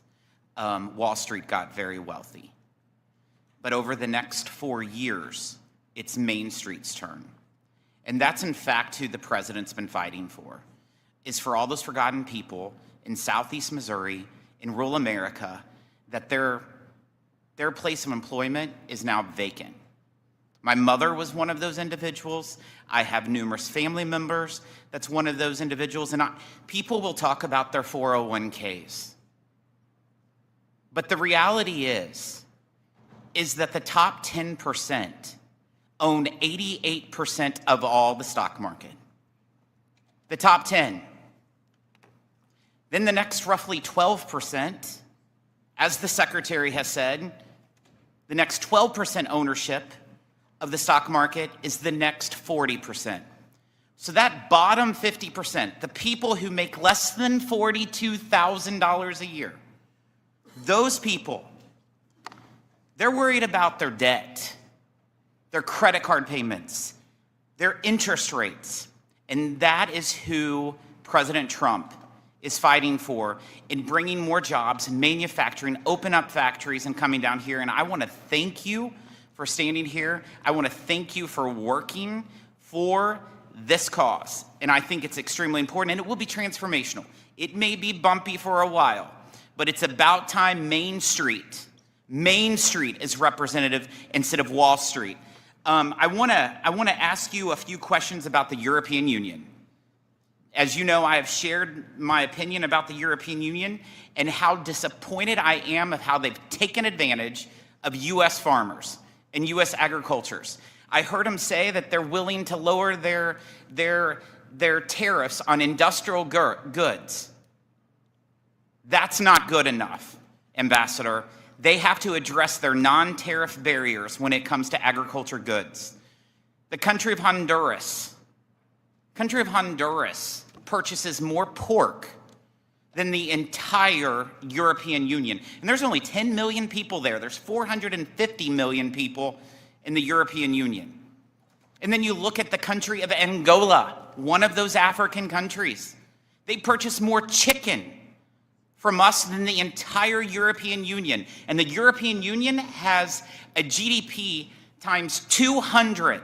Wall Street got very wealthy. But over the next 4 years, it's Main Street's turn. And that's in fact who the president's been fighting for, is for all those forgotten people in Southeast Missouri, in rural America, that their place of employment is now vacant. My mother was one of those individuals. I have numerous family members that's one of those individuals. And people will talk about their 401ks. But the reality is that the top 10% own 88% of all the stock market. The top 10. Then the next roughly 12%, as the secretary has said, the next 12% ownership of the stock market is the next 40%. So that bottom 50%, the people who make less than $42,000 a year, those people, they're worried about their debt, their credit card payments, their interest rates. And that is who President Trump is fighting for in bringing more jobs and manufacturing, open up factories and coming down here. And I want to thank you for standing here. I want to thank you for working for this cause. And I think it's extremely important, and it will be transformational. It may be bumpy for a while, but it's about time Main Street is representative instead of Wall Street. I want to ask you a few questions about the European Union. As you know, I have shared my opinion about the European Union and how disappointed I am of how they've taken advantage of U.S. farmers and U.S. agricultures. I heard them say that they're willing to lower their tariffs on industrial goods. That's not good enough, Ambassador. They have to address their non-tariff barriers when it comes to agriculture goods. The country of Honduras purchases more pork than the entire European Union. And there's only 10 million people there. There's 450 million people in the European Union. And then you look at the country of Angola, one of those African countries. They purchase more chicken from us than the entire European Union. And the European Union has a GDP times 200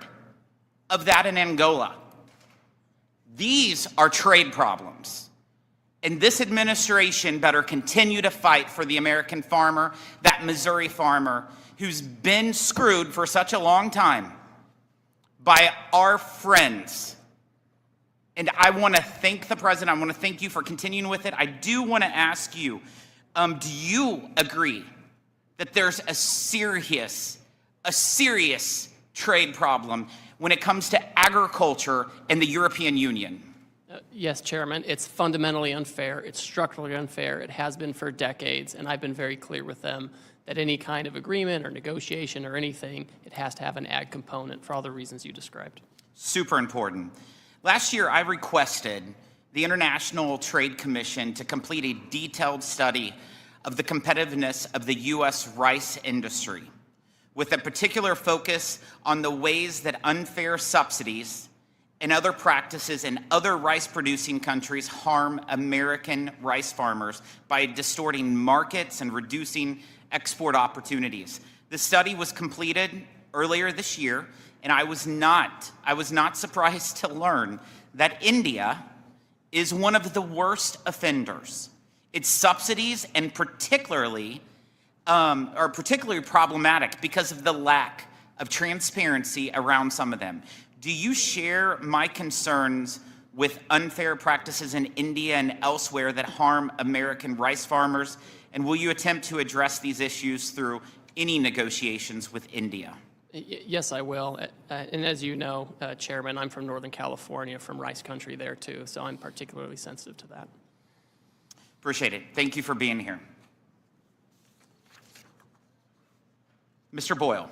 of that in Angola. These are trade problems. And this administration better continue to fight for the American farmer, that Missouri farmer who's been screwed for such a long time by our friends. And I want to thank the president. I want to thank you for continuing with it. I do want to ask you, do you agree that there's a serious trade problem when it comes to agriculture in the European Union? Yes, Chairman. It's fundamentally unfair. It's structurally unfair. It has been for decades, and I've been very clear with them that any kind of agreement or negotiation or anything, it has to have an ag component for all the reasons you described. Super important. Last year, I requested the International Trade Commission to complete a detailed study of the competitiveness of the U.S. rice industry, with a particular focus on the ways that unfair subsidies and other practices in other rice-producing countries harm American rice farmers by distorting markets and reducing export opportunities. The study was completed earlier this year, and I was not surprised to learn that India is one of the worst offenders. Its subsidies and particularly are particularly problematic because of the lack of transparency around some of them. Do you share my concerns with unfair practices in India and elsewhere that harm American rice farmers? And will you attempt to address these issues through any negotiations with India? Yes, I will. And as you know, Chairman, I'm from Northern California, from rice country there too, so I'm particularly sensitive to that. Appreciate it. Thank you for being here. Mr. Boyle.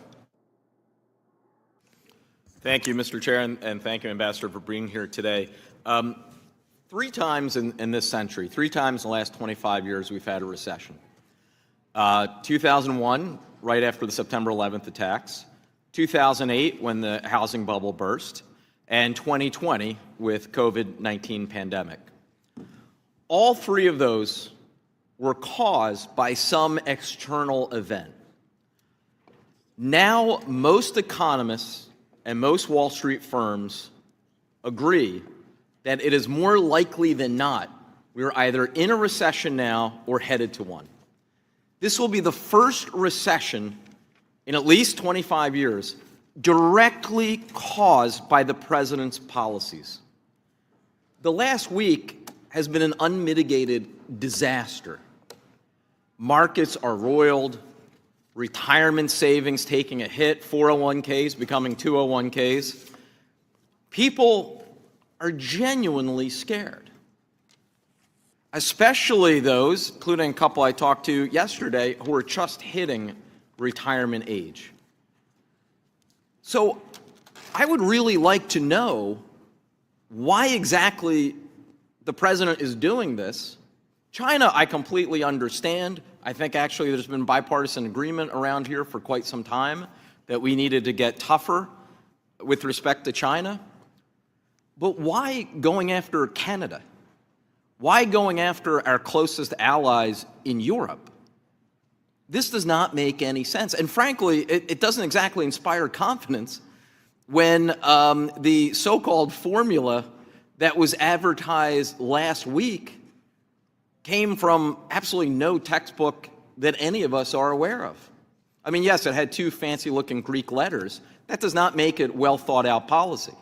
Thank you, Mr. Chair, and thank you, Ambassador, for being here today. 3 times in this century, 3 times in the last 25 years, we've had a recession. 2001, right after the September 11th attacks, 2008, when the housing bubble burst, and 2020 with COVID-19 pandemic. All 3 of those were caused by some external event. Now, most economists and most Wall Street firms agree that it is more likely than not we're either in a recession now or headed to one. This will be the first recession in at least 25 years directly caused by the president's policies. The last week has been an unmitigated disaster. Markets are roiled, retirement savings taking a hit, 401ks becoming 201ks. People are genuinely scared, especially those, including a couple I talked to yesterday, who are just hitting retirement age. So I would really like to know why exactly the president is doing this. China, I completely understand. I think actually there's been bipartisan agreement around here for quite some time that we needed to get tougher with respect to China. But why going after Canada? Why going after our closest allies in Europe? This does not make any sense. And frankly, it doesn't exactly inspire confidence when the so-called formula that was advertised last week came from absolutely no textbook that any of us are aware of. I mean, yes, it had 2 fancy-looking Greek letters. That does not make it well-thought-out policy.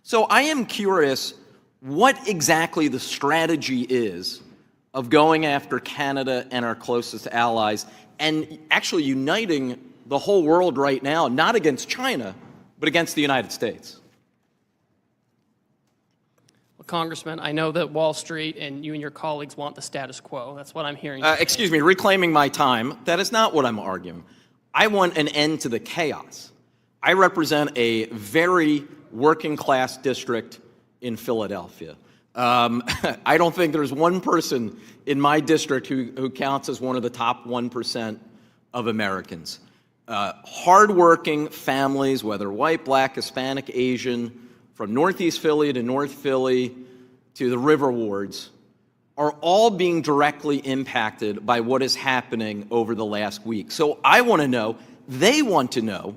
So I am curious what exactly the strategy is of going after Canada and our closest allies and actually uniting the whole world right now, not against China, but against the United States. Well, Congressman, I know that Wall Street and you and your colleagues want the status quo. That's what I'm hearing. Excuse me, reclaiming my time. That is not what I'm arguing. I want an end to the chaos. I represent a very working-class district in Philadelphia. I don't think there's one person in my district who counts as one of the top 1% of Americans. Hardworking families, whether white, black, Hispanic, Asian, from Northeast Philly to North Philly to the river wards, are all being directly impacted by what is happening over the last week. So I want to know, they want to know,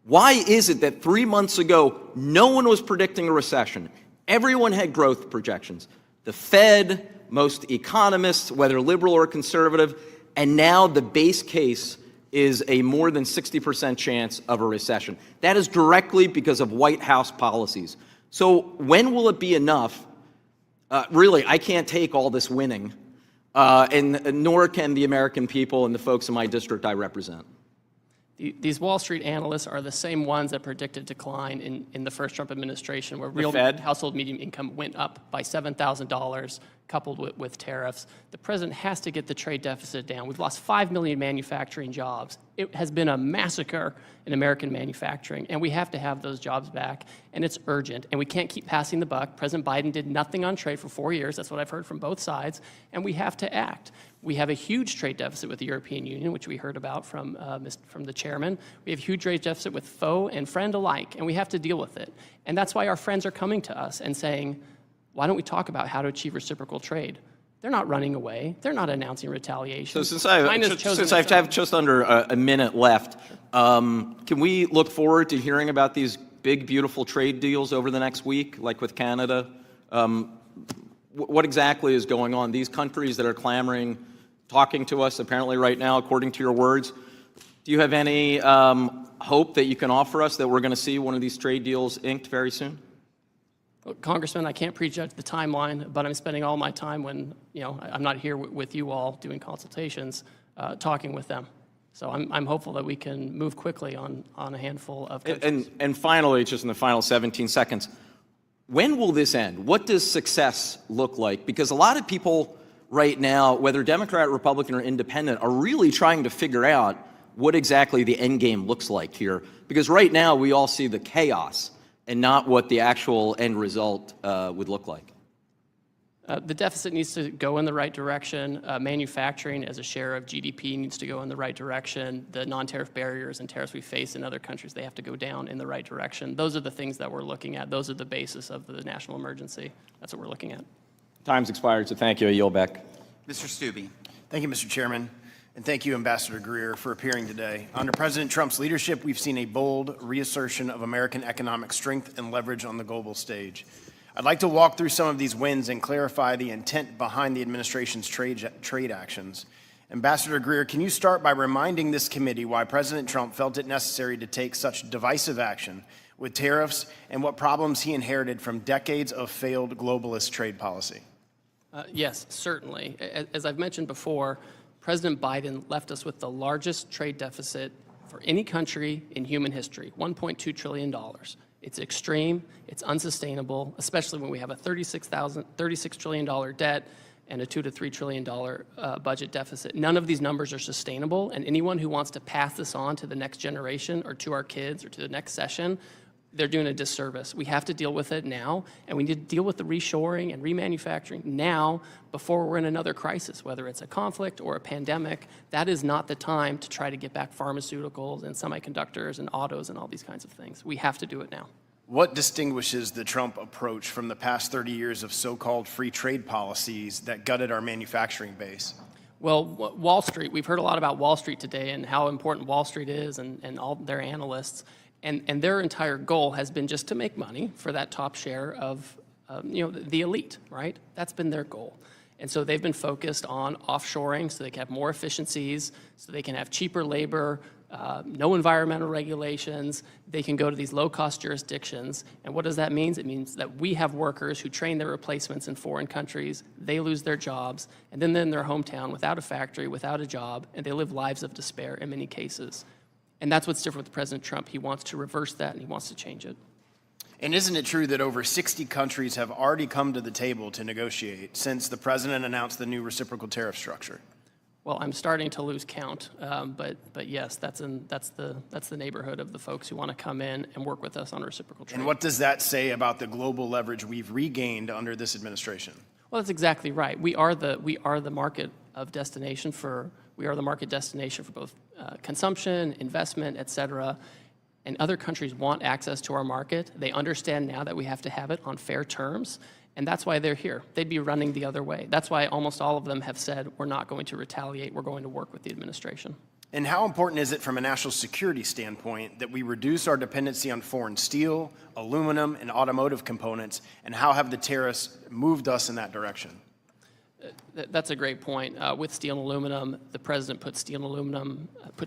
why is it that 3 months ago, no one was predicting a recession? Everyone had growth projections. The Fed, most economists, whether liberal or conservative, and now the base case is a more than 60% chance of a recession. That is directly because of White House policies. So when will it be enough? Really, I can't take all this winning, and nor can the American people and the folks in my district I represent. These Wall Street analysts are the same ones that predicted decline in the first Trump administration, where real household median income went up by $7,000, coupled with tariffs. The president has to get the trade deficit down. We've lost 5 million manufacturing jobs. It has been a massacre in American manufacturing, and we have to have those jobs back, and it's urgent, and we can't keep passing the buck. President Biden did nothing on trade for 4 years. That's what I've heard from both sides, and we have to act. We have a huge trade deficit with the European Union, which we heard about from the chairman. We have a huge trade deficit with foe and friend alike, and we have to deal with it. And that's why our friends are coming to us and saying, why don't we talk about how to achieve reciprocal trade? They're not running away. They're not announcing retaliation. So since I have just under a minute left, can we look forward to hearing about these big, beautiful trade deals over the next week, like with Canada? What exactly is going on? These countries that are clamoring, talking to us apparently right now, according to your words, do you have any hope that you can offer us that we're going to see one of these trade deals inked very soon? Well, Congressman, I can't prejudge the timeline, but I'm spending all my time when I'm not here with you all doing consultations, talking with them. So I'm hopeful that we can move quickly on a handful of countries. And finally, just in the final 17 seconds, when will this end? What does success look like? Because a lot of people right now, whether Democrat, Republican, or Independent, are really trying to figure out what exactly the end game looks like here. Because right now, we all see the chaos and not what the actual end result would look like. The deficit needs to go in the right direction. Manufacturing as a share of GDP needs to go in the right direction. The non-tariff barriers and tariffs we face in other countries, they have to go down in the right direction. Those are the things that we're looking at. Those are the basis of the national emergency. That's what we're looking at. Time's expired, so thank you. I yield back. Mr. Stubbe. Thank you, Mr. Chairman. And thank you, Ambassador Greer, for appearing today. Under President Trump's leadership, we've seen a bold reassertion of American economic strength and leverage on the global stage. I'd like to walk through some of these wins and clarify the intent behind the administration's trade actions. Ambassador Greer, can you start by reminding this committee why President Trump felt it necessary to take such divisive action with tariffs and what problems he inherited from decades of failed globalist trade policy? Yes, certainly. As I've mentioned before, President Biden left us with the largest trade deficit for any country in human history, $1.2 trillion. It's extreme, it's unsustainable, especially when we have a $36 trillion debt and a $2 to $3 trillion budget deficit. None of these numbers are sustainable, and anyone who wants to pass this on to the next generation or to our kids or to the next session, they're doing a disservice. We have to deal with it now, and we need to deal with the reshoring and remanufacturing now before we're in another crisis, whether it's a conflict or a pandemic. That is not the time to try to get back pharmaceuticals and semiconductors and autos and all these kinds of things. We have to do it now. What distinguishes the Trump approach from the past 30 years of so-called free trade policies that gutted our manufacturing base? Well, Wall Street, we've heard a lot about Wall Street today and how important Wall Street is and all their analysts. And their entire goal has been just to make money for that top share of the elite, right? That's been their goal. And so they've been focused on offshoring so they can have more efficiencies, so they can have cheaper labor, no environmental regulations. They can go to these low-cost jurisdictions. And what does that mean? It means that we have workers who train their replacements in foreign countries. They lose their jobs, and then they're in their hometown without a factory, without a job, and they live lives of despair in many cases. And that's what's different with President Trump. He wants to reverse that, and he wants to change it. And isn't it true that over 60 countries have already come to the table to negotiate since the president announced the new reciprocal tariff structure? Well, I'm starting to lose count, but yes, that's the neighborhood of the folks who want to come in and work with us on reciprocal trade. And what does that say about the global leverage we've regained under this administration? Well, that's exactly right. We are the market destination for both consumption, investment, et cetera. And other countries want access to our market. They understand now that we have to have it on fair terms. And that's why they're here. They'd be running the other way. That's why almost all of them have said, we're not going to retaliate, we're going to work with the administration. And how important is it from a national security standpoint that we reduce our dependency on foreign steel, aluminum, and automotive components, and how have the tariffs moved us in that direction? That's a great point. With steel and aluminum, the president put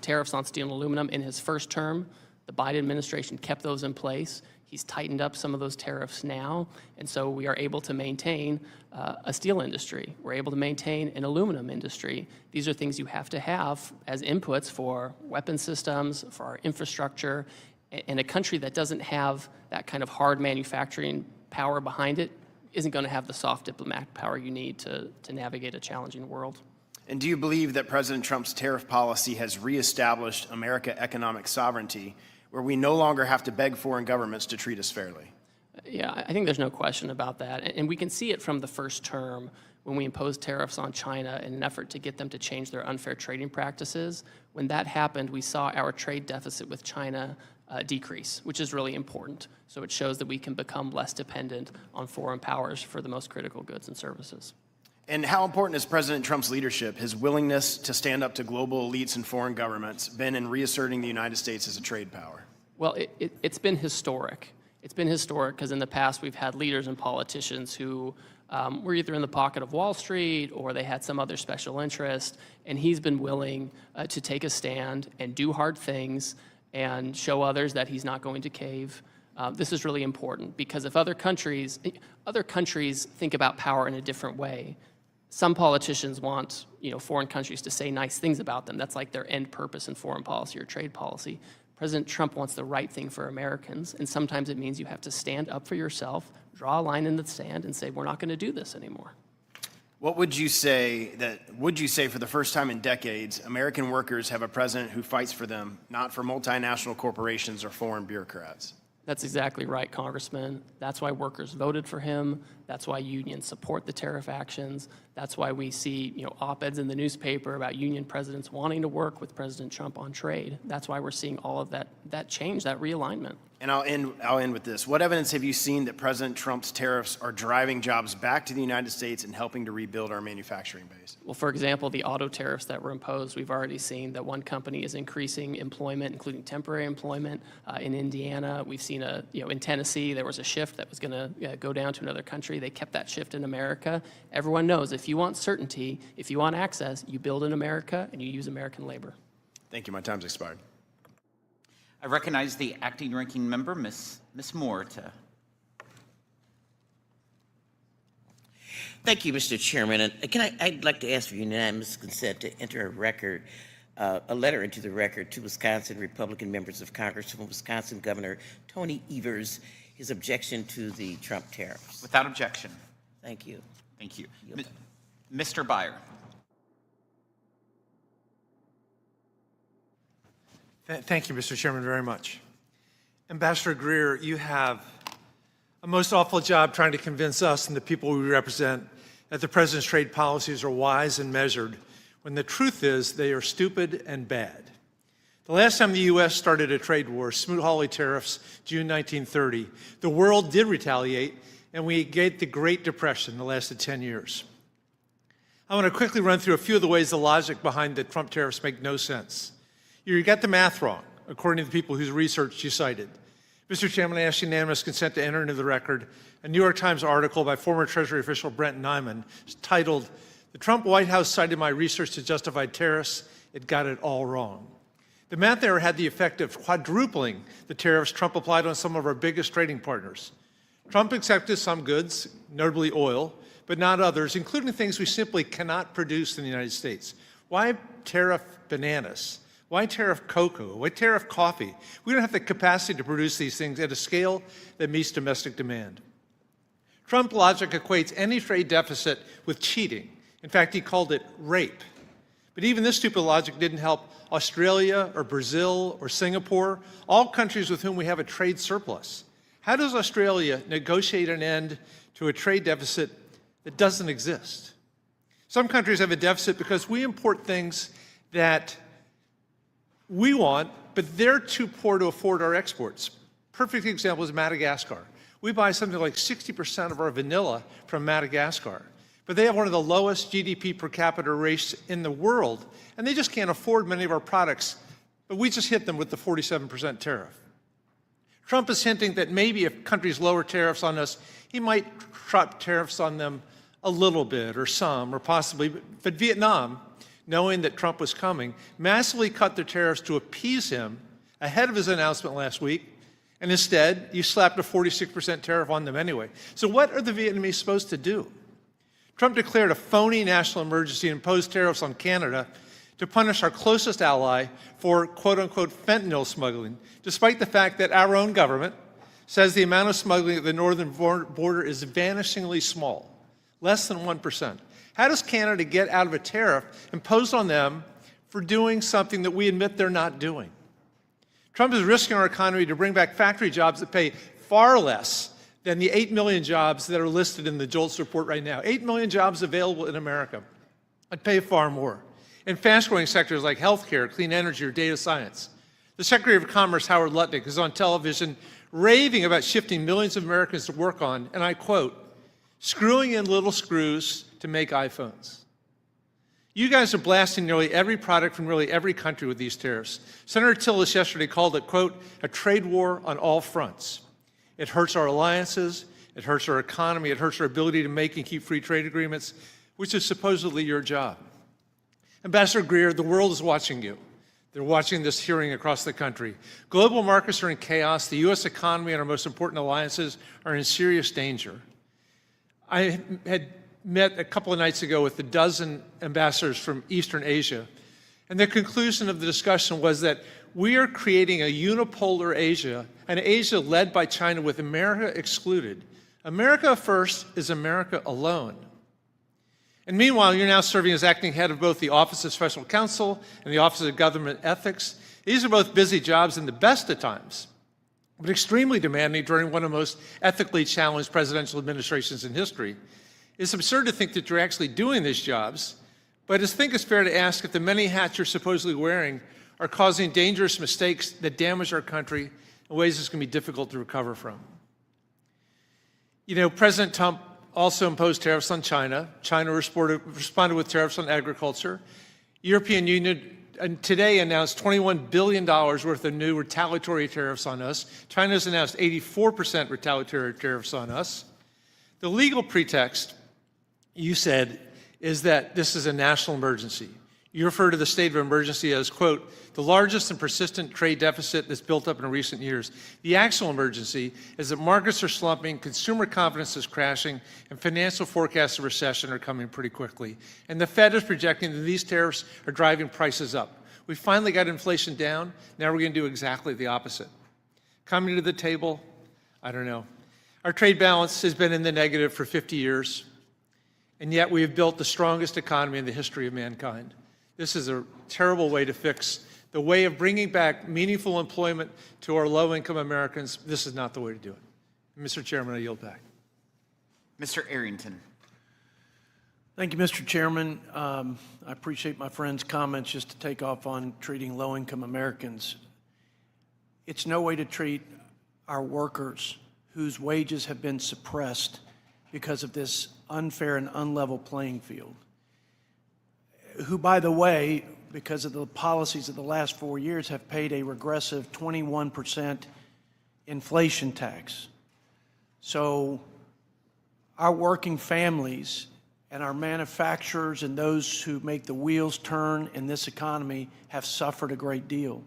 tariffs on steel and aluminum in his first term. The Biden administration kept those in place. He's tightened up some of those tariffs now, and so we are able to maintain a steel industry. We're able to maintain an aluminum industry. These are things you have to have as inputs for weapon systems, for our infrastructure, and a country that doesn't have that kind of hard manufacturing power behind it isn't going to have the soft diplomatic power you need to navigate a challenging world. And do you believe that President Trump's tariff policy has reestablished American economic sovereignty, where we no longer have to beg foreign governments to treat us fairly? Yeah, I think there's no question about that. And we can see it from the first term when we imposed tariffs on China in an effort to get them to change their unfair trading practices. When that happened, we saw our trade deficit with China decrease, which is really important. So it shows that we can become less dependent on foreign powers for the most critical goods and services. And how important has President Trump's leadership, his willingness to stand up to global elites and foreign governments, been in reasserting the United States as a trade power? Well, it's been historic. It's been historic because in the past we've had leaders and politicians who were either in the pocket of Wall Street or they had some other special interest, and he's been willing to take a stand and do hard things and show others that he's not going to cave. This is really important because if other countries think about power in a different way. Some politicians want, foreign countries to say nice things about them. That's like their end purpose in foreign policy or trade policy. President Trump wants the right thing for Americans, and sometimes it means you have to stand up for yourself, draw a line in the sand, and say, we're not going to do this anymore. What would you say for the first time in decades, American workers have a president who fights for them, not for multinational corporations or foreign bureaucrats? That's exactly right, Congressman. That's why workers voted for him. That's why unions support the tariff actions. That's why we see, op-eds in the newspaper about union presidents wanting to work with President Trump on trade. That's why we're seeing all of that change, that realignment. And I'll end with this. What evidence have you seen that President Trump's tariffs are driving jobs back to the United States and helping to rebuild our manufacturing base? Well, for example, the auto tariffs that were imposed, we've already seen that one company is increasing employment, including temporary employment. In Indiana, we've seen in Tennessee, there was a shift that was going to go down to another country. They kept that shift in America. Everyone knows if you want certainty, if you want access, you build in America and you use American labor. Thank you. My time's expired. I recognize the acting ranking member, Ms. Moore, to. Thank you, Mr. Chairman. And I'd like to ask for unanimous consent to enter a letter into the record to Wisconsin Republican members of Congress from Wisconsin Governor Tony Evers, his objection to the Trump tariffs. Without objection. Thank you. Thank you. Mr. Byer. Thank you, Mr. Chairman, very much. Ambassador Greer, you have a most awful job trying to convince us and the people we represent that the president's trade policies are wise and measured, when the truth is they are stupid and bad. The last time the U.S. started a trade war, Smoot-Hawley tariffs, June 1930, the world did retaliate, and we get the Great Depression that lasted 10 years. I want to quickly run through a few of the ways the logic behind the Trump tariffs make no sense. You got the math wrong, according to the people whose research you cited. Mr. Chairman, I ask unanimous consent to enter into the record a New York Times article by former Treasury official Brent Nyman titled, "The Trump White House cited my research to justify tariffs. It got it all wrong." The math error had the effect of quadrupling the tariffs Trump applied on some of our biggest trading partners. Trump accepted some goods, notably oil, but not others, including things we simply cannot produce in the United States. Why tariff bananas? Why tariff cocoa? Why tariff coffee? We don't have the capacity to produce these things at a scale that meets domestic demand. Trump logic equates any trade deficit with cheating. In fact, he called it rape. But even this stupid logic didn't help Australia or Brazil or Singapore, all countries with whom we have a trade surplus. How does Australia negotiate an end to a trade deficit that doesn't exist? Some countries have a deficit because we import things that we want, but they're too poor to afford our exports. Perfect example is Madagascar. We buy something like 60% of our vanilla from Madagascar, but they have one of the lowest GDP per capita rates in the world, and they just can't afford many of our products, but we just hit them with the 47% tariff. Trump is hinting that maybe if countries lower tariffs on us, he might drop tariffs on them a little bit or some or possibly, but Vietnam, knowing that Trump was coming, massively cut their tariffs to appease him ahead of his announcement last week, and instead, you slapped a 46% tariff on them anyway. So what are the Vietnamese supposed to do? Trump declared a phony national emergency and imposed tariffs on Canada to punish our closest ally for quote-unquote fentanyl smuggling, despite the fact that our own government says the amount of smuggling at the northern border is vanishingly small, less than 1%. How does Canada get out of a tariff imposed on them for doing something that we admit they're not doing? Trump is risking our economy to bring back factory jobs that pay far less than the 8 million jobs that are listed in the JOLTS report right now. 8 million jobs available in America that pay far more in fast-growing sectors like healthcare, clean energy, or data science. The Secretary of Commerce, Howard Lutnick, is on television raving about shifting millions of Americans to work on, and I quote, "screwing in little screws to make iPhones." You guys are blasting nearly every product from nearly every country with these tariffs. Senator Tillis yesterday called it, quote, "a trade war on all fronts." It hurts our alliances, it hurts our economy, it hurts our ability to make and keep free trade agreements, which is supposedly your job. Ambassador Greer, the world is watching you. They're watching this hearing across the country. Global markets are in chaos. The U.S. economy and our most important alliances are in serious danger. I had met a couple of nights ago with a dozen ambassadors from Eastern Asia, and the conclusion of the discussion was that we are creating a unipolar Asia, an Asia led by China with America excluded. America first is America alone. And meanwhile, you're now serving as acting head of both the Office of Special Counsel and the Office of Government Ethics. These are both busy jobs in the best of times, but extremely demanding during one of the most ethically challenged presidential administrations in history. It's absurd to think that you're actually doing these jobs, but I think it's fair to ask if the many hats you're supposedly wearing are causing dangerous mistakes that damage our country in ways that's going to be difficult to recover from. You know, President Trump also imposed tariffs on China. China responded with tariffs on agriculture. European Union today announced $21 billion worth of new retaliatory tariffs on us. China's announced 84% retaliatory tariffs on us. The legal pretext, you said, is that this is a national emergency. You refer to the state of emergency as, quote, "the largest and persistent trade deficit that's built up in recent years." The actual emergency is that markets are slumping, consumer confidence is crashing, and financial forecasts of recession are coming pretty quickly. And the Fed is projecting that these tariffs are driving prices up. We finally got inflation down. Now we're going to do exactly the opposite. Coming to the table, I don't know. Our trade balance has been in the negative for 50 years, and yet we have built the strongest economy in the history of mankind. This is a terrible way to fix the way of bringing back meaningful employment to our low-income Americans. This is not the way to do it. Mr. Chairman, I yield back. Mr. Arrington. Thank you, Mr. Chairman. I appreciate my friend's comments just to take off on treating low-income Americans. It's no way to treat our workers whose wages have been suppressed because of this unfair and unlevel playing field, who, by the way, because of the policies of the last 4 years, have paid a regressive 21% inflation tax. So our working families and our manufacturers and those who make the wheels turn in this economy have suffered a great deal.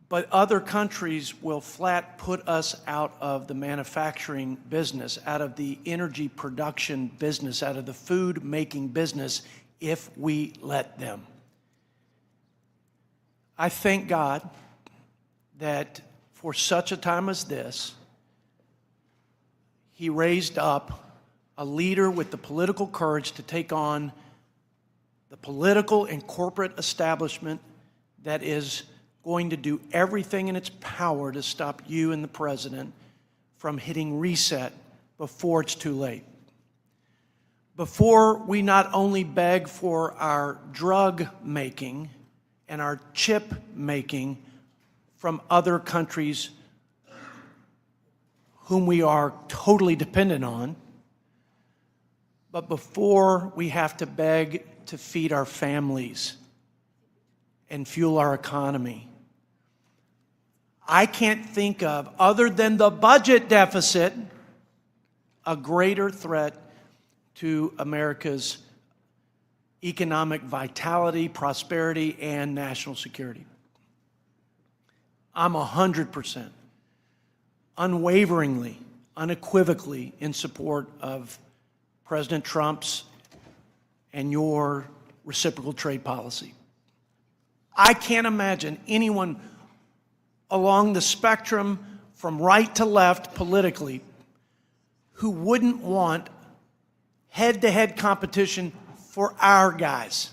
But other countries will flat put us out of the manufacturing business, out of the energy production business, out of the food making business if we let them. I thank God that for such a time as this, He raised up a leader with the political courage to take on the political and corporate establishment that is going to do everything in its power to stop you and the president from hitting reset before it's too late. Before we not only beg for our drug making and our chip making from other countries whom we are totally dependent on, but before we have to beg to feed our families and fuel our economy. I can't think of, other than the budget deficit, a greater threat to America's economic vitality, prosperity, and national security. I'm 100%, unwaveringly, unequivocally in support of President Trump's and your reciprocal trade policy. I can't imagine anyone along the spectrum from right to left politically who wouldn't want head-to-head competition for our guys.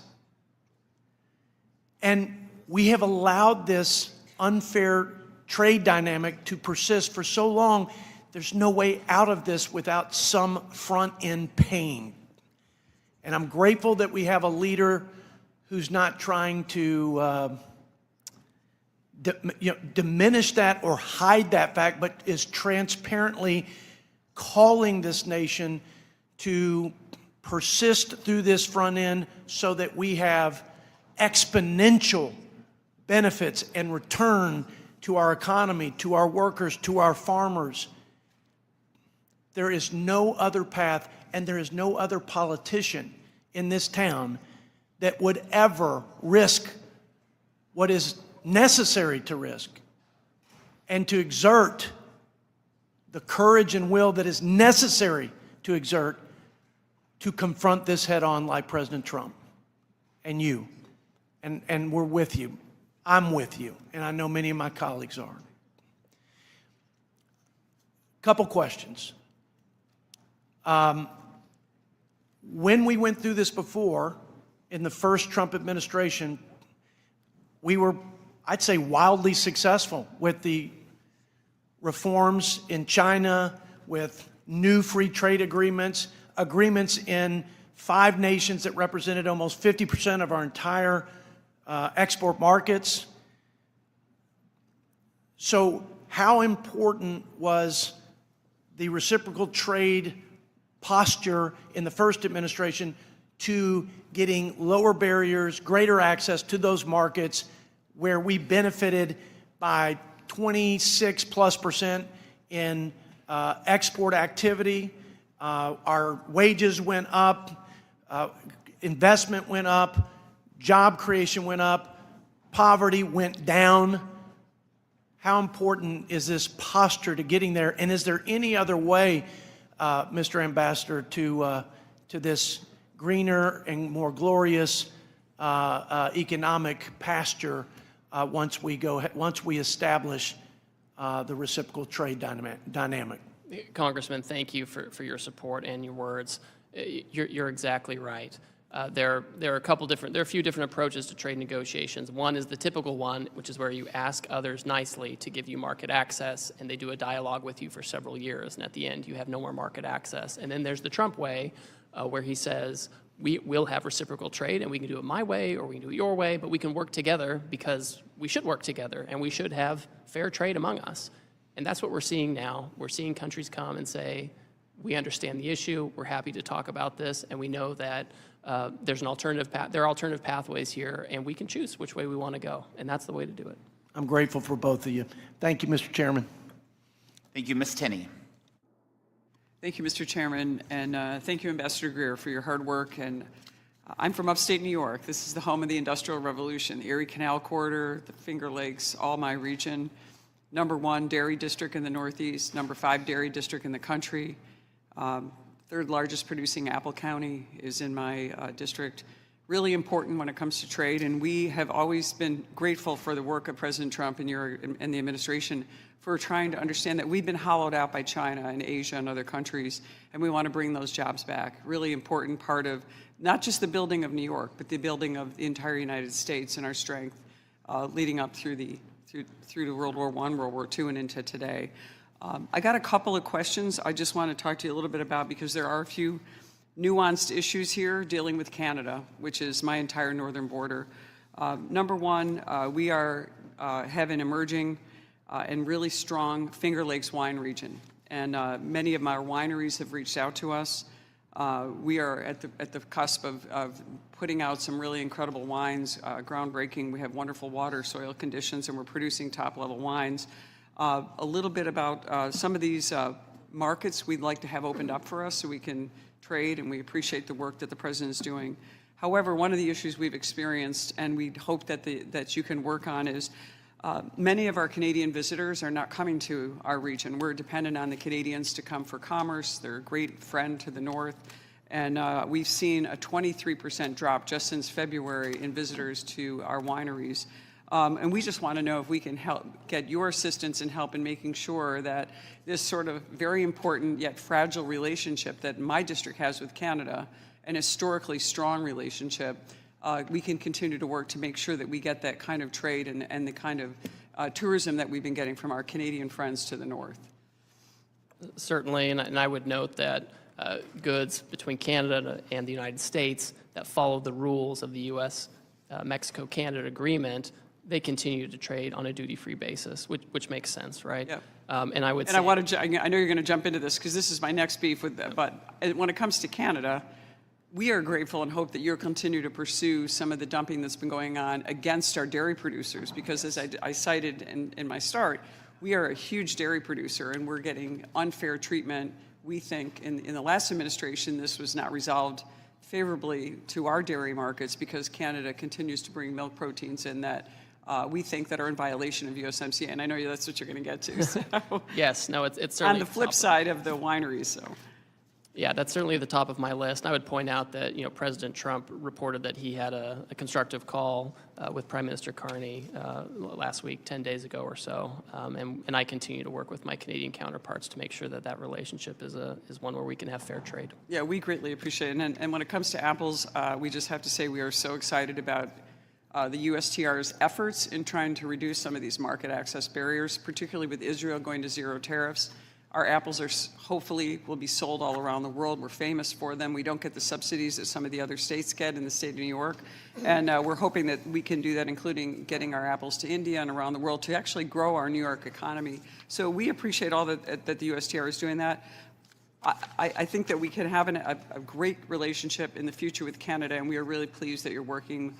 And we have allowed this unfair trade dynamic to persist for so long, there's no way out of this without some front-end pain. And I'm grateful that we have a leader who's not trying to diminish that or hide that fact, but is transparently calling this nation to persist through this front end so that we have exponential benefits and return to our economy, to our workers, to our farmers. There is no other path, and there is no other politician in this town that would ever risk what is necessary to risk and to exert the courage and will that is necessary to exert to confront this head on like President Trump and you. And we're with you. I'm with you, and I know many of my colleagues are. Couple questions. When we went through this before, in the first Trump administration, we were, I'd say, wildly successful with the reforms in China, with new free trade agreements, agreements in 5 nations that represented almost 50% of our entire export markets. So how important was the reciprocal trade posture in the first administration to getting lower barriers, greater access to those markets where we benefited by 26+% in export activity? Our wages went up, investment went up, job creation went up, poverty went down. How important is this posture to getting there? And is there any other way, Mr. Ambassador, to this greener and more glorious economic pasture once we establish the reciprocal trade dynamic? Congressman, thank you for your support and your words. You're exactly right. There are a few different approaches to trade negotiations. One is the typical one, which is where you ask others nicely to give you market access, and they do a dialogue with you for several years, and at the end you have no more market access. And then there's the Trump way, where he says, we will have reciprocal trade, and we can do it my way or we can do it your way, but we can work together because we should work together, and we should have fair trade among us. And that's what we're seeing now. We're seeing countries come and say, we understand the issue, we're happy to talk about this, and we know that there are alternative pathways here, and we can choose which way we want to go, and that's the way to do it. I'm grateful for both of you. Thank you, Mr. Chairman. Thank you, Ms. Tenney. Thank you, Mr. Chairman, and thank you, Ambassador Greer, for your hard work. And I'm from upstate New York. This is the home of the Industrial Revolution, the Erie Canal Corridor, the Finger Lakes, all my region. #1 dairy district in the Northeast, #5 dairy district in the country. Third largest producing apple county is in my district. Really important when it comes to trade, and we have always been grateful for the work of President Trump and the administration for trying to understand that we've been hollowed out by China and Asia and other countries, and we want to bring those jobs back. Really important part of not just the building of New York, but the building of the entire United States and our strength leading up through to World War I, World War II, and into today. I got a couple of questions I just want to talk to you a little bit about because there are a few nuanced issues here dealing with Canada, which is my entire northern border. #1, we have an emerging and really strong Finger Lakes wine region, and many of our wineries have reached out to us. We are at the cusp of putting out some really incredible wines, groundbreaking. We have wonderful water, soil conditions, and we're producing top-level wines. A little bit about some of these markets we'd like to have opened up for us so we can trade, and we appreciate the work that the President is doing. However, one of the issues we've experienced, and we hope that you can work on, is many of our Canadian visitors are not coming to our region. We're dependent on the Canadians to come for commerce. They're a great friend to the north. And we've seen a 23% drop just since February in visitors to our wineries. And we just want to know if we can help get your assistance and help in making sure that this sort of very important yet fragile relationship that my district has with Canada, an historically strong relationship, we can continue to work to make sure that we get that kind of trade and the kind of tourism that we've been getting from our Canadian friends to the north. Certainly, and I would note that goods between Canada and the United States that follow the rules of the U.S.-Mexico-Canada agreement, they continue to trade on a duty-free basis, which makes sense, right? Yeah. And I would say, I know you're going to jump into this because this is my next beef with that. But when it comes to Canada, we are grateful and hope that you'll continue to pursue some of the dumping that's been going on against our dairy producers, because as I cited in my start, we are a huge dairy producer and we're getting unfair treatment. We think in the last administration this was not resolved favorably to our dairy markets because Canada continues to bring milk proteins in that we think that are in violation of USMCA, and I know that's what you're going to get to. So. Yes, no, it's certainly on the flip side of the wineries. So, yeah, that's certainly at the top of my list. And I would point out that President Trump reported that he had a constructive call with Prime Minister Carney last week, 10 days ago or so, and I continue to work with my Canadian counterparts to make sure that that relationship is one where we can have fair trade. Yeah, we greatly appreciate it. And when it comes to apples, we just have to say we are so excited about the USTR's efforts in trying to reduce some of these market access barriers, particularly with Israel going to zero tariffs. Our apples hopefully will be sold all around the world. We're famous for them. We don't get the subsidies that some of the other states get in the state of New York. And we're hoping that we can do that, including getting our apples to India and around the world to actually grow our New York economy. So we appreciate all that the USTR is doing that. I think that we can have a great relationship in the future with Canada, and we are really pleased that you're working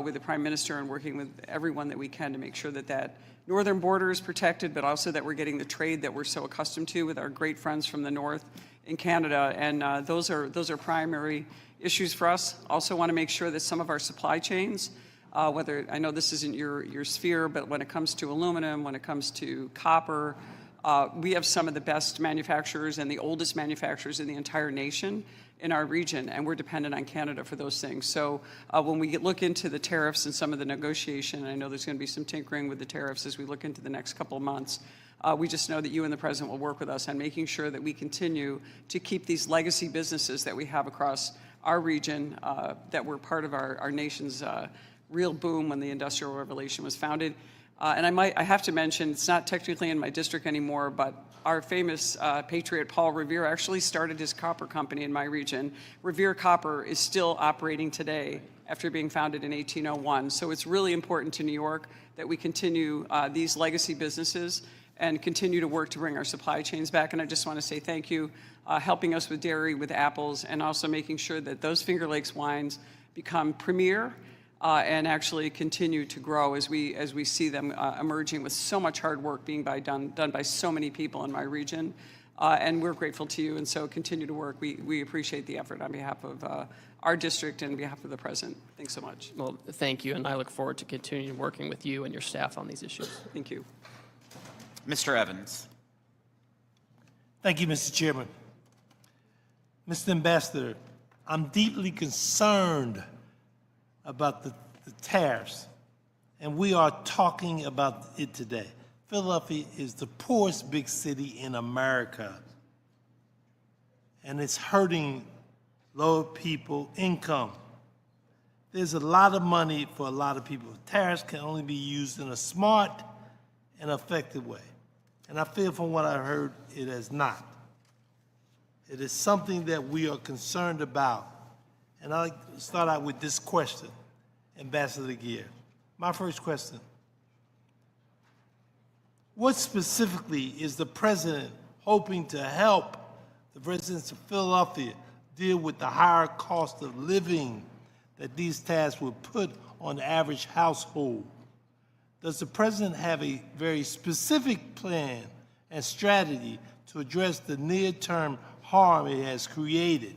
with the Prime Minister and working with everyone that we can to make sure that that northern border is protected, but also that we're getting the trade that we're so accustomed to with our great friends from the north in Canada. And those are primary issues for us. Also want to make sure that some of our supply chains, whether I know this isn't your sphere, but when it comes to aluminum, when it comes to copper, we have some of the best manufacturers and the oldest manufacturers in the entire nation in our region, and we're dependent on Canada for those things. So when we look into the tariffs and some of the negotiation, I know there's going to be some tinkering with the tariffs as we look into the next couple of months. We just know that you and the President will work with us on making sure that we continue to keep these legacy businesses that we have across our region that were part of our nation's real boom when the Industrial Revolution was founded. And I have to mention, it's not technically in my district anymore, but our famous patriot Paul Revere actually started his copper company in my region. Revere Copper is still operating today after being founded in 1801. So it's really important to New York that we continue these legacy businesses and continue to work to bring our supply chains back. And I just want to say thank you, helping us with dairy, with apples, and also making sure that those Finger Lakes wines become premier and actually continue to grow as we see them emerging with so much hard work being done by so many people in my region. And we're grateful to you, and so continue to work. We appreciate the effort on behalf of our district and on behalf of the President. Thanks so much. Well, thank you, and I look forward to continuing working with you and your staff on these issues. Thank you. Mr. Evans. Thank you, Mr. Chairman. Mr. Ambassador, I'm deeply concerned about the tariffs, and we are talking about it today. Philadelphia is the poorest big city in America, and it's hurting low people income. There's a lot of money for a lot of people. Tariffs can only be used in a smart and effective way. And I feel from what I heard, it is not. It is something that we are concerned about. And I'd like to start out with this question, Ambassador Greer. My first question: what specifically is the President hoping to help the residents of Philadelphia deal with the higher cost of living that these tariffs will put on the average household? Does the President have a very specific plan and strategy to address the near-term harm it has created?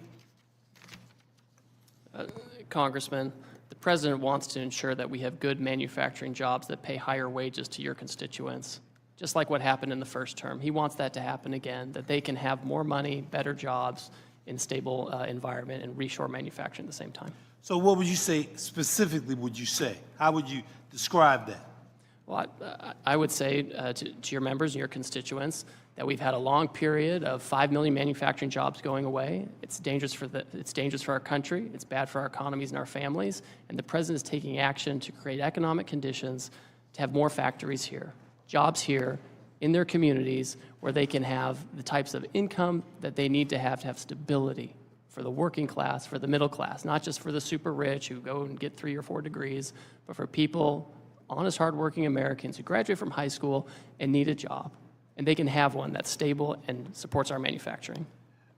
Congressman, the President wants to ensure that we have good manufacturing jobs that pay higher wages to your constituents, just like what happened in the first term. He wants that to happen again, that they can have more money, better jobs, in stable environment, and reshore manufacturing at the same time. So what would you say specifically, would you say? How would you describe that? Well, I would say to your members and your constituents that we've had a long period of 5 million manufacturing jobs going away. It's dangerous for our country. It's bad for our economies and our families. And the President is taking action to create economic conditions to have more factories here, jobs here in their communities where they can have the types of income that they need to have stability for the working class, for the middle class, not just for the super rich who go and get 3 or 4 degrees, but for people, honest, hardworking Americans who graduate from high school and need a job. And they can have one that's stable and supports our manufacturing.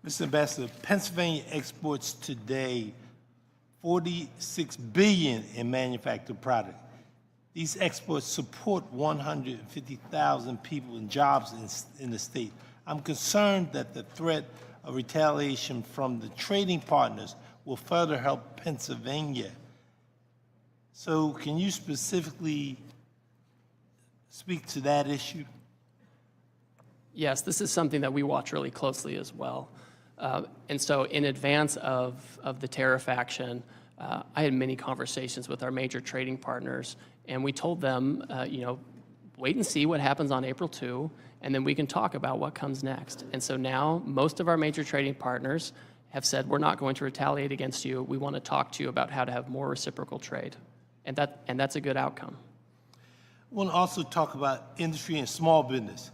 Mr. Ambassador, Pennsylvania exports today $46 billion in manufactured product. These exports support 150,000 people and jobs in the state. I'm concerned that the threat of retaliation from the trading partners will further help Pennsylvania. So can you specifically speak to that issue? Yes, this is something that we watch really closely as well. And so in advance of the tariff action, I had many conversations with our major trading partners, and we told them, wait and see what happens on April 2, and then we can talk about what comes next. And so now most of our major trading partners have said, we're not going to retaliate against you. We want to talk to you about how to have more reciprocal trade. And that's a good outcome. I want to also talk about industry and small business,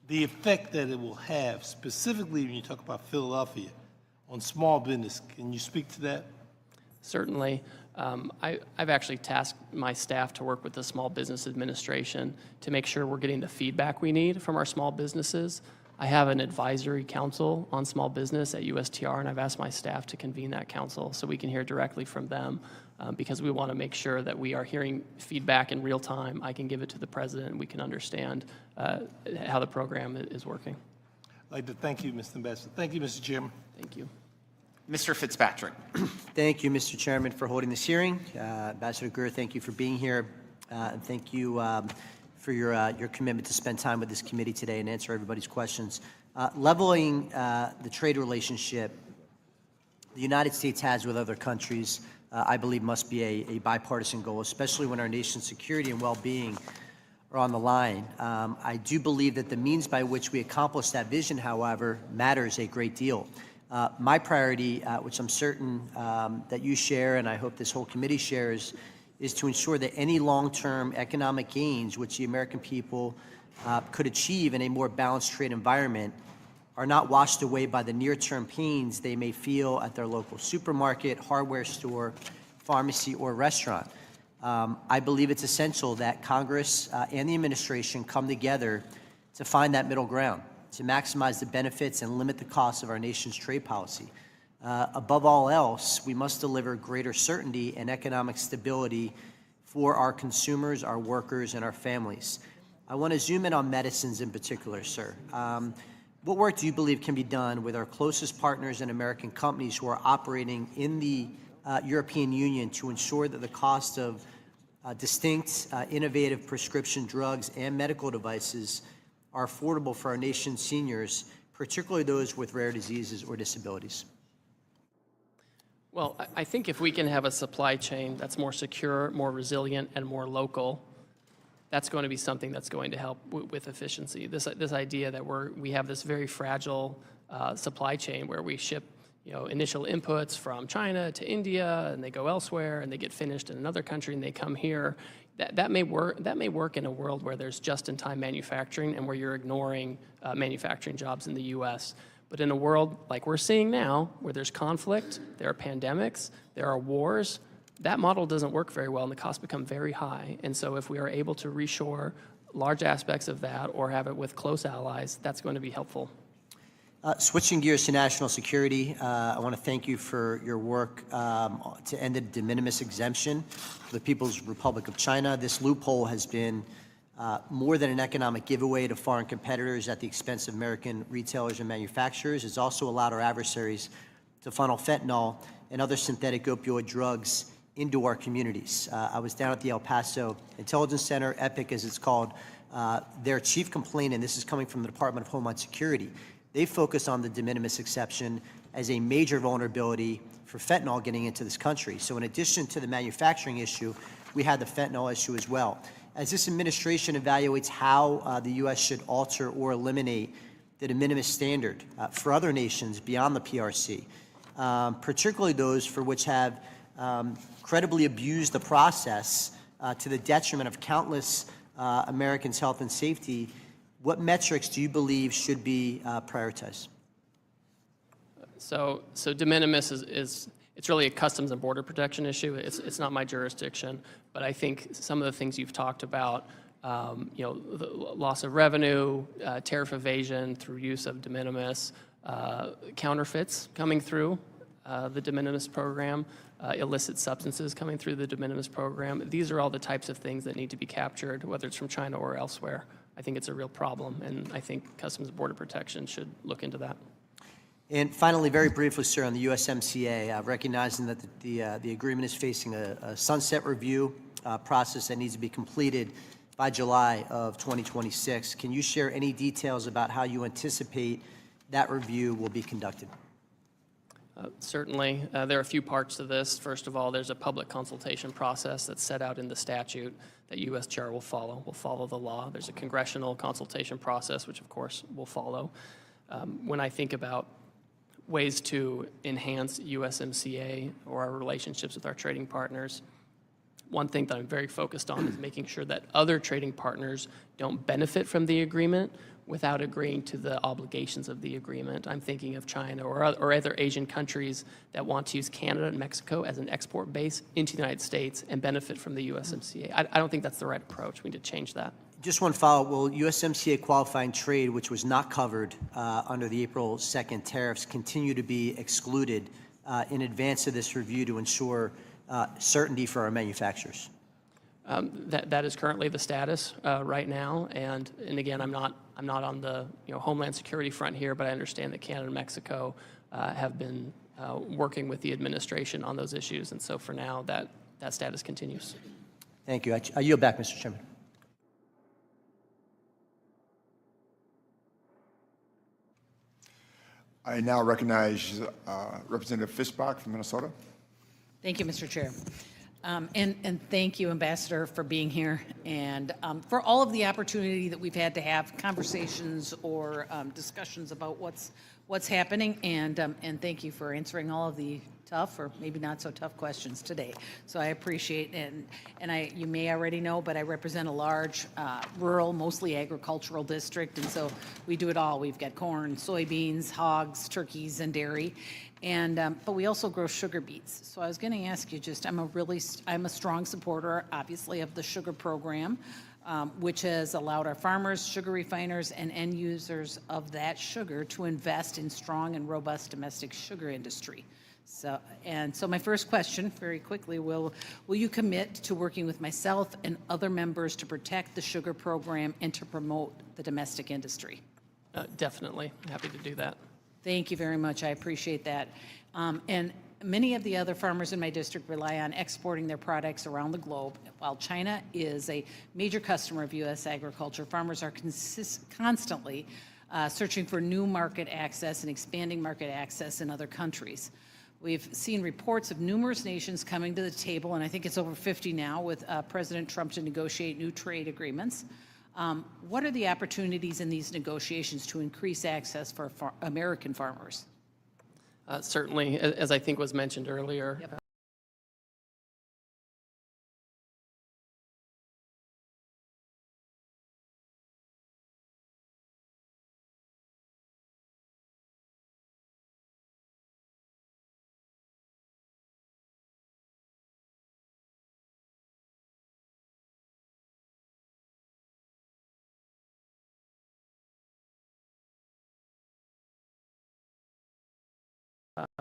the effect that it will have, specifically when you talk about Philadelphia, on small business. Can you speak to that? Certainly. I've actually tasked my staff to work with the Small Business Administration to make sure we're getting the feedback we need from our small businesses. I have an advisory council on small business at USTR, and I've asked my staff to convene that council so we can hear directly from them because we want to make sure that we are hearing feedback in real time. I can give it to the President, and we can understand how the program is working. I'd like to thank you, Mr. Ambassador. Thank you, Mr. Chairman. Thank you. Mr. Fitzpatrick. Thank you, Mr. Chairman, for holding this hearing. Ambassador Greer, thank you for being here. And thank you for your commitment to spend time with this committee today and answer everybody's questions. Leveling the trade relationship the United States has with other countries, I believe must be a bipartisan goal, especially when our nation's security and well-being are on the line. I do believe that the means by which we accomplish that vision, however, matters a great deal. My priority, which I'm certain that you share and I hope this whole committee shares, is to ensure that any long-term economic gains which the American people could achieve in a more balanced trade environment are not washed away by the near-term pains they may feel at their local supermarket, hardware store, pharmacy, or restaurant. I believe it's essential that Congress and the administration come together to find that middle ground, to maximize the benefits and limit the costs of our nation's trade policy. Above all else, we must deliver greater certainty and economic stability for our consumers, our workers, and our families. I want to zoom in on medicines in particular, sir. What work do you believe can be done with our closest partners and American companies who are operating in the European Union to ensure that the cost of distinct, innovative prescription drugs and medical devices are affordable for our nation's seniors, particularly those with rare diseases or disabilities? Well, I think if we can have a supply chain that's more secure, more resilient, and more local, that's going to be something that's going to help with efficiency. This idea that we have this very fragile supply chain where we ship initial inputs from China to India, and they go elsewhere, and they get finished in another country, and they come here. That may work in a world where there's just-in-time manufacturing and where you're ignoring manufacturing jobs in the U.S. But in a world like we're seeing now, where there's conflict, there are pandemics, there are wars, that model doesn't work very well, and the costs become very high. And so if we are able to reshore large aspects of that or have it with close allies, that's going to be helpful. Switching gears to national security, I want to thank you for your work to end the de minimis exemption for the People's Republic of China. This loophole has been more than an economic giveaway to foreign competitors at the expense of American retailers and manufacturers. It's also allowed our adversaries to funnel fentanyl and other synthetic opioid drugs into our communities. I was down at the El Paso Intelligence Center, EPIC as it's called. Their chief complaint, and this is coming from the Department of Homeland Security, they focus on the de minimis exception as a major vulnerability for fentanyl getting into this country. So in addition to the manufacturing issue, we had the fentanyl issue as well. As this administration evaluates how the U.S. should alter or eliminate the de minimis standard for other nations beyond the PRC, particularly those for which have credibly abused the process to the detriment of countless Americans' health and safety, what metrics do you believe should be prioritized? So de minimis it's really a customs and border protection issue. It's not my jurisdiction, but I think some of the things you've talked about, the loss of revenue, tariff evasion through use of de minimis, counterfeits coming through the de minimis program, illicit substances coming through the de minimis program. These are all the types of things that need to be captured, whether it's from China or elsewhere. I think it's a real problem, and I think Customs and Border Protection should look into that. And finally, very briefly, sir, on the USMCA, recognizing that the agreement is facing a sunset review process that needs to be completed by July of 2026, can you share any details about how you anticipate that review will be conducted? Certainly. There are a few parts to this. First of all, there's a public consultation process that's set out in the statute that USTR will follow. Will follow the law. There's a congressional consultation process, which of course will follow. When I think about ways to enhance USMCA or our relationships with our trading partners, one thing that I'm very focused on is making sure that other trading partners don't benefit from the agreement without agreeing to the obligations of the agreement. I'm thinking of China or other Asian countries that want to use Canada and Mexico as an export base into the United States and benefit from the USMCA. I don't think that's the right approach. We need to change that. Just one follow-up. Will USMCA qualifying trade, which was not covered under the April 2nd tariffs, continue to be excluded in advance of this review to ensure certainty for our manufacturers? That is currently the status right now, and again, I'm not on the Homeland Security front here, but I understand that Canada and Mexico have been working with the administration on those issues, and so for now, that status continues. Thank you. I yield back, Mr. Chairman. I now recognize Representative Fischbach from Minnesota. Thank you, Mr. Chair. And thank you, Ambassador, for being here and for all of the opportunity that we've had to have conversations or discussions about what's happening. And thank you for answering all of the tough or maybe not so tough questions today. So I appreciate it. And you may already know, but I represent a large rural, mostly agricultural district. And so we do it all. We've got corn, soybeans, hogs, turkeys, and dairy. And but we also grow sugar beets. So I was going to ask you I'm a strong supporter, obviously, of the sugar program. which has allowed our farmers, sugar refiners, and end users of that sugar to invest in strong and robust domestic sugar industry. So my first question, very quickly, will you commit to working with myself and other members to protect the sugar program and to promote the domestic industry? Definitely. Happy to do that. Thank you very much. I appreciate that. And many of the other farmers in my district rely on exporting their products around the globe. While China is a major customer of U.S. agriculture, farmers are constantly searching for new market access and expanding market access in other countries. We've seen reports of numerous nations coming to the table, and I think it's over 50 now, with President Trump to negotiate new trade agreements. What are the opportunities in these negotiations to increase access for American farmers? Certainly, as I think was mentioned earlier, Yep.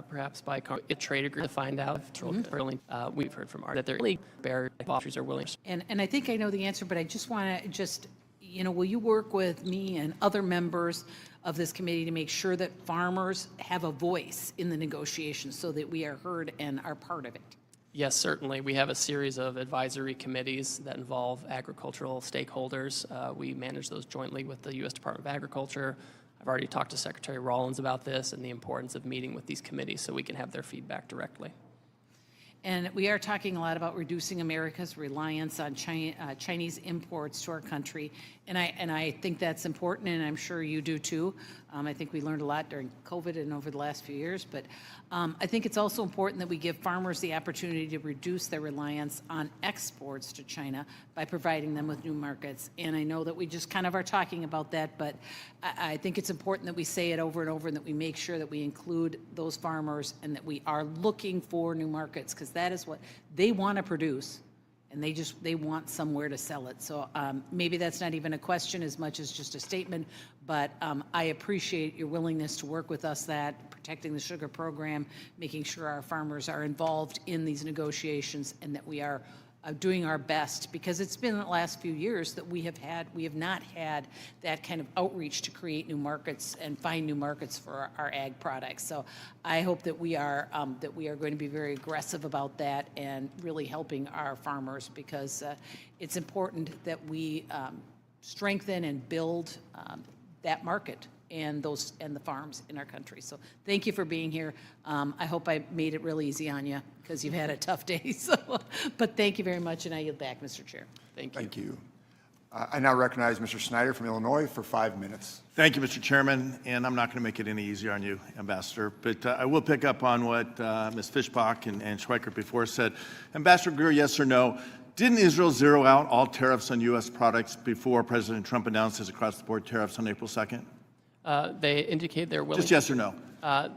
perhaps by a trade agreement to find out if we've heard from Art that they're really barrier industries are willing. And I think I know the answer, but I just want to will you work with me and other members of this committee to make sure that farmers have a voice in the negotiations so that we are heard and are part of it? Yes, certainly. We have a series of advisory committees that involve agricultural stakeholders. We manage those jointly with the U.S. Department of Agriculture. I've already talked to Secretary Rollins about this and the importance of meeting with these committees so we can have their feedback directly. And we are talking a lot about reducing America's reliance on Chinese imports to our country, and I think that's important, and I'm sure you do too. I think we learned a lot during COVID and over the last few years, but I think it's also important that we give farmers the opportunity to reduce their reliance on exports to China by providing them with new markets. And I know that we just kind of are talking about that, but I think it's important that we say it over and over and that we make sure that we include those farmers and that we are looking for new markets, because that is what they want to produce, and they want somewhere to sell it. So maybe that's not even a question as much as just a statement, but I appreciate your willingness to work with us, that protecting the sugar program, making sure our farmers are involved in these negotiations, and that we are doing our best, because it's been the last few years that we have not had that kind of outreach to create new markets and find new markets for our ag products. So I hope that we are going to be very aggressive about that and really helping our farmers, because it's important that we strengthen and build that market and the farms in our country. So thank you for being here. I hope I made it real easy on you, because you've had a tough day. But thank you very much, and I yield back, Mr. Chair. Thank you. Thank you. I now recognize Mr. Snyder from Illinois for 5 minutes. Thank you, Mr. Chairman, and I'm not going to make it any easier on you, Ambassador, but I will pick up on what Ms. Fischbach and Schweikert before said. Ambassador Greer, yes or no, didn't Israel zero out all tariffs on U.S. products before President Trump announced his across-the-board tariffs on April 2nd? They indicate they're willing. Just yes or no?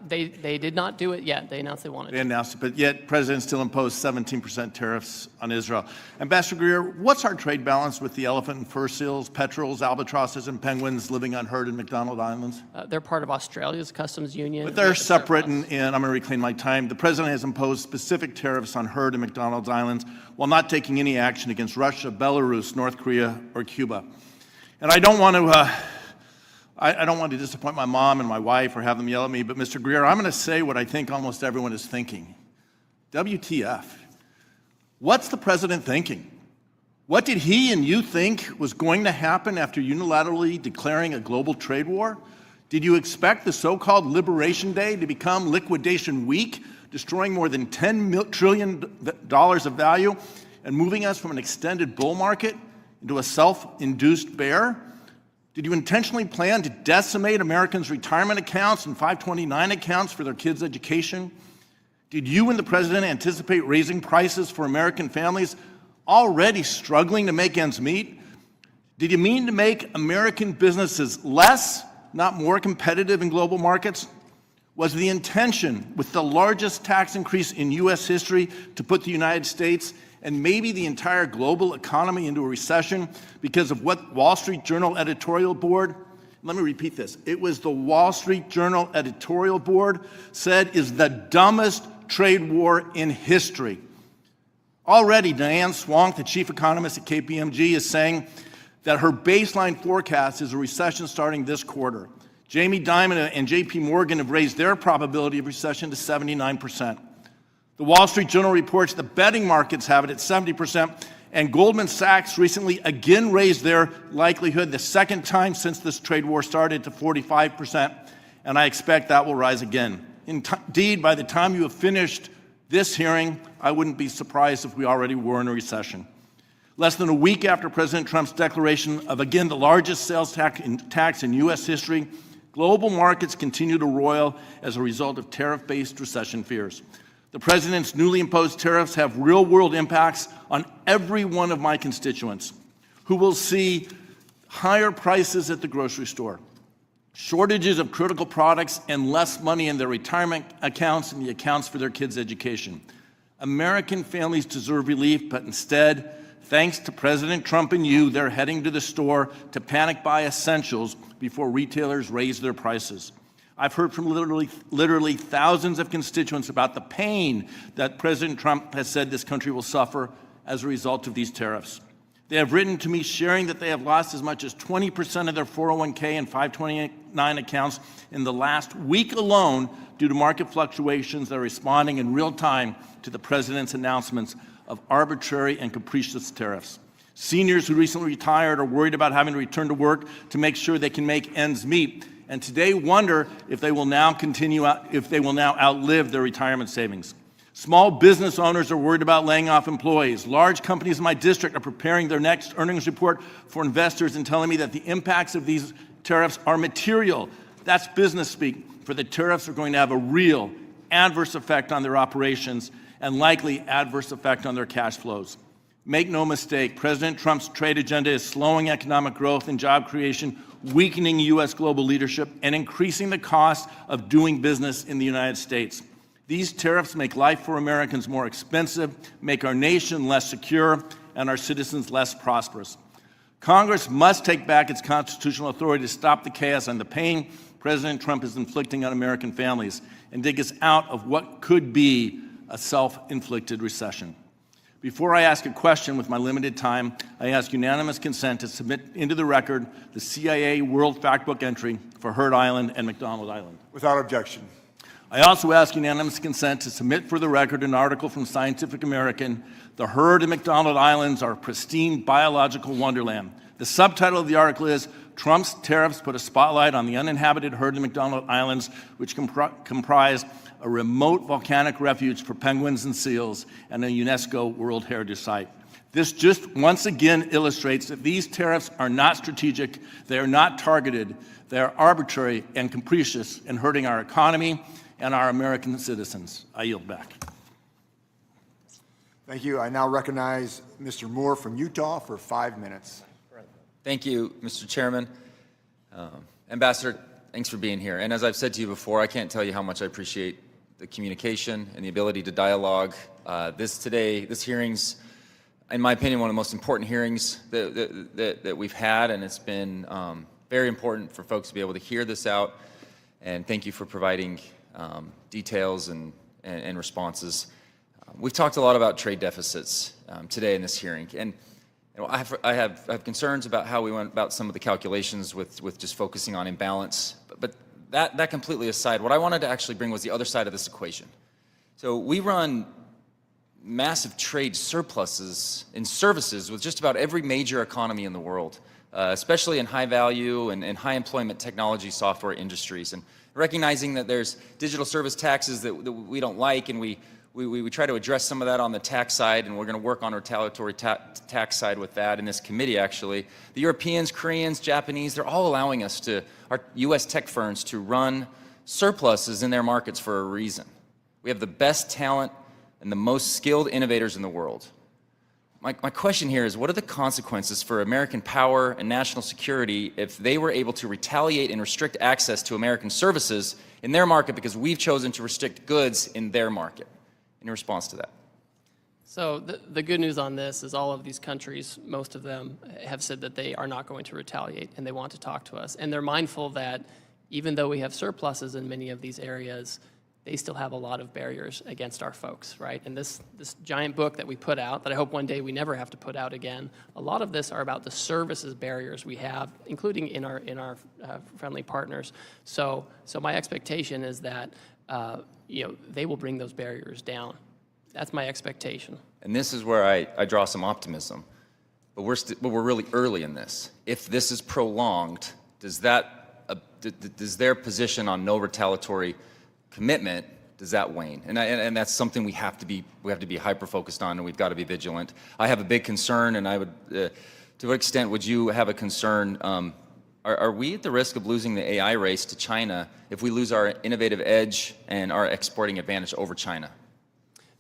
They did not do it yet. They announced they wanted to. They announced it, but yet President still imposed 17% tariffs on Israel. Ambassador Greer, what's our trade balance with the elephant and fur seals, petrels, albatrosses, and penguins living unheard in McDonald Islands? They're part of Australia's customs union. But they're separate, and I'm going to reclaim my time. The President has imposed specific tariffs on herd and McDonald's Islands while not taking any action against Russia, Belarus, North Korea, or Cuba. And I don't want to disappoint my mom and my wife or have them yell at me, but Mr. Greer, I'm going to say what I think almost everyone is thinking. WTF? What's the president thinking? What did he and you think was going to happen after unilaterally declaring a global trade war? Did you expect the so-called Liberation Day to become Liquidation Week, destroying more than $10 trillion of value and moving us from an extended bull market into a self-induced bear? Did you intentionally plan to decimate Americans' retirement accounts and 529 accounts for their kids' education? Did you and the president anticipate raising prices for American families already struggling to make ends meet? Did you mean to make American businesses less, not more competitive in global markets? Was the intention with the largest tax increase in U.S. history to put the United States and maybe the entire global economy into a recession because of what Wall Street Journal editorial board, let me repeat this, it was the Wall Street Journal editorial board said is the dumbest trade war in history. Already, Diane Swank, the chief economist at KPMG, is saying that her baseline forecast is a recession starting this quarter. Jamie Dimon and JP Morgan have raised their probability of recession to 79%. The Wall Street Journal reports the betting markets have it at 70%, and Goldman Sachs recently again raised their likelihood the second time since this trade war started to 45%, and I expect that will rise again. Indeed, by the time you have finished this hearing, I wouldn't be surprised if we already were in a recession. Less than a week after President Trump's declaration of, again, the largest sales tax in U.S. history, global markets continue to roil as a result of tariff-based recession fears. The president's newly imposed tariffs have real-world impacts on every one of my constituents who will see higher prices at the grocery store, shortages of critical products, and less money in their retirement accounts and the accounts for their kids' education. American families deserve relief, but instead, thanks to President Trump and you, they're heading to the store to panic buy essentials before retailers raise their prices. I've heard from literally thousands of constituents about the pain that President Trump has said this country will suffer as a result of these tariffs. They have written to me sharing that they have lost as much as 20% of their 401k and 529 accounts in the last week alone due to market fluctuations that are responding in real time to the president's announcements of arbitrary and capricious tariffs. Seniors who recently retired are worried about having to return to work to make sure they can make ends meet, and today wonder if they will now outlive their retirement savings. Small business owners are worried about laying off employees. Large companies in my district are preparing their next earnings report for investors and telling me that the impacts of these tariffs are material. That's business speak, for the tariffs are going to have a real adverse effect on their operations and likely adverse effect on their cash flows. Make no mistake, President Trump's trade agenda is slowing economic growth and job creation, weakening U.S. global leadership, and increasing the cost of doing business in the United States. These tariffs make life for Americans more expensive, make our nation less secure, and our citizens less prosperous. Congress must take back its constitutional authority to stop the chaos and the pain President Trump is inflicting on American families and dig us out of what could be a self-inflicted recession. Before I ask a question with my limited time, I ask unanimous consent to submit into the record the CIA World Factbook entry for Heard Island and McDonald Island. Without objection. I also ask unanimous consent to submit for the record an article from Scientific American, The Heard and McDonald Islands Are a Pristine Biological Wonderland. The subtitle of the article is Trump's Tariffs Put a Spotlight on the Uninhabited Heard and McDonald Islands, which comprise a remote volcanic refuge for penguins and seals and a UNESCO World Heritage Site. This just once again illustrates that these tariffs are not strategic, they are not targeted, they are arbitrary and capricious in hurting our economy and our American citizens. I yield back. Thank you. I now recognize Mr. Moore from Utah for 5 minutes. Thank you, Mr. Chairman. Ambassador, thanks for being here. And as I've said to you before, I can't tell you how much I appreciate the communication and the ability to dialogue. This hearing's, in my opinion, one of the most important hearings that we've had, and it's been very important for folks to be able to hear this out. And thank you for providing details and responses. We've talked a lot about trade deficits today in this hearing, and I have concerns about how we went about some of the calculations with just focusing on imbalance. But that completely aside, what I wanted to actually bring was the other side of this equation. So we run massive trade surpluses in services with just about every major economy in the world, especially in high value and high employment technology software industries. And recognizing that there's digital service taxes that we don't like, and we try to address some of that on the tax side, and we're going to work on retaliatory tax side with that in this committee, actually. The Europeans, Koreans, Japanese, they're all allowing us our U.S. tech firms to run surpluses in their markets for a reason. We have the best talent and the most skilled innovators in the world. My question here is, what are the consequences for American power and national security if they were able to retaliate and restrict access to American services in their market because we've chosen to restrict goods in their market? In response to that. So the good news on this is all of these countries, most of them have said that they are not going to retaliate and they want to talk to us. And they're mindful that even though we have surpluses in many of these areas, they still have a lot of barriers against our folks, right? And this giant book that we put out, that I hope one day we never have to put out again, a lot of this are about the services barriers we have, including in our friendly partners. So my expectation is that they will bring those barriers down. That's my expectation. And this is where I draw some optimism. But we're really early in this. If this is prolonged, does their position on no retaliatory commitment, does that wane? And that's something we have to be hyper focused on, and we've got to be vigilant. I have a big concern, and I would, to what extent would you have a concern? Are we at the risk of losing the AI race to China if we lose our innovative edge and our exporting advantage over China?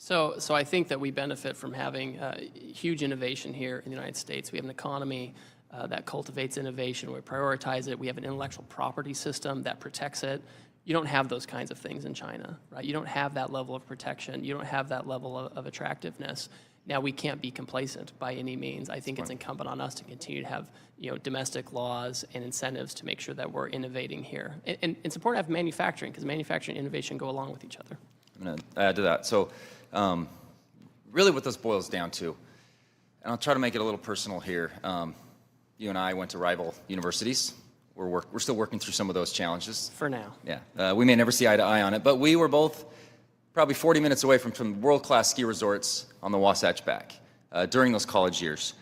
So I think that we benefit from having huge innovation here in the United States. We have an economy that cultivates innovation. We prioritize it. We have an intellectual property system that protects it. You don't have those kinds of things in China, right? You don't have that level of protection. You don't have that level of attractiveness. Now, we can't be complacent by any means. I think it's incumbent on us to continue to have domestic laws and incentives to make sure that we're innovating here. And it's important to have manufacturing, because manufacturing and innovation go along with each other. I'm going to add to that. So really what this boils down to, and I'll try to make it a little personal here. You and I went to rival universities. We're still working through some of those challenges. For now. Yeah. We may never see eye to eye on it, but we were both probably 40 minutes away from some world-class ski resorts on the Wasatch Back during those college years.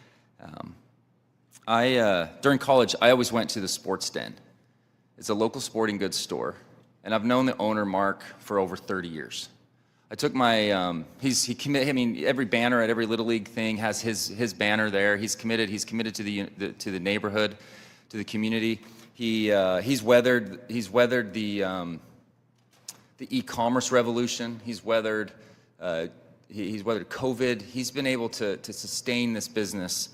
During college, I always went to the Sports Den. It's a local sporting goods store, and I've known the owner, Mark, for over 30 years. I took my, every banner at every Little League thing has his banner there. He's committed to the neighborhood, to the community. He's weathered the e-commerce revolution. He's weathered COVID. He's been able to sustain this business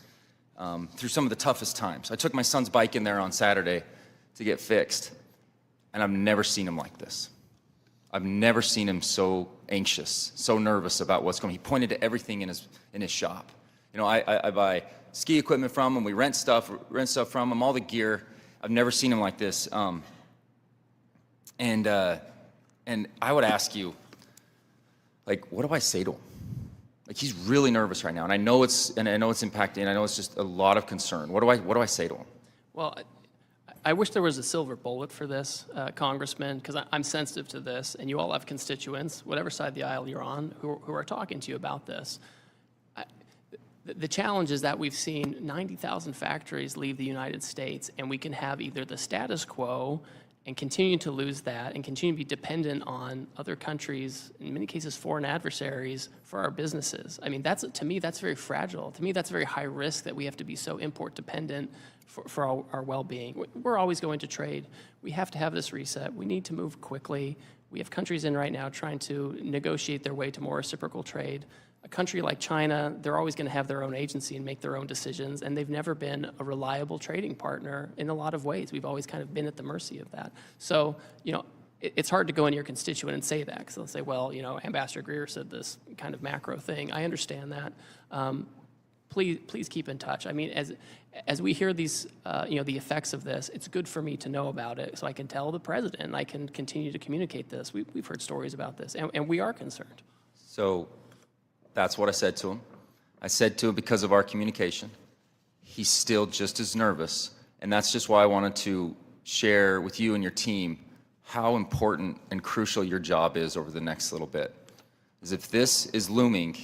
through some of the toughest times. I took my son's bike in there on Saturday to get fixed, and I've never seen him like this. I've never seen him so anxious, so nervous about what's going on. He pointed to everything in his shop. I buy ski equipment from him. We rent stuff from him, all the gear. I've never seen him like this. And I would ask you, what do I say to him? He's really nervous right now, and I know it's impacting, and I know it's just a lot of concern. What do I say to him? Well, I wish there was a silver bullet for this, Congressman, because I'm sensitive to this, and you all have constituents, whatever side of the aisle you're on, who are talking to you about this. The challenge is that we've seen 90,000 factories leave the United States, and we can have either the status quo and continue to lose that and continue to be dependent on other countries, in many cases foreign adversaries, for our businesses. I mean, to me, that's very fragile. To me, that's very high risk that we have to be so import dependent for our well-being. We're always going to trade. We have to have this reset. We need to move quickly. We have countries in right now trying to negotiate their way to more reciprocal trade. A country like China, they're always going to have their own agency and make their own decisions, and they've never been a reliable trading partner in a lot of ways. We've always kind of been at the mercy of that. So, it's hard to go into your constituent and say that, because they'll say, well, Ambassador Greer said this kind of macro thing. I understand that. Please keep in touch. I mean, as we hear these, the effects of this, it's good for me to know about it so I can tell the president and I can continue to communicate this. We've heard stories about this, and we are concerned. So that's what I said to him. I said to him, because of our communication, he's still just as nervous, and that's just why I wanted to share with you and your team how important and crucial your job is over the next little bit. Because if this is looming,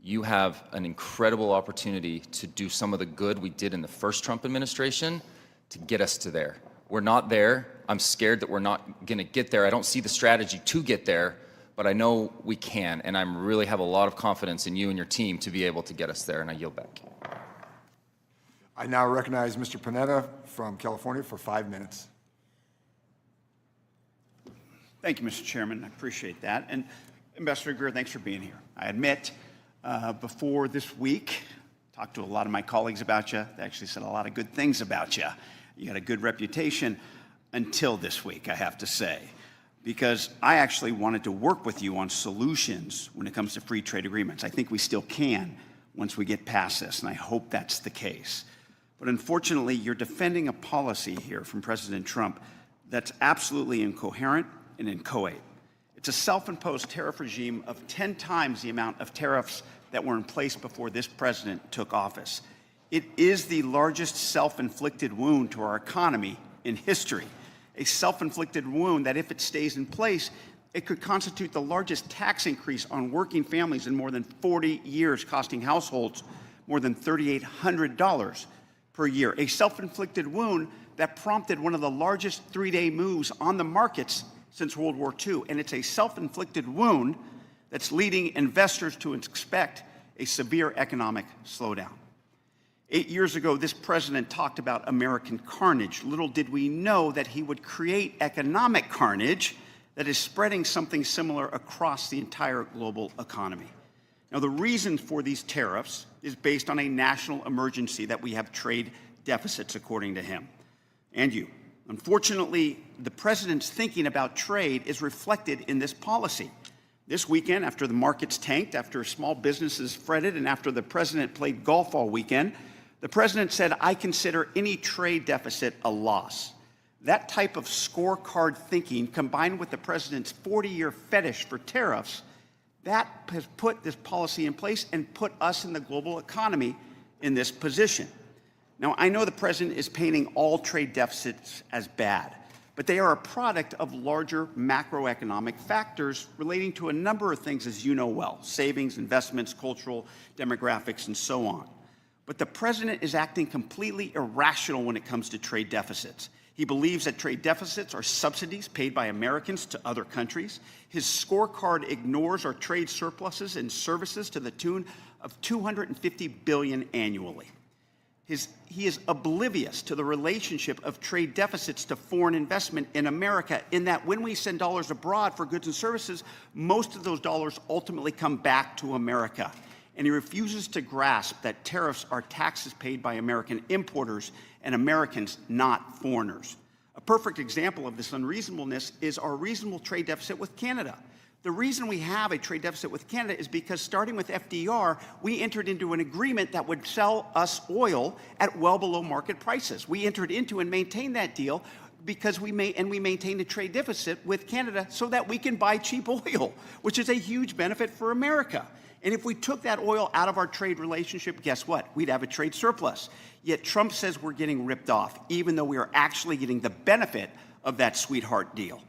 you have an incredible opportunity to do some of the good we did in the first Trump administration to get us to there. We're not there. I'm scared that we're not going to get there. I don't see the strategy to get there, but I know we can, and I really have a lot of confidence in you and your team to be able to get us there, and I yield back. I now recognize Mr. Panetta from California for 5 minutes. Thank you, Mr. Chairman. I appreciate that. And Ambassador Greer, thanks for being here. I admit, before this week, talked to a lot of my colleagues about you. They actually said a lot of good things about you. You had a good reputation until this week, I have to say. because I actually wanted to work with you on solutions when it comes to free trade agreements. I think we still can once we get past this, and I hope that's the case. But unfortunately, you're defending a policy here from President Trump that's absolutely incoherent and inchoate. It's a self-imposed tariff regime of 10 times the amount of tariffs that were in place before this president took office. It is the largest self-inflicted wound to our economy in history, a self-inflicted wound that if it stays in place, it could constitute the largest tax increase on working families in more than 40 years, costing households more than $3,800 per year. A self-inflicted wound that prompted one of the largest three-day moves on the markets since World War II. And it's a self-inflicted wound that's leading investors to expect a severe economic slowdown. 8 years ago, this president talked about American carnage. Little did we know that he would create economic carnage that is spreading something similar across the entire global economy. Now, the reason for these tariffs is based on a national emergency that we have trade deficits, according to him and you. Unfortunately, the president's thinking about trade is reflected in this policy. This weekend, after the markets tanked, after small businesses fretted, and after the president played golf all weekend, the president said, "I consider any trade deficit a loss." That type of scorecard thinking, combined with the president's 40-year fetish for tariffs, that has put this policy in place and put us in the global economy in this position. Now, I know the president is painting all trade deficits as bad, but they are a product of larger macroeconomic factors relating to a number of things, as you know well: savings, investments, cultural demographics, and so on. But the president is acting completely irrational when it comes to trade deficits. He believes that trade deficits are subsidies paid by Americans to other countries. His scorecard ignores our trade surpluses and services to the tune of $250 billion annually. He is oblivious to the relationship of trade deficits to foreign investment in America, in that when we send dollars abroad for goods and services, most of those dollars ultimately come back to America. And he refuses to grasp that tariffs are taxes paid by American importers and Americans, not foreigners. A perfect example of this unreasonableness is our reasonable trade deficit with Canada. The reason we have a trade deficit with Canada is because, starting with FDR, we entered into an agreement that would sell us oil at well below market prices. We entered into and maintained that deal because we maintained a trade deficit with Canada so that we can buy cheap oil, which is a huge benefit for America. And if we took that oil out of our trade relationship, guess what? We'd have a trade surplus. Yet Trump says we're getting ripped off, even though we are actually getting the benefit of that sweetheart deal.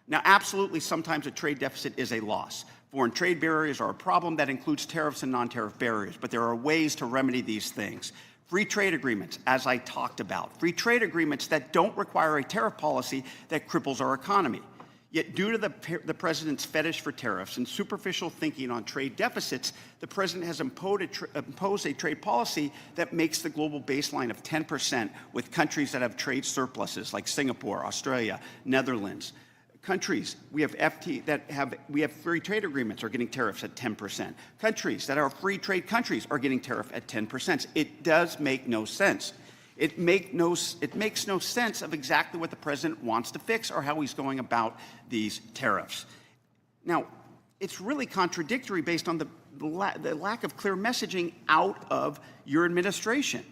Now, absolutely, sometimes a trade deficit is a loss. Foreign trade barriers are a problem that includes tariffs and non-tariff barriers, but there are ways to remedy these things. Free trade agreements, as I talked about. Free trade agreements that don't require a tariff policy that cripples our economy. Yet, due to the president's fetish for tariffs and superficial thinking on trade deficits, the president has imposed a trade policy that makes the global baseline of 10% with countries that have trade surpluses like Singapore, Australia, Netherlands. Countries we have free trade agreements are getting tariffs at 10%. Countries that are free trade countries are getting tariff at 10%. It does make no sense. It makes no sense of exactly what the president wants to fix or how he's going about these tariffs. Now, it's really contradictory based on the lack of clear messaging out of your administration.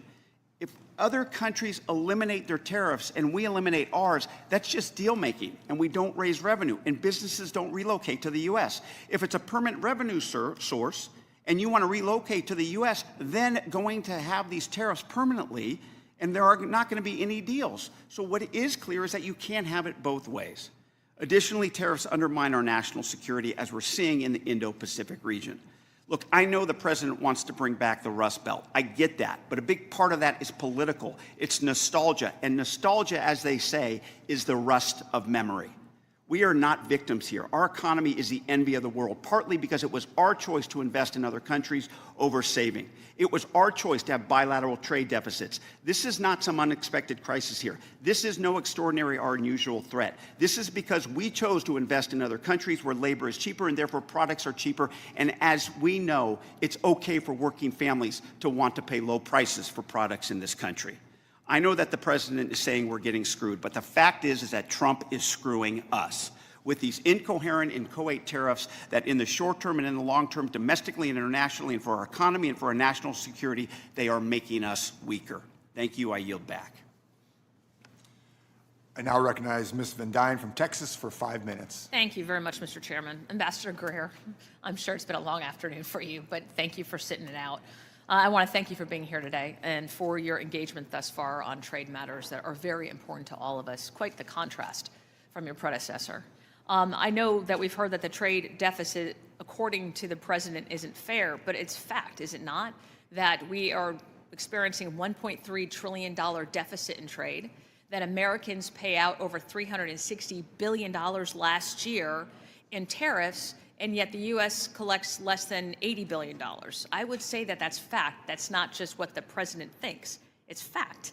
If other countries eliminate their tariffs and we eliminate ours, that's just deal making, and we don't raise revenue, and businesses don't relocate to the U.S. If it's a permanent revenue source and you want to relocate to the U.S., then going to have these tariffs permanently, and there are not going to be any deals. So what is clear is that you can't have it both ways. Additionally, tariffs undermine our national security, as we're seeing in the Indo-Pacific region. Look, I know the president wants to bring back the Rust Belt. I get that. But a big part of that is political. It's nostalgia. And nostalgia, as they say, is the rust of memory. We are not victims here. Our economy is the envy of the world, partly because it was our choice to invest in other countries over saving. It was our choice to have bilateral trade deficits. This is not some unexpected crisis here. This is no extraordinary or unusual threat. This is because we chose to invest in other countries where labor is cheaper and therefore products are cheaper. And as we know, it's okay for working families to want to pay low prices for products in this country. I know that the president is saying we're getting screwed, but the fact is that Trump is screwing us. with these incoherent, inchoate tariffs that in the short term and in the long term, domestically and internationally, and for our economy and for our national security, they are making us weaker. Thank you. I yield back. I now recognize Ms. Van Dyne from Texas for 5 minutes. Thank you very much, Mr. Chairman. Ambassador Greer, I'm sure it's been a long afternoon for you, but thank you for sitting it out. I want to thank you for being here today and for your engagement thus far on trade matters that are very important to all of us. Quite the contrast from your predecessor. I know that we've heard that the trade deficit, according to the president, isn't fair, but it's fact, is it not? That we are experiencing $1.3 trillion deficit in trade, that Americans pay out over $360 billion last year in tariffs, and yet the U.S. collects less than $80 billion. I would say that that's fact. That's not just what the president thinks. It's fact.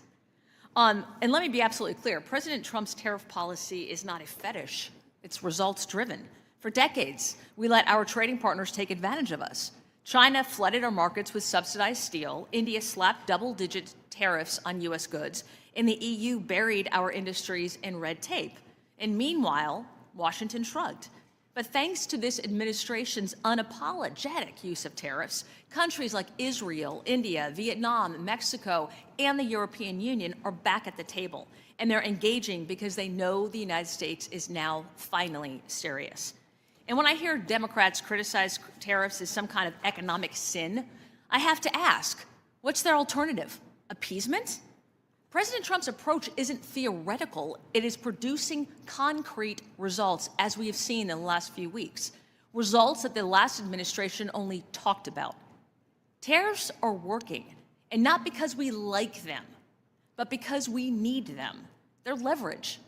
And let me be absolutely clear. President Trump's tariff policy is not a fetish. It's results-driven. For decades, we let our trading partners take advantage of us. China flooded our markets with subsidized steel. India slapped double-digit tariffs on U.S. goods. And the EU buried our industries in red tape. And meanwhile, Washington shrugged. But thanks to this administration's unapologetic use of tariffs, countries like Israel, India, Vietnam, Mexico, and the European Union are back at the table. And they're engaging because they know the United States is now finally serious. And when I hear Democrats criticize tariffs as some kind of economic sin, I have to ask, what's their alternative? Appeasement? President Trump's approach isn't theoretical. It is producing concrete results, as we have seen in the last few weeks. Results that the last administration only talked about. Tariffs are working, and not because we like them, but because we need them. They're leverage.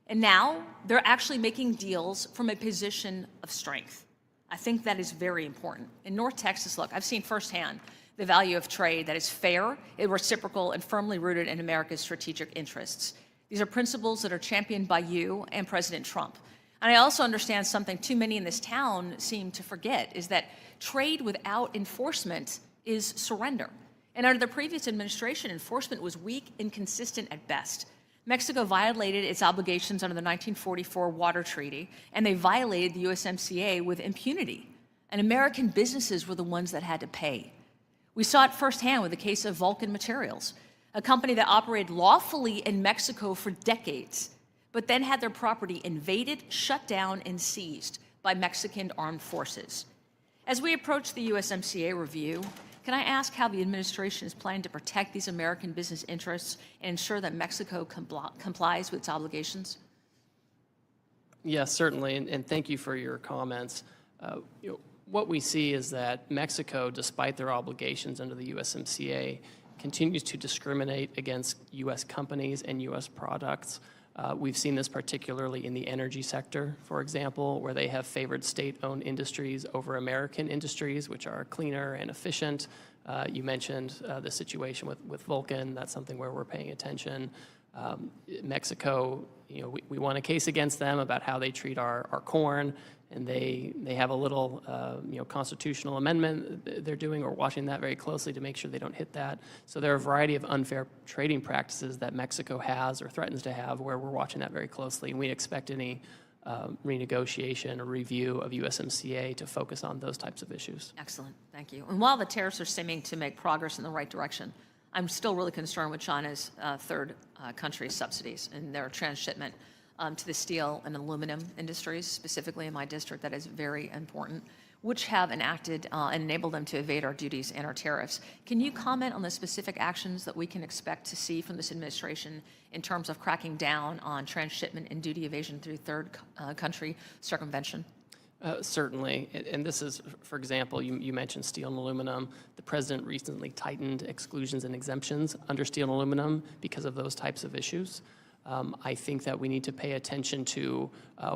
And now they're actually making deals from a position of strength. I think that is very important. In North Texas, look, I've seen firsthand the value of trade that is fair, reciprocal, and firmly rooted in America's strategic interests. These are principles that are championed by you and President Trump. And I also understand something too many in this town seem to forget, is that trade without enforcement is surrender. And under the previous administration, enforcement was weak, inconsistent at best. Mexico violated its obligations under the 1944 Water Treaty, and they violated the USMCA with impunity. And American businesses were the ones that had to pay. We saw it firsthand with the case of Vulcan Materials, a company that operated lawfully in Mexico for decades, but then had their property invaded, shut down, and seized by Mexican armed forces. As we approach the USMCA review, can I ask how the administration is planning to protect these American business interests and ensure that Mexico complies with its obligations? Yes, certainly, and thank you for your comments. What we see is that Mexico, despite their obligations under the USMCA, continues to discriminate against U.S. companies and U.S. products. We've seen this particularly in the energy sector, for example, where they have favored state-owned industries over American industries, which are cleaner and efficient. You mentioned the situation with Vulcan. That's something where we're paying attention. Mexico, we won a case against them about how they treat our corn, and they have a little constitutional amendment they're doing. We're watching that very closely to make sure they don't hit that. So there are a variety of unfair trading practices that Mexico has or threatens to have, where we're watching that very closely, and we expect any renegotiation or review of USMCA to focus on those types of issues. Excellent, thank you. And while the tariffs are seeming to make progress in the right direction, I'm still really concerned with China's third country subsidies and their transshipment to the steel and aluminum industries, specifically in my district. That is very important, which have enacted and enabled them to evade our duties and our tariffs. Can you comment on the specific actions that we can expect to see from this administration in terms of cracking down on transshipment and duty evasion through third country circumvention? Certainly, and this is, for example, you mentioned steel and aluminum. The president recently tightened exclusions and exemptions under steel and aluminum because of those types of issues. I think that we need to pay attention to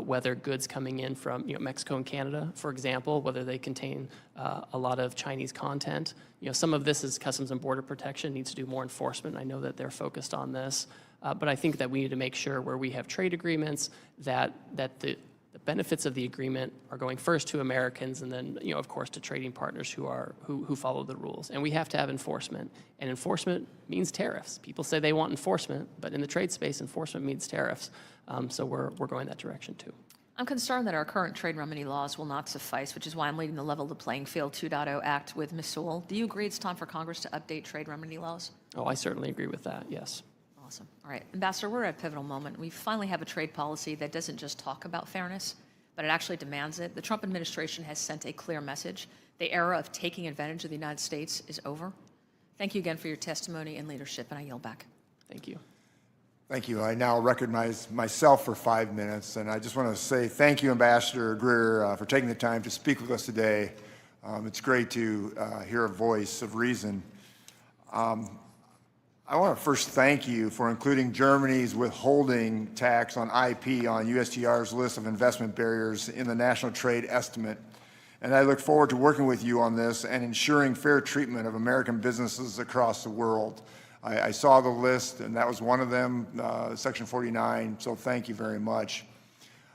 whether goods coming in from Mexico and Canada, for example, whether they contain a lot of Chinese content. Some of this is Customs and Border Protection needs to do more enforcement. I know that they're focused on this, but I think that we need to make sure where we have trade agreements that the benefits of the agreement are going first to Americans, and then, of course, to trading partners who follow the rules. And we have to have enforcement, and enforcement means tariffs. People say they want enforcement, but in the trade space, enforcement means tariffs. So we're going that direction too. I'm concerned that our current trade remedy laws will not suffice, which is why I'm leading the Level the Playing Field 2.0 Act with Ms. Sewell. Do you agree it's time for Congress to update trade remedy laws? Oh, I certainly agree with that, yes. Awesome. All right, Ambassador, we're at a pivotal moment. We finally have a trade policy that doesn't just talk about fairness, but it actually demands it. The Trump administration has sent a clear message. The era of taking advantage of the United States is over. Thank you again for your testimony and leadership, and I yield back. Thank you. Thank you. I now recognize myself for 5 minutes, and I just want to say thank you, Ambassador Greer, for taking the time to speak with us today. It's great to hear a voice of reason. I want to first thank you for including Germany's withholding tax on IP on USTR's list of investment barriers in the National Trade Estimate. And I look forward to working with you on this and ensuring fair treatment of American businesses across the world. I saw the list, and that was one of them, Section 49, so thank you very much.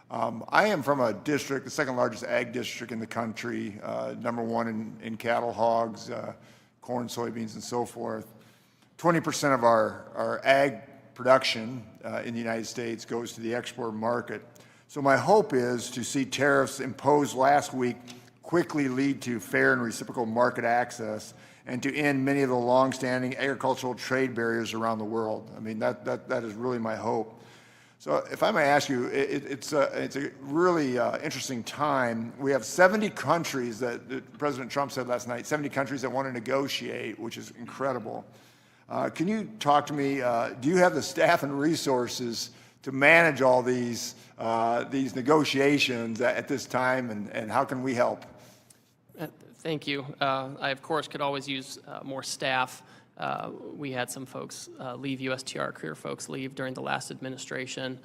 I am from a district, the second largest ag district in the country, #1 in cattle, hogs, corn, soybeans, and so forth. 20% of our ag production in the United States goes to the export market. So my hope is to see tariffs imposed last week quickly lead to fair and reciprocal market access and to end many of the long-standing agricultural trade barriers around the world. I mean, that is really my hope. So if I may ask you, it's a really interesting time. We have 70 countries that President Trump said last night, 70 countries that want to negotiate, which is incredible. Can you talk to me, do you have the staff and resources to manage all these negotiations at this time, and how can we help? Thank you. I, of course, could always use more staff. We had some folks leave, USTR career folks leave during the last administration.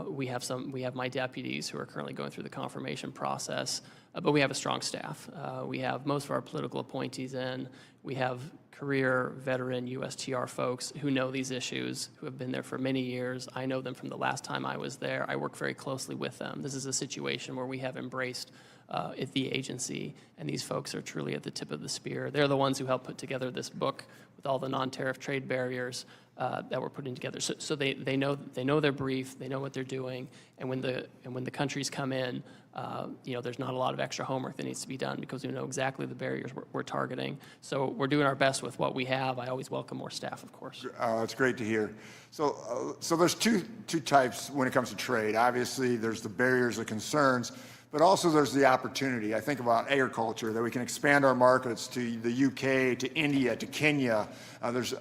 We have my deputies who are currently going through the confirmation process, but we have a strong staff. We have most of our political appointees in. We have career veteran USTR folks who know these issues, who have been there for many years. I know them from the last time I was there. I work very closely with them. This is a situation where we have embraced the agency, and these folks are truly at the tip of the spear. They're the ones who helped put together this book with all the non-tariff trade barriers that we're putting together. So they know their brief, they know what they're doing, and when the countries come in, there's not a lot of extra homework that needs to be done because we know exactly the barriers we're targeting. So we're doing our best with what we have. I always welcome more staff, of course. That's great to hear. So there's two types when it comes to trade. Obviously, there's the barriers, the concerns, but also there's the opportunity. I think about agriculture, that we can expand our markets to the UK, to India, to Kenya. There's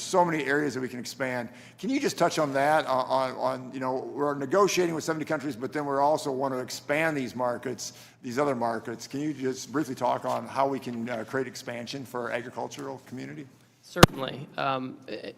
so many areas that we can expand. Can you just touch on that? We're negotiating with 70 countries, but then we also want to expand these markets, these other markets. Can you just briefly talk on how we can create expansion for our agricultural community? Certainly.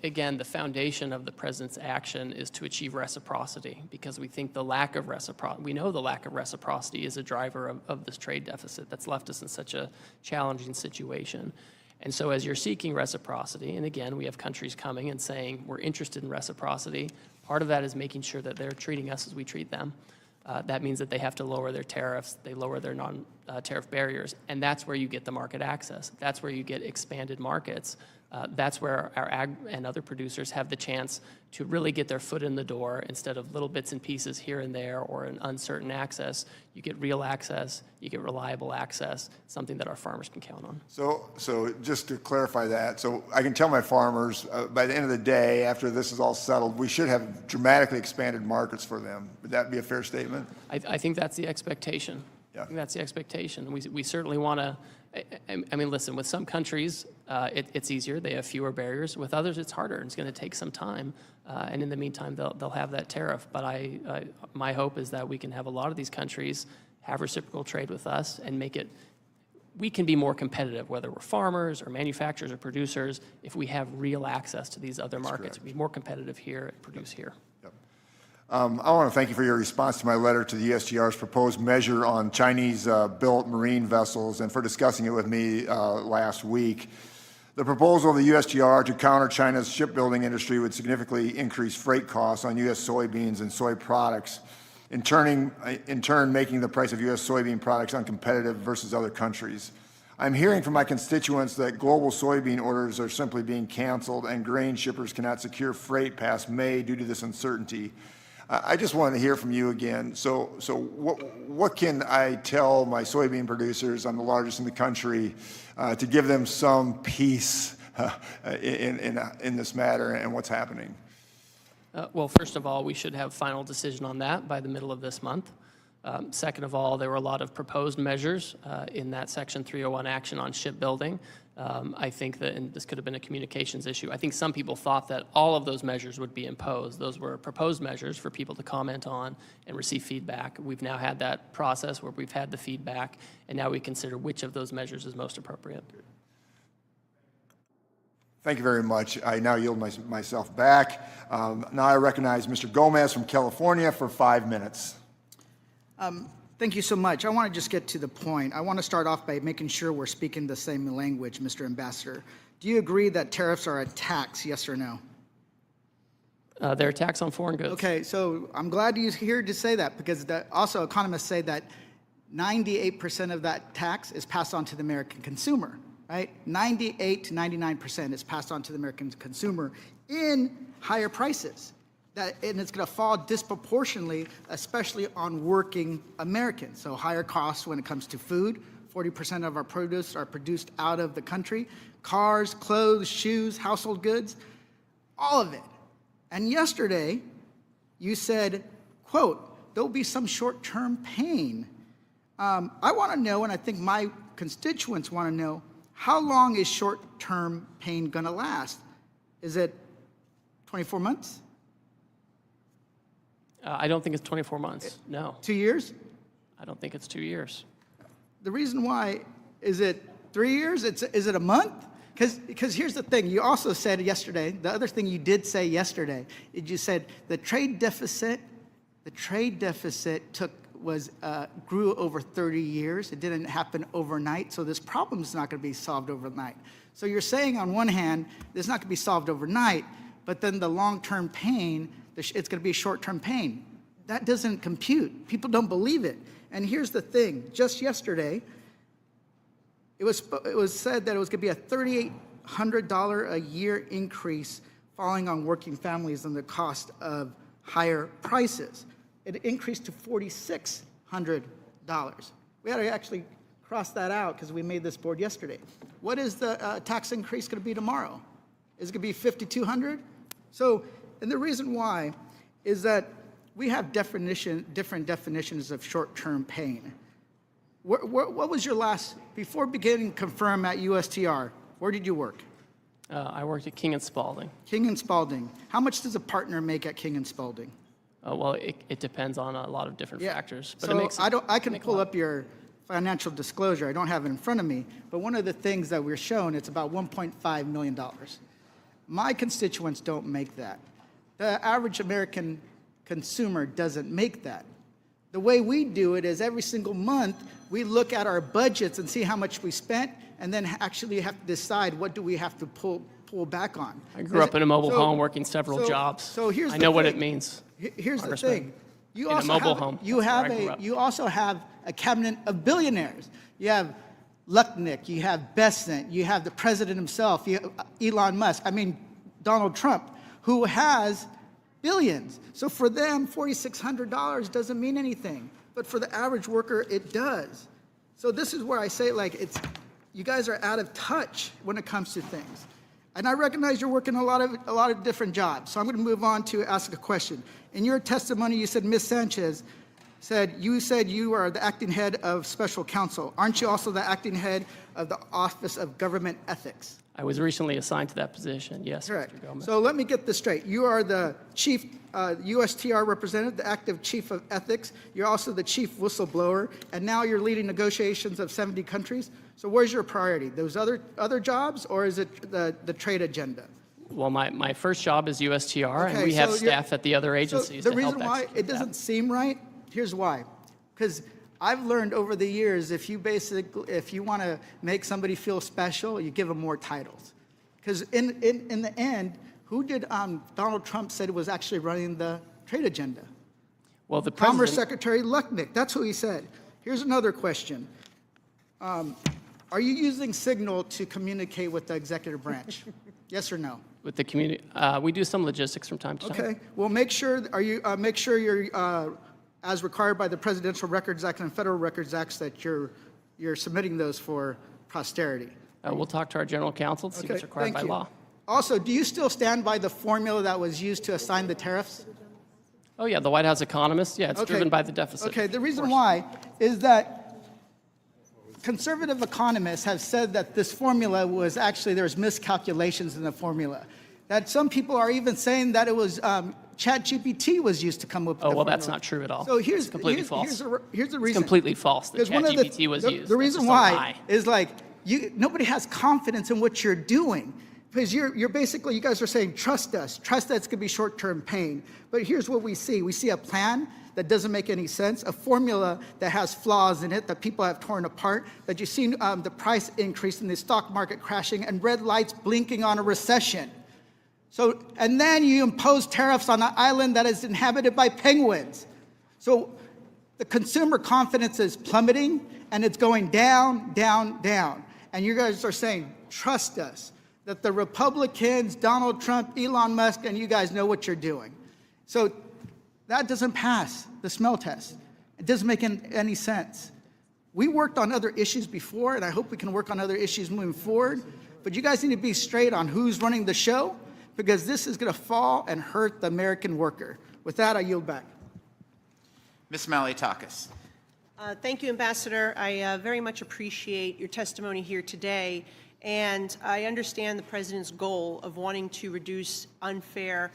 Again, the foundation of the president's action is to achieve reciprocity, because we think the lack of reciprocity, we know the lack of reciprocity is a driver of this trade deficit that's left us in such a challenging situation. And so as you're seeking reciprocity, and again, we have countries coming and saying we're interested in reciprocity, part of that is making sure that they're treating us as we treat them. That means that they have to lower their tariffs, they lower their non-tariff barriers, and that's where you get the market access. That's where you get expanded markets. That's where our ag and other producers have the chance to really get their foot in the door instead of little bits and pieces here and there or an uncertain access. You get real access, you get reliable access, something that our farmers can count on. So just to clarify that, so I can tell my farmers by the end of the day, after this is all settled, we should have dramatically expanded markets for them. Would that be a fair statement? I think that's the expectation. Yeah. I think that's the expectation. We certainly want to, I mean, listen, with some countries, it's easier. They have fewer barriers. With others, it's harder. It's going to take some time. And in the meantime, they'll have that tariff. But my hope is that we can have a lot of these countries have reciprocal trade with us and make it, we can be more competitive, whether we're farmers or manufacturers or producers, if we have real access to these other markets. Be more competitive here and produce here. I want to thank you for your response to my letter to the USTR's proposed measure on Chinese-built marine vessels and for discussing it with me last week. The proposal of the USTR to counter China's shipbuilding industry would significantly increase freight costs on U.S. soybeans and soy products, in turn making the price of U.S. soybean products uncompetitive versus other countries. I'm hearing from my constituents that global soybean orders are simply being canceled and grain shippers cannot secure freight past May due to this uncertainty. I just want to hear from you again. So what can I tell my soybean producers? I'm the largest in the country, to give them some peace in this matter and what's happening? Well, first of all, we should have final decision on that by the middle of this month. Second of all, there were a lot of proposed measures in that Section 301 action on shipbuilding. I think that, and this could have been a communications issue, I think some people thought that all of those measures would be imposed. Those were proposed measures for people to comment on and receive feedback. We've now had that process where we've had the feedback, and now we consider which of those measures is most appropriate. Thank you very much. I now yield myself back. Now I recognize Mr. Gomez from California for 5 minutes. Thank you so much. I want to just get to the point. I want to start off by making sure we're speaking the same language, Mr. Ambassador. Do you agree that tariffs are a tax, yes or no? They're a tax on foreign goods. Okay, so I'm glad you're here to say that, because also economists say that 98% of that tax is passed on to the American consumer, right? 98 to 99% is passed on to the American consumer in higher prices. And it's going to fall disproportionately, especially on working Americans. So higher costs when it comes to food. 40% of our produce are produced out of the country. Cars, clothes, shoes, household goods, all of it. And yesterday, you said, quote, there'll be some short-term pain. I want to know, and I think my constituents want to know, how long is short-term pain going to last? Is it 24 months? I don't think it's 24 months, no. 2 years? I don't think it's 2 years. The reason why, is it 3 years? Is it a month? Because here's the thing, you also said yesterday, the other thing you did say yesterday, is you said the trade deficit grew over 30 years. It didn't happen overnight, so this problem is not going to be solved overnight. So you're saying on one hand, it's not going to be solved overnight, but then the long-term pain, it's going to be short-term pain. That doesn't compute. People don't believe it. And here's the thing. Just yesterday, it was said that it was going to be a $3,800 a year increase falling on working families and the cost of higher prices. It increased to $4,600. We had to actually cross that out because we made this board yesterday. What is the tax increase going to be tomorrow? Is it going to be $5,200? So, and the reason why is that we have different definitions of short-term pain. What was your last, before beginning confirm at USTR, where did you work? I worked at King & Spalding. King & Spalding. How much does a partner make at King & Spalding? Well, it depends on a lot of different factors. But so it makes I can pull up your financial disclosure. I don't have it in front of me. But one of the things that we're shown, it's about $1.5 million. My constituents don't make that. The average American consumer doesn't make that. The way we do it is every single month, we look at our budgets and see how much we spent, and then actually have to decide what do we have to pull back on. I grew up in a mobile home working several jobs. So here's I know what it means. Here's the thing. You in also a mobile have, home. You also have a cabinet of billionaires. You have Lucknick, you have Bessent, you have the president himself, Elon Musk, Donald Trump, who has billions. So for them, $4,600 doesn't mean anything. But for the average worker, it does. So this is where I say, you guys are out of touch when it comes to things. And I recognize you're working a lot of different jobs. So I'm going to move on to ask a question. In your testimony, you said Ms. Sanchez said you are the acting head of special counsel. Aren't you also the acting head of the Office of Government Ethics? I was recently assigned to that position, yes, Correct. Mr. Gomez. So let me get this straight. You are the chief USTR representative, the active chief of ethics. You're also the chief whistleblower, and now you're leading negotiations of 70 countries. So where's your priority? Those other jobs, or is it the trade agenda? Well, my first job is USTR, Okay, and we have so staff at the other agencies So the to help reason why execute it doesn't seem right, here's why. Because I've learned over the years, if you want to make somebody feel special, you give them more titles. Because in the end, who did Donald Trump said was actually running the trade agenda? Well, the Commerce Secretary Lucknick, that's who he said. Here's another question. Are you using Signal to communicate with the executive branch? Yes or no? with the community. We do some logistics from time to time. Okay, well, make sure you're, as required by the Presidential Records Act and Federal Records Acts, that you're submitting those for posterity. We'll talk to our general counsel to see what's required by law. Also, do you still stand by the formula that was used to assign the tariffs? Oh, yeah, the White House economist, yeah, it's driven by the deficit. Okay, the reason why is that conservative economists have said that this formula was actually, there's miscalculations in the formula. That some people are even saying that it was ChatGPT was used to come up with the well, formula. that's not true at all. So it's completely false. Here's the reason. It's completely false that ChatGPT was used. The reason That's just a why lie. is like, nobody has confidence in what you're doing. Because you're basically, you guys are saying, trust us. Trust that it's going to be short-term pain. But here's what we see. We see a plan that doesn't make any sense, a formula that has flaws in it that people have torn apart, that you've seen the price increase in the stock market crashing and red lights blinking on a recession. So, and then you impose tariffs on an island that is inhabited by penguins. So the consumer confidence is plummeting and it's going down, down, down. And you guys are saying, trust us. That the Republicans, Donald Trump, Elon Musk, and you guys know what you're doing. So that doesn't pass the smell test. It doesn't make any sense. We worked on other issues before, and I hope we can work on other issues moving forward. But you guys need to be straight on who's running the show, because this is going to fall and hurt the American worker. With that, I yield back. Ms. Malliotakis. Thank you, Ambassador. I very much appreciate your testimony here today. And I understand the President's goal of wanting to reduce unfair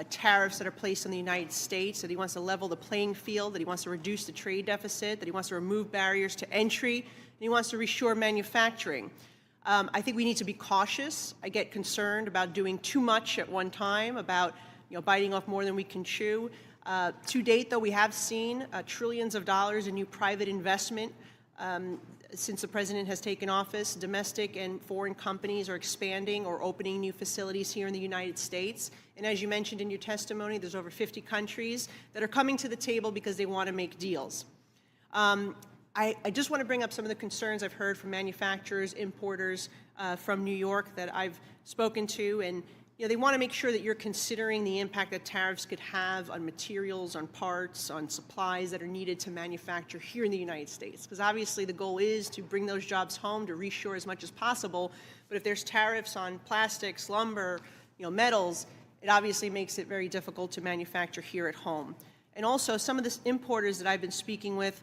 tariffs that are placed on the United States, that he wants to level the playing field, that he wants to reduce the trade deficit, that he wants to remove barriers to entry, and he wants to reshore manufacturing. I think we need to be cautious. I get concerned about doing too much at one time, about biting off more than we can chew. To date, though, we have seen trillions of dollars in new private investment since the President has taken office. Domestic and foreign companies are expanding or opening new facilities here in the United States. And as you mentioned in your testimony, there's over 50 countries that are coming to the table because they want to make deals. I just want to bring up some of the concerns I've heard from manufacturers, importers from New York that I've spoken to, and they want to make sure that you're considering the impact that tariffs could have on materials, on parts, on supplies that are needed to manufacture here in the United States. Because obviously the goal is to bring those jobs home, to reshore as much as possible. But if there's tariffs on plastics, lumber, metals, it obviously makes it very difficult to manufacture here at home. And also, some of the importers that I've been speaking with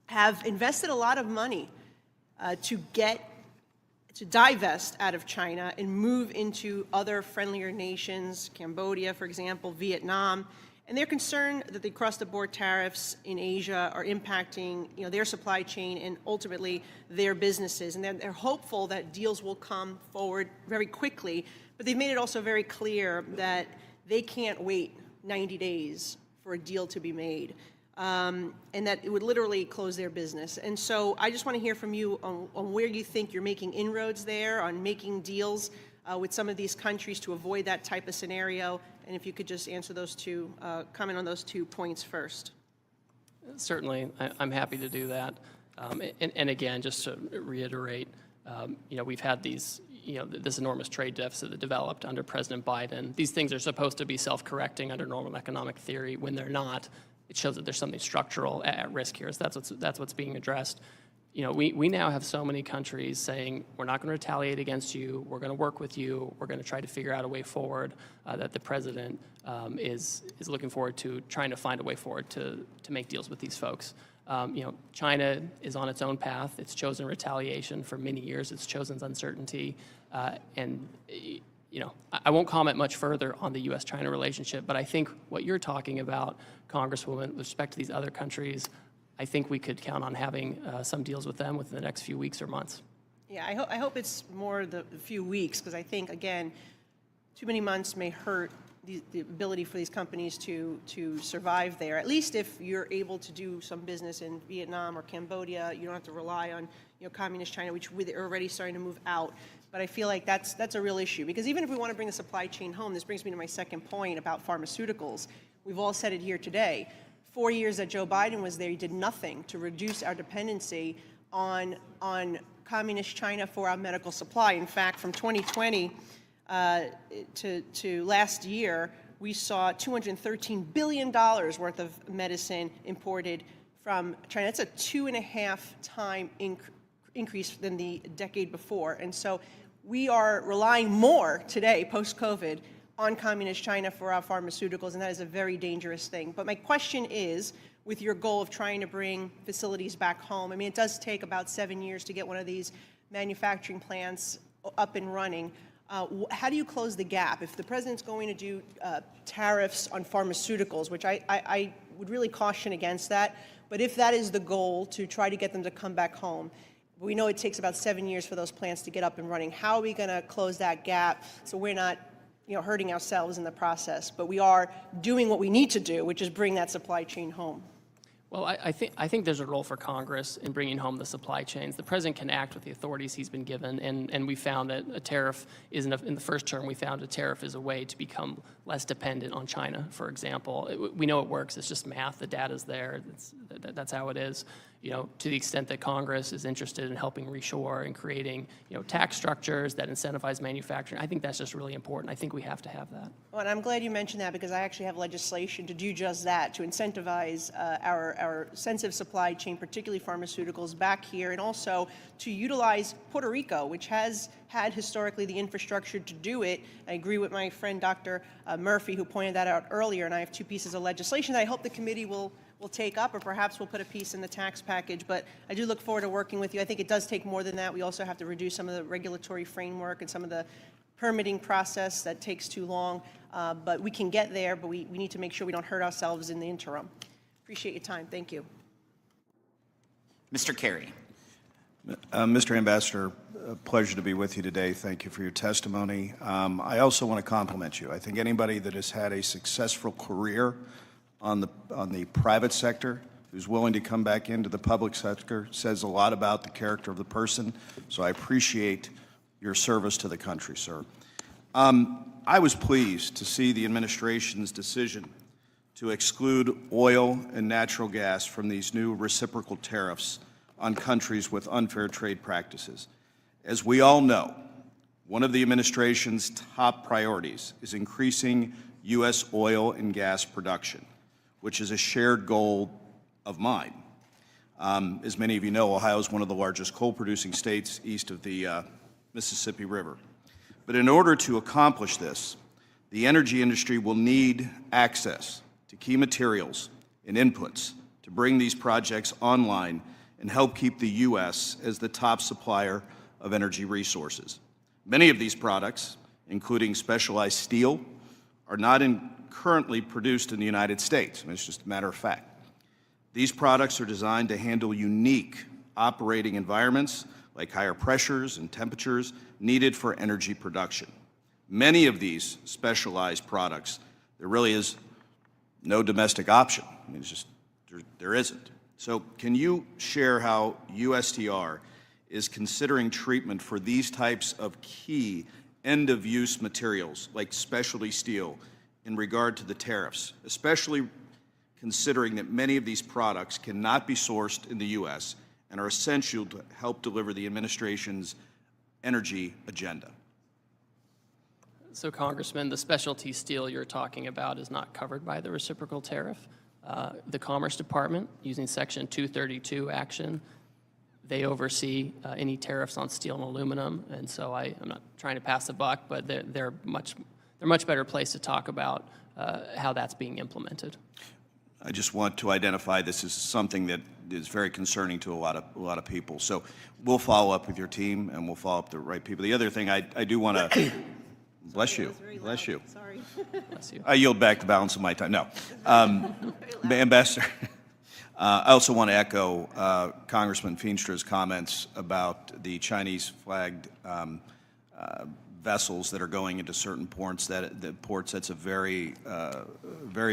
have invested a lot of money to divest out of China and move into other friendlier nations, Cambodia, for example, Vietnam, and they're concerned that the across-the-board tariffs in Asia are impacting, their supply chain and ultimately their businesses. And they're hopeful that deals will come forward very quickly, but they've made it also very clear that they can't wait 90 days for a deal to be made. And that it would literally close their business. And so I just want to hear from you on where you think you're making inroads there, on making deals with some of these countries to avoid that type of scenario. And if you could just answer those two, comment on those 2 points first. Certainly, I'm happy to do that. And again, just to reiterate, we've had these, this enormous trade deficit that developed under President Biden. These things are supposed to be self-correcting under normal economic theory. When they're not, it shows that there's something structural at risk here. So that's what's being addressed. We now have so many countries saying, we're not going to retaliate against you, we're going to work with you, we're going to try to figure out a way forward, that the President is looking forward to trying to find a way forward to make deals with these folks. China is on its own path. It's chosen retaliation for many years. It's chosen uncertainty. I won't comment much further on the U.S.-China relationship, but I think what you're talking about, Congresswoman, with respect to these other countries, I think we could count on having some deals with them within the next few weeks or months. Yeah, I hope it's more the few weeks, because I think, again, too many months may hurt the ability for these companies to survive there. At least if you're able to do some business in Vietnam or Cambodia, you don't have to rely on communist China, which they're already starting to move out. But I feel like that's a real issue, because even if we want to bring the supply chain home, this brings me to my second point about pharmaceuticals. We've all said it here today. 4 years that Joe Biden was there, he did nothing to reduce our dependency on communist China for our medical supply. In fact, from 2020 to last year, we saw $213 billion worth of medicine imported from China. That's a 2.5-time increase than the decade before. And so we are relying more today, post-COVID, on communist China for our pharmaceuticals, and that is a very dangerous thing. But my question is, with your goal of trying to bring facilities back home, I mean, it does take about 7 years to get one of these manufacturing plants up and running. How do you close the gap? If the president's going to do tariffs on pharmaceuticals, which I would really caution against that, but if that is the goal, to try to get them to come back home, we know it takes about 7 years for those plants to get up and running. How are we going to close that gap so we're not hurting ourselves in the process, but we are doing what we need to do, which is bring that supply chain home? Well, I think there's a role for Congress in bringing home the supply chains. The president can act with the authorities he's been given, and we found that a tariff in the first term, we found a tariff is a way to become less dependent on China, for example. We know it works. It's just math. The data's there. That's how it is. To the extent that Congress is interested in helping reshore and creating, tax structures that incentivize manufacturing, I think that's just really important. I think we have to have that. Well, and I'm glad you mentioned that, because I actually have legislation to do just that, to incentivize our sensitive supply chain, particularly pharmaceuticals, back here, and also to utilize Puerto Rico, which has had historically the infrastructure to do it. I agree with my friend Dr. Murphy, who pointed that out earlier, and I have 2 pieces of legislation that I hope the committee will take up, or perhaps we'll put a piece in the tax package. But I do look forward to working with you. I think it does take more than that. We also have to reduce some of the regulatory framework and some of the permitting process that takes too long. But we can get there, but we need to make sure we don't hurt ourselves in the interim. Appreciate your time. Thank you. Mr. Kerry. Mr. Ambassador, a pleasure to be with you today. Thank you for your testimony. I also want to compliment you. I think anybody that has had a successful career on the private sector, who's willing to come back into the public sector, says a lot about the character of the person. So I appreciate your service to the country, sir. I was pleased to see the administration's decision to exclude oil and natural gas from these new reciprocal tariffs on countries with unfair trade practices. As we all know, one of the administration's top priorities is increasing U.S. oil and gas production, which is a shared goal of mine. As many of you know, Ohio is one of the largest coal-producing states east of the Mississippi River. But in order to accomplish this, the energy industry will need access to key materials and inputs to bring these projects online and help keep the U.S. as the top supplier of energy resources. Many of these products, including specialized steel, are not currently produced in the United States. I mean, it's just a matter of fact. These products are designed to handle unique operating environments like higher pressures and temperatures needed for energy production. Many of these specialized products, there really is no domestic option. I mean, it's just, there isn't. So can you share how USTR is considering treatment for these types of key end-of-use materials like specialty steel in regard to the tariffs, especially considering that many of these products cannot be sourced in the U.S. and are essential to help deliver the administration's energy agenda? So, Congressman, the specialty steel you're talking about is not covered by the reciprocal tariff. The Commerce Department, using Section 232 action, they oversee any tariffs on steel and aluminum, and so I'm not trying to pass the buck, but they're much better placed to talk about how that's being implemented. I just want to identify this as something that is very concerning to a lot of people. So we'll follow up with your team, and we'll follow up the right people. The other thing I do want to bless you. Bless you. Sorry. Bless you. I yield back the balance of my time. No. Ambassador, I also want to echo Congressman Feenstra's comments about the Chinese-flagged vessels that are going into certain ports. That's a very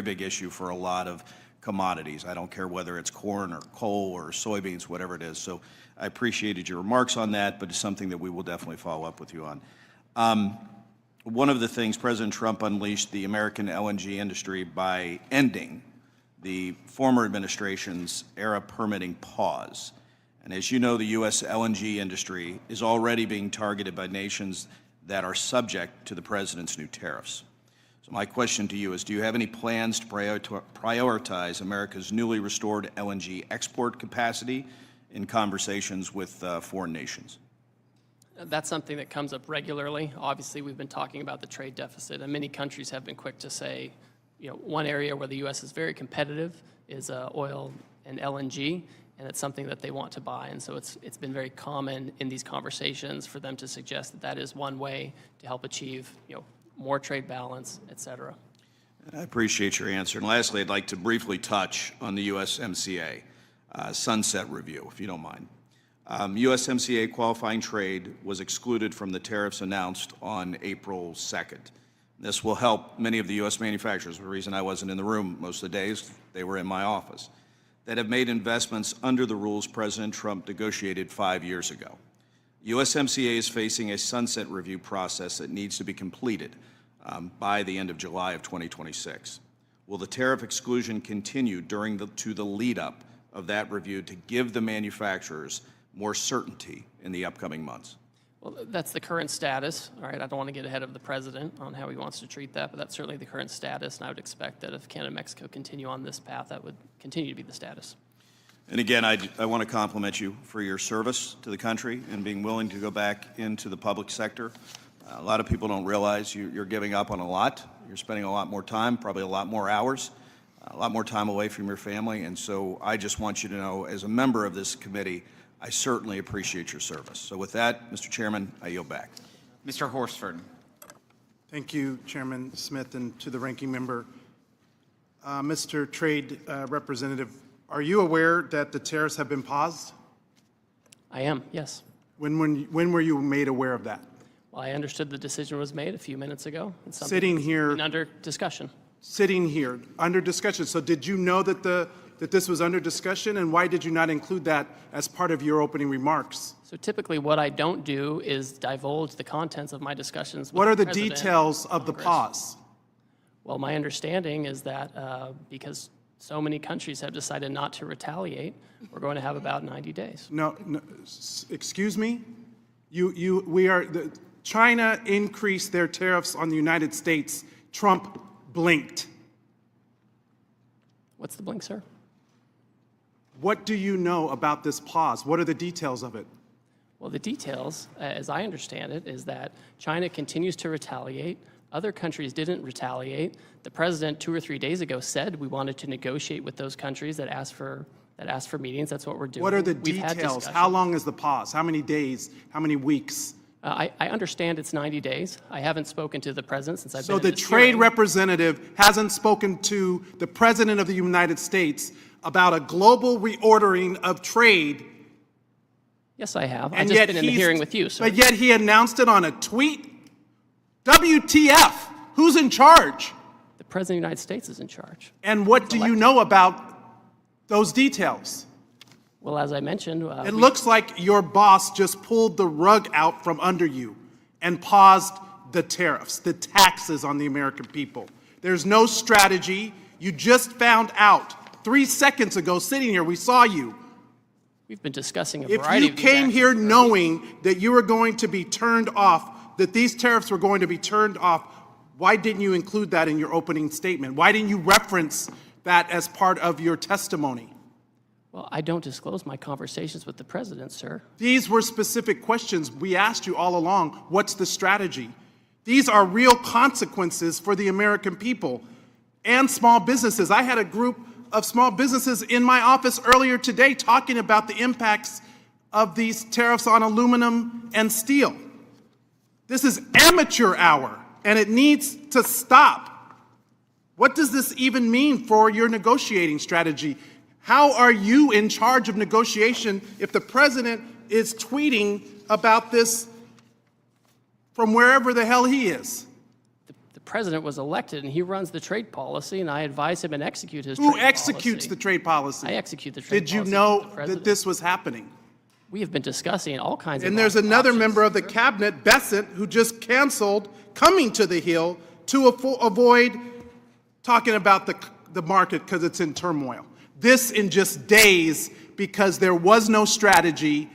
big issue for a lot of commodities. I don't care whether it's corn or coal or soybeans, whatever it is. So I appreciated your remarks on that, but it's something that we will definitely follow up with you on. One of the things, President Trump unleashed the American LNG industry by ending the former administration's era permitting pause. And as you know, the U.S. LNG industry is already being targeted by nations that are subject to the president's new tariffs. So my question to you is, do you have any plans to prioritize America's newly restored LNG export capacity in conversations with foreign nations? That's something that comes up regularly. Obviously, we've been talking about the trade deficit, and many countries have been quick to say, one area where the U.S. is very competitive is oil and LNG, and it's something that they want to buy. And so it's been very common in these conversations for them to suggest that that is one way to help achieve, more trade balance, et cetera. I appreciate your answer. And lastly, I'd like to briefly touch on the USMCA sunset review, if you don't mind. USMCA qualifying trade was excluded from the tariffs announced on April 2nd. This will help many of the U.S. manufacturers. The reason I wasn't in the room most of the days, they were in my office, that have made investments under the rules President Trump negotiated 5 years ago. USMCA is facing a sunset review process that needs to be completed by the end of July of 2026. Will the tariff exclusion continue to the lead up of that review to give the manufacturers more certainty in the upcoming months? Well, that's the current status. All right, I don't want to get ahead of the president on how he wants to treat that, but that's certainly the current status, and I would expect that if Canada and Mexico continue on this path, that would continue to be the status. And again, I want to compliment you for your service to the country and being willing to go back into the public sector. A lot of people don't realize you're giving up on a lot. You're spending a lot more time, probably a lot more hours, a lot more time away from your family. And so I just want you to know, as a member of this committee, I certainly appreciate your service. So with that, Mr. Chairman, I yield back. Mr. Horsford. Thank you, Chairman Smith, and to the ranking member. Mr. Trade Representative, are you aware that the tariffs have been paused? I am, yes. When were you made aware of that? Well, I understood the decision was made a few minutes ago. It's something Sitting that's here. been under discussion. Sitting here, under discussion. So did you know that this was under discussion, and why did you not include that as part of your opening remarks? So typically what I don't do is divulge the contents of my discussions with What are the President details of the Congress. pause? Well, my understanding is that because so many countries have decided not to retaliate, we're going to have about 90 days. No, excuse me? China increased their tariffs on the United States. Trump blinked. What's the blink, sir? What do you know about this pause? What are the details of it? Well, the details, as I understand it, is that China continues to retaliate. Other countries didn't retaliate. The president 2 or 3 days ago said we wanted to negotiate with those countries that asked for meetings. That's what we're doing. What are the We've had details? discussions. How long is the pause? How many days? How many weeks? I understand it's 90 days. I haven't spoken to the president since I've been So in the this trade hearing. representative hasn't spoken to the president of the United States about a global reordering of trade. Yes, I have. I've And just yet been in the he's- hearing with you, sir. But yet he announced it on a tweet? WTF? Who's in charge? The president of the United States is in charge. And what do you know about those details? Well, as I mentioned, It looks like your boss just pulled the rug out from under you and paused the tariffs, the taxes on the American people. There's no strategy. You just found out 3 seconds ago, sitting here, we saw you. we've been discussing a If variety you of these came actions here for a knowing that you were going to be turned off, that these tariffs were going to be turned off, why didn't you include that in your opening statement? Why didn't you reference that as part of your testimony? Well, I don't disclose my conversations with the president, sir. These were specific questions we asked you all along. What's the strategy? These are real consequences for the American people and small businesses. I had a group of small businesses in my office earlier today talking about the impacts of these tariffs on aluminum and steel. This is amateur hour, and it needs to stop. What does this even mean for your negotiating strategy? How are you in charge of negotiation if the president is tweeting about this from wherever the hell he is? The president was elected, and he runs the trade policy, and I advise him and execute his Who trade executes policy. the trade policy? I execute the trade Did you policy know for the that president. this was happening? We have been discussing all kinds of And there's another options. member of the cabinet, Bessent, who just canceled coming to the Hill to avoid talking about the market because it's in turmoil. This in just days because there was no strategy,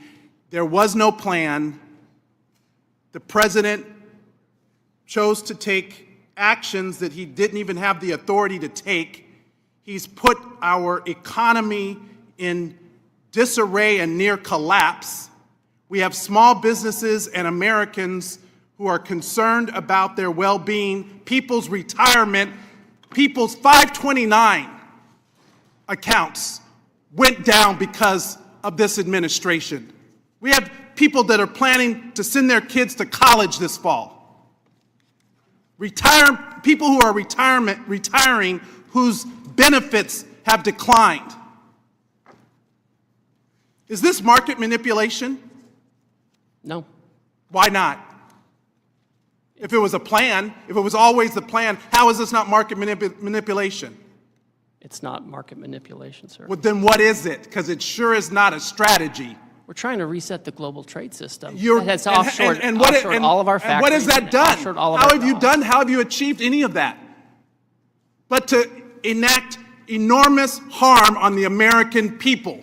there was no plan. The president chose to take actions that he didn't even have the authority to take. He's put our economy in disarray and near collapse. We have small businesses and Americans who are concerned about their well-being, people's retirement, people's 529 accounts went down because of this administration. We have people that are planning to send their kids to college this fall. People who are retiring whose benefits have declined. Is this market manipulation? No. Why not? If it was a plan, if it was always the plan, how is this not market manipulation? It's not market manipulation, sir. Well, then what is it? Because it sure is not a strategy. We're trying to reset the global trade system. That's offshored all of our factories. And what has that done? How How have you achieved any of that? But to enact enormous harm on the American people,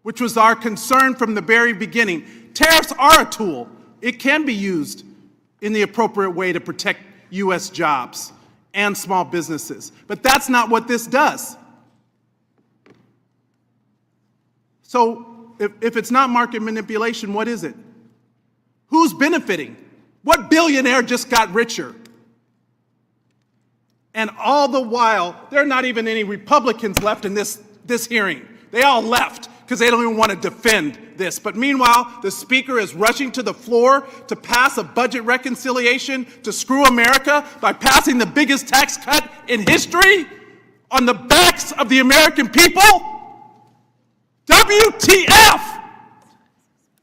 which was our concern from the very beginning. Tariffs are a tool. It can be used in the appropriate way to protect U.S. jobs and small businesses. But that's not what this does. So if it's not market manipulation, what is it? Who's benefiting? What billionaire just got richer? And all the while, there are not even any Republicans left in this hearing. They all left because they don't even want to defend this. But meanwhile, the Speaker is rushing to the floor to pass a budget reconciliation to screw America by passing the biggest tax cut in history on the backs of the American people? WTF!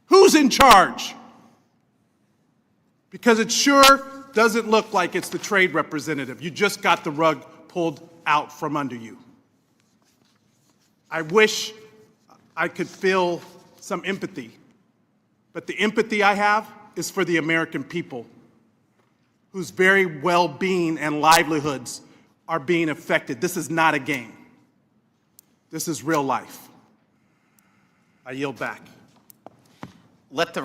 Who's in charge? Because it sure doesn't look like it's the trade representative. You just got the rug pulled out from under you. I wish I could feel some empathy, but the empathy I have is for the American people whose very well-being and livelihoods are being affected. This is not a game. This is real life. I yield back. Let the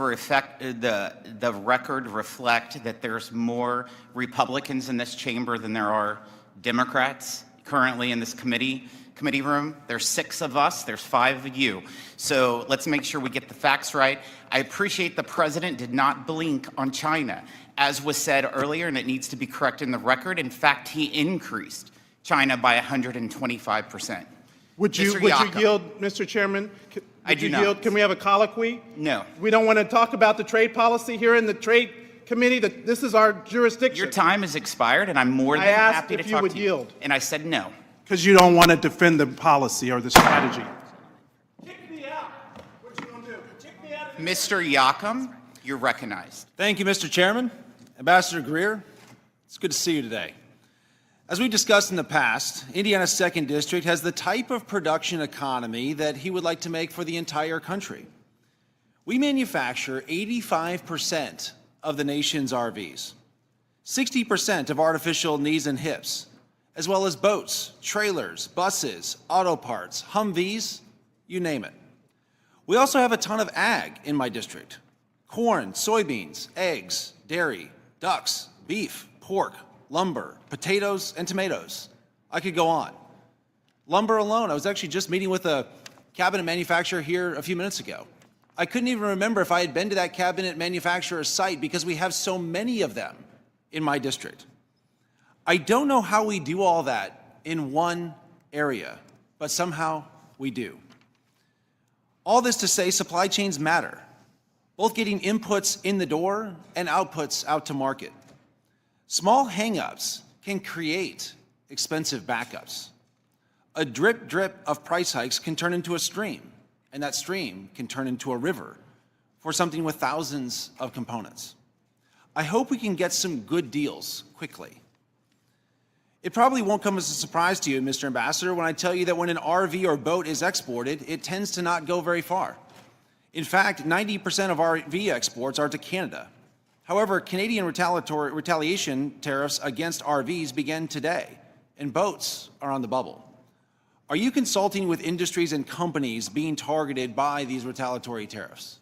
record reflect that there's more Republicans in this chamber than there are Democrats currently in this committee room. There's 6 of us, there's 5 of you. So let's make sure we get the facts right. I appreciate the president did not blink on China, as was said earlier, and it needs to be corrected in the record. In fact, he increased China by 125%. Would you yield, Mr. Chairman? I do not. Can we have a colloquy? No. We don't want to talk about the trade policy here in the Trade Committee. This is our jurisdiction. Your time has expired, and I'm more than happy to talk to you. I asked if you would yield. And I said no. Because you don't want to defend the policy or the strategy. Kick me out. What you gonna do? Kick me out. Mr. Yakum, you're recognized. Thank you, Mr. Chairman. Ambassador Greer, it's good to see you today. As we discussed in the past, Indiana's 2nd District has the type of production economy that he would like to make for the entire country. We manufacture 85% of the nation's RVs, 60% of artificial knees and hips, as well as boats, trailers, buses, auto parts, Humvees, you name it. We also have a ton of ag in my district: corn, soybeans, eggs, dairy, ducks, beef, pork, lumber, potatoes, and tomatoes. I could go on. Lumber alone, I was actually just meeting with a cabinet manufacturer here a few minutes ago. I couldn't even remember if I had been to that cabinet manufacturer's site because we have so many of them in my district. I don't know how we do all that in one area, but somehow we do. All this to say, supply chains matter, both getting inputs in the door and outputs out to market. Small hang-ups can create expensive backups. A drip of price hikes can turn into a stream, and that stream can turn into a river for something with thousands of components. I hope we can get some good deals quickly. It probably won't come as a surprise to you, Mr. Ambassador, when I tell you that when an RV or boat is exported, it tends to not go very far. In fact, 90% of RV exports are to Canada. However, Canadian retaliation tariffs against RVs begin today, and boats are on the bubble. Are you consulting with industries and companies being targeted by these retaliatory tariffs?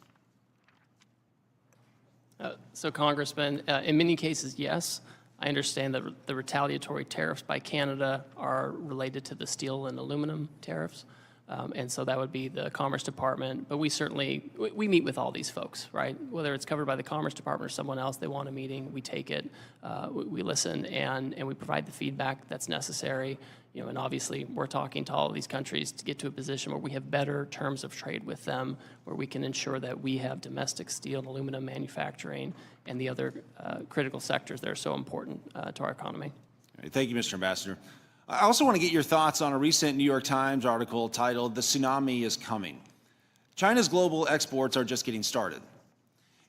So Congressman, in many cases, yes. I understand that the retaliatory tariffs by Canada are related to the steel and aluminum tariffs. And so that would be the Commerce Department. But we certainly, we meet with all these folks, right? Whether it's covered by the Commerce Department or someone else, they want a meeting, we take it, we listen, and we provide the feedback that's necessary. You know, and obviously, we're talking to all of these countries to get to a position where we have better terms of trade with them, where we can ensure that we have domestic steel and aluminum manufacturing and the other critical sectors that are so important to our economy. All right, thank you, Mr. Ambassador. I also want to get your thoughts on a recent New York Times article titled, "The Tsunami is Coming." China's global exports are just getting started.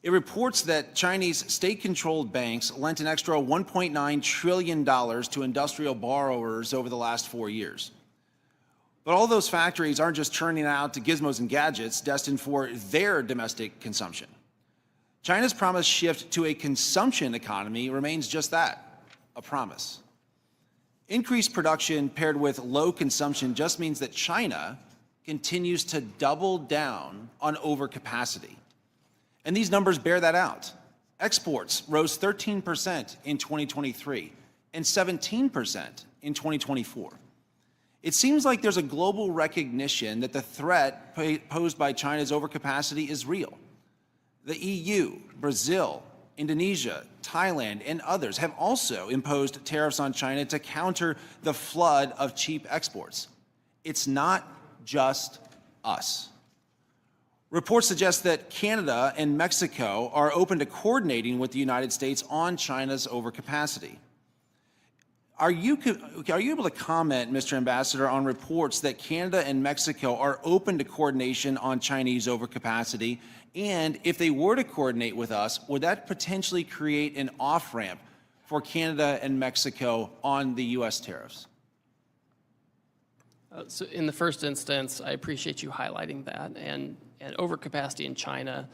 It reports that Chinese state-controlled banks lent an extra $1.9 trillion to industrial borrowers over the last 4 years. But all those factories aren't just churning out gizmos and gadgets destined for their domestic consumption. China's promised shift to a consumption economy remains just that, a promise. Increased production paired with low consumption just means that China continues to double down on overcapacity. And these numbers bear that out. Exports rose 13% in 2023 and 17% in 2024. It seems like there's a global recognition that the threat posed by China's overcapacity is real. The EU, Brazil, Indonesia, Thailand, and others have also imposed tariffs on China to counter the flood of cheap exports. It's not just us. Reports suggest that Canada and Mexico are open to coordinating with the United States on China's overcapacity. Are you able to comment, Mr. Ambassador, on reports that Canada and Mexico are open to coordination on Chinese overcapacity? And if they were to coordinate with us, would that potentially create an off-ramp for Canada and Mexico on the U.S. tariffs? So in the first instance, I appreciate you highlighting that. And overcapacity in China,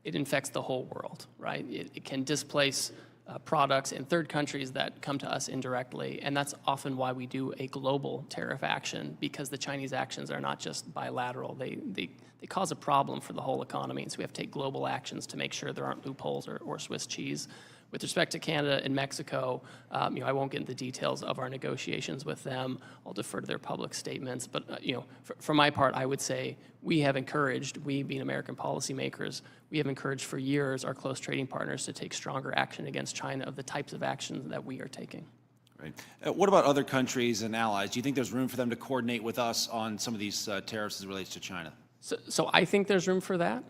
it infects the whole world, right? It can displace products in third countries that come to us indirectly. And that's often why we do a global tariff action, because the Chinese actions are not just bilateral. They cause a problem for the whole economy. And so we have to take global actions to make sure there aren't loopholes or Swiss cheese. With respect to Canada and Mexico, I won't get into the details of our negotiations with them. I'll defer to their public statements. But for my part, I would say we being American policymakers, we have encouraged for years our close trading partners to take stronger action against China of the types of actions that we are taking. Right. What about other countries and allies? Do you think there's room for them to coordinate with us on some of these tariffs as it relates to China? So I think there's room for that.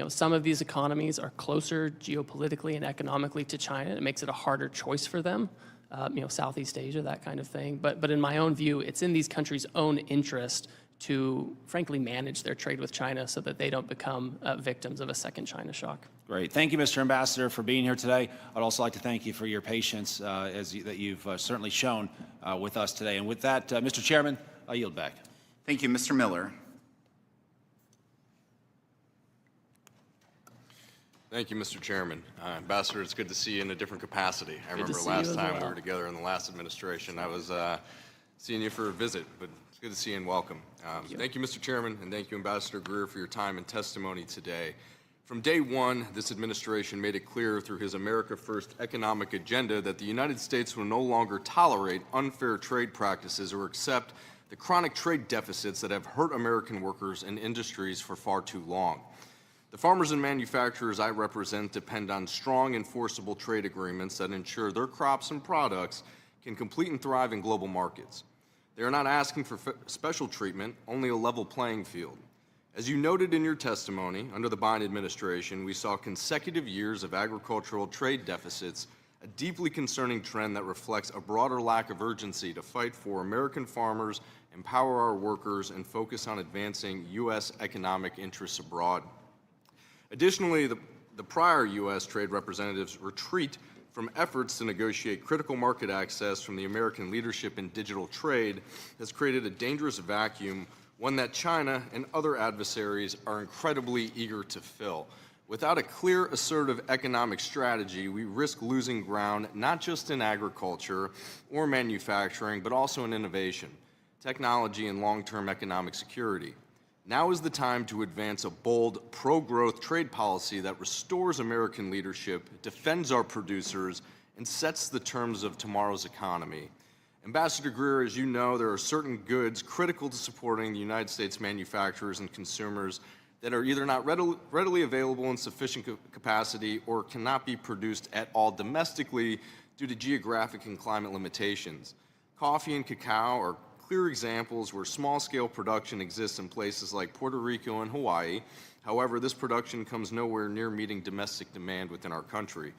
Some of these economies are closer geopolitically and economically to China. It makes it a harder choice for them, Southeast Asia, that kind of thing. But in my own view, it's in these countries' own interest to, frankly, manage their trade with China so that they don't become victims of a second China shock. Great. Thank you, Mr. Ambassador, for being here today. I'd also like to thank you for your patience that you've certainly shown with us today. And with that, Mr. Chairman, I yield back. Thank you, Mr. Miller. Thank you, Mr. Chairman. Ambassador, it's good to see you in a different capacity. I remember see last you as time we well. were together in the last administration, I was seeing you for a visit, but it's good to see you and welcome. Thank you, Mr. Chairman, and thank you, Ambassador Greer, for your time and testimony today. From day one, this administration made it clear through his America First economic agenda that the United States will no longer tolerate unfair trade practices or accept the chronic trade deficits that have hurt American workers and industries for far too long. The farmers and manufacturers I represent depend on strong, enforceable trade agreements that ensure their crops and products can compete and thrive in global markets. They are not asking for special treatment, only a level playing field. As you noted in your testimony, under the Biden administration, we saw consecutive years of agricultural trade deficits, a deeply concerning trend that reflects a broader lack of urgency to fight for American farmers, empower our workers, and focus on advancing U.S. economic interests abroad. Additionally, the prior U.S. trade representatives' retreat from efforts to negotiate critical market access from the American leadership in digital trade has created a dangerous vacuum, one that China and other adversaries are incredibly eager to fill. Without a clear, assertive economic strategy, we risk losing ground not just in agriculture or manufacturing, but also in innovation, technology, and long-term economic security. Now is the time to advance a bold, pro-growth trade policy that restores American leadership, defends our producers, and sets the terms of tomorrow's economy. Ambassador Greer, as you know, there are certain goods critical to supporting the United States manufacturers and consumers that are either not readily available in sufficient capacity or cannot be produced at all domestically due to geographic and climate limitations. Coffee and cacao are clear examples where small-scale production exists in places like Puerto Rico and Hawaii. However, this production comes nowhere near meeting domestic demand within our country.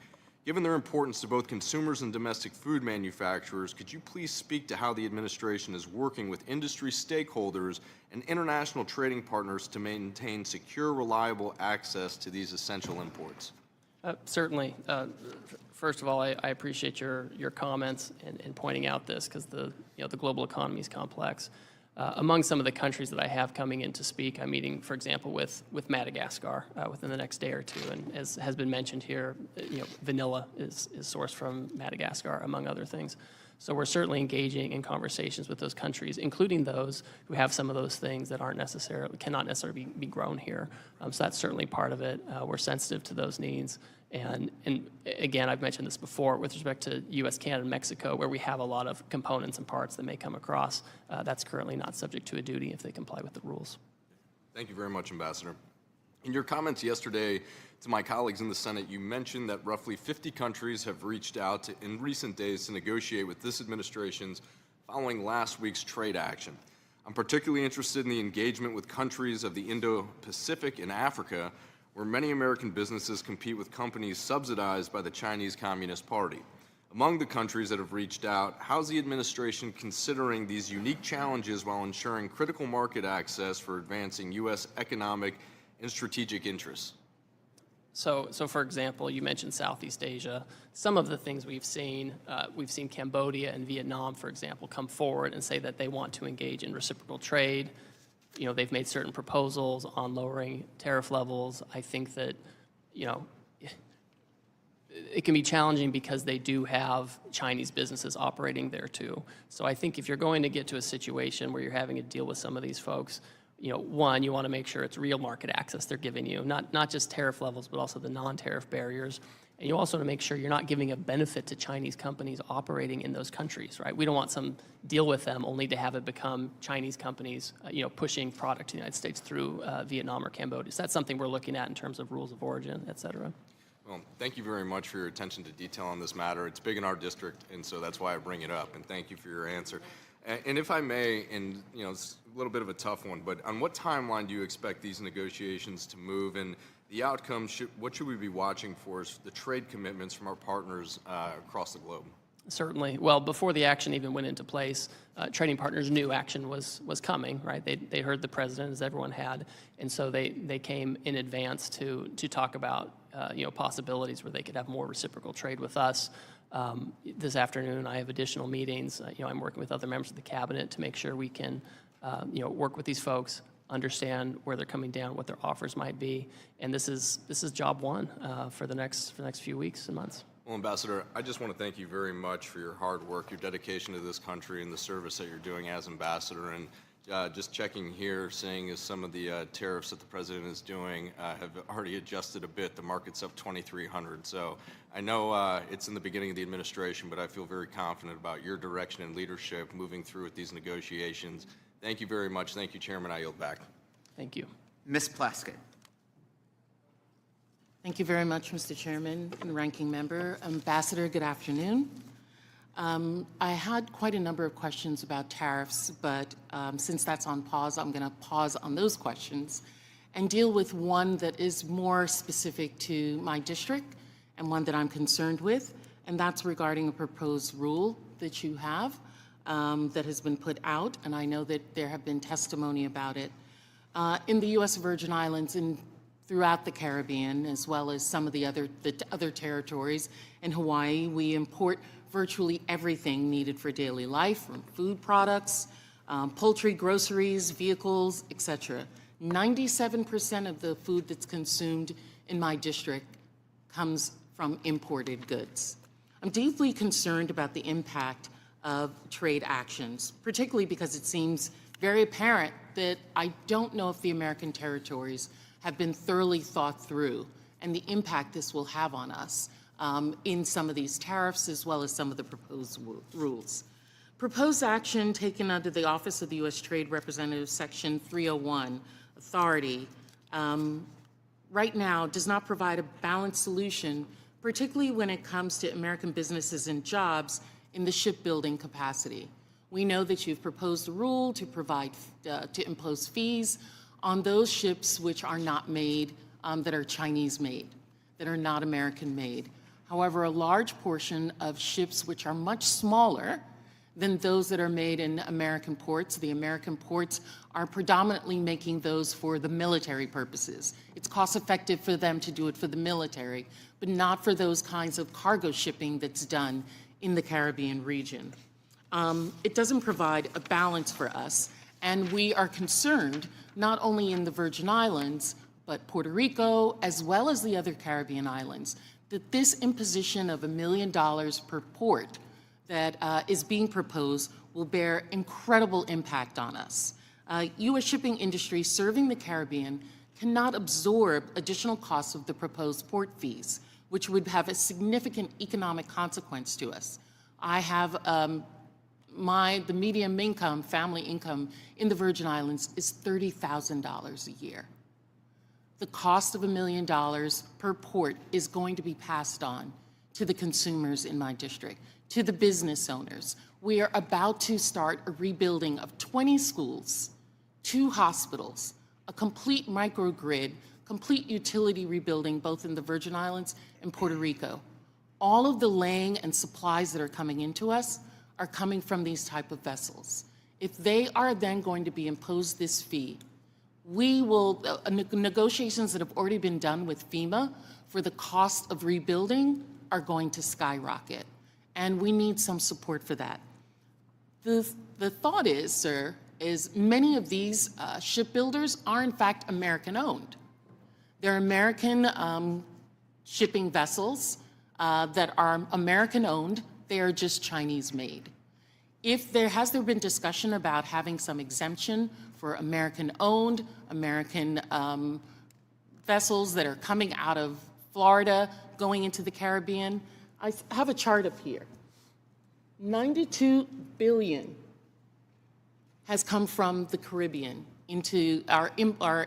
Given their importance to both consumers and domestic food manufacturers, could you please speak to how the administration is working with industry stakeholders and international trading partners to maintain secure, reliable access to these essential imports? Certainly. First of all, I appreciate your comments and pointing out this, because the global economy is complex. Among some of the countries that I have coming in to speak, I'm meeting, for example, with Madagascar within the next day or two. And as has been mentioned here, vanilla is sourced from Madagascar, among other things. So we're certainly engaging in conversations with those countries, including those who have some of those things that cannot necessarily be grown here. So that's certainly part of it. We're sensitive to those needs. And again, I've mentioned this before with respect to U.S., Canada, and Mexico, where we have a lot of components and parts that may come across. That's currently not subject to a duty if they comply with the rules. Thank you very much, Ambassador. In your comments yesterday to my colleagues in the Senate, you mentioned that roughly 50 countries have reached out in recent days to negotiate with this administration's following last week's trade action. I'm particularly interested in the engagement with countries of the Indo-Pacific and Africa, where many American businesses compete with companies subsidized by the Chinese Communist Party. Among the countries that have reached out, how's the administration considering these unique challenges while ensuring critical market access for advancing U.S. economic and strategic interests? So for example, you mentioned Southeast Asia. Some of the things we've seen Cambodia and Vietnam, for example, come forward and say that they want to engage in reciprocal trade. They've made certain proposals on lowering tariff levels. I think that, it can be challenging because they do have Chinese businesses operating there too. So I think if you're going to get to a situation where you're having to deal with some of these folks, one, you want to make sure it's real market access they're giving you, not just tariff levels, but also the non-tariff barriers. And you also want to make sure you're not giving a benefit to Chinese companies operating in those countries, right? We don't want some deal with them only to have it become Chinese companies, pushing product to the United States through Vietnam or Cambodia. So that's something we're looking at in terms of rules of origin, et cetera. Well, thank you very much for your attention to detail on this matter. It's big in our district, and so that's why I bring it up, and thank you for your answer. And if I may, and it's a little bit of a tough one, but on what timeline do you expect these negotiations to move, and the outcome, what should we be watching for as the trade commitments from our partners across the globe? Certainly. Well, before the action even went into place, trading partners knew action was coming, right? They heard the president, as everyone had, and so they came in advance to talk about possibilities where they could have more reciprocal trade with us. This afternoon, I have additional meetings. I'm working with other members of the cabinet to make sure we can, work with these folks, understand where they're coming down, what their offers might be, and this is job one for the next few weeks and months. Well, Ambassador, I just want to thank you very much for your hard work, your dedication to this country, and the service that you're doing as ambassador. And just checking here, seeing as some of the tariffs that the president is doing have already adjusted a bit. The market's up 2,300. So I know it's in the beginning of the administration, but I feel very confident about your direction and leadership moving through with these negotiations. Thank you very much. Thank you, Chairman. I yield back. Thank you. Ms. Plaskett. Thank you very much, Mr. Chairman and Ranking Member. Ambassador, good afternoon. I had quite a number of questions about tariffs, but since that's on pause, I'm going to pause on those questions and deal with one that is more specific to my district and one that I'm concerned with, and that's regarding a proposed rule that you have that has been put out, and I know that there have been testimony about it. In the U.S. Virgin Islands and throughout the Caribbean, as well as some of the other territories, in Hawaii, we import virtually everything needed for daily life, from food products, poultry, groceries, vehicles, etc. 97% of the food that's consumed in my district comes from imported goods. I'm deeply concerned about the impact of trade actions, particularly because it seems very apparent that I don't know if the American territories have been thoroughly thought through and the impact this will have on us in some of these tariffs as well as some of the proposed rules. Proposed action taken under the Office of the U.S. Trade Representative Section 301 authority right now does not provide a balanced solution, particularly when it comes to American businesses and jobs in the shipbuilding capacity. We know that you've proposed a rule to provide, to impose fees on those ships which are not made, that are Chinese made, that are not American made. However, a large portion of ships which are much smaller than those that are made in American ports, the American ports are predominantly making those for the military purposes. It's cost effective for them to do it for the military, but not for those kinds of cargo shipping that's done in the Caribbean region. It doesn't provide a balance for us, and we are concerned not only in the Virgin Islands, but Puerto Rico, as well as the other Caribbean islands, that this imposition of $1 million per port that is being proposed will bear incredible impact on us. U.S. shipping industry serving the Caribbean cannot absorb additional costs of the proposed port fees, which would have a significant economic consequence to us. I have the median income, family income in the Virgin Islands is $30,000 a year. The cost of $1 million per port is going to be passed on to the consumers in my district, to the business owners. We are about to start a rebuilding of 20 schools, 2 hospitals, a complete microgrid, complete utility rebuilding both in the Virgin Islands and Puerto Rico. All of the laying and supplies that are coming into us are coming from these type of vessels. If they are then going to be imposed this fee, we will, negotiations that have already been done with FEMA for the cost of rebuilding are going to skyrocket, and we need some support for that. The thought is, sir, is many of these shipbuilders are in fact American-owned. They're American shipping vessels that are American-owned. They are just Chinese-made. Has there been discussion about having some exemption for American-owned, American vessels that are coming out of Florida, going into the Caribbean? I have a chart up here. $92 billion has come from the Caribbean are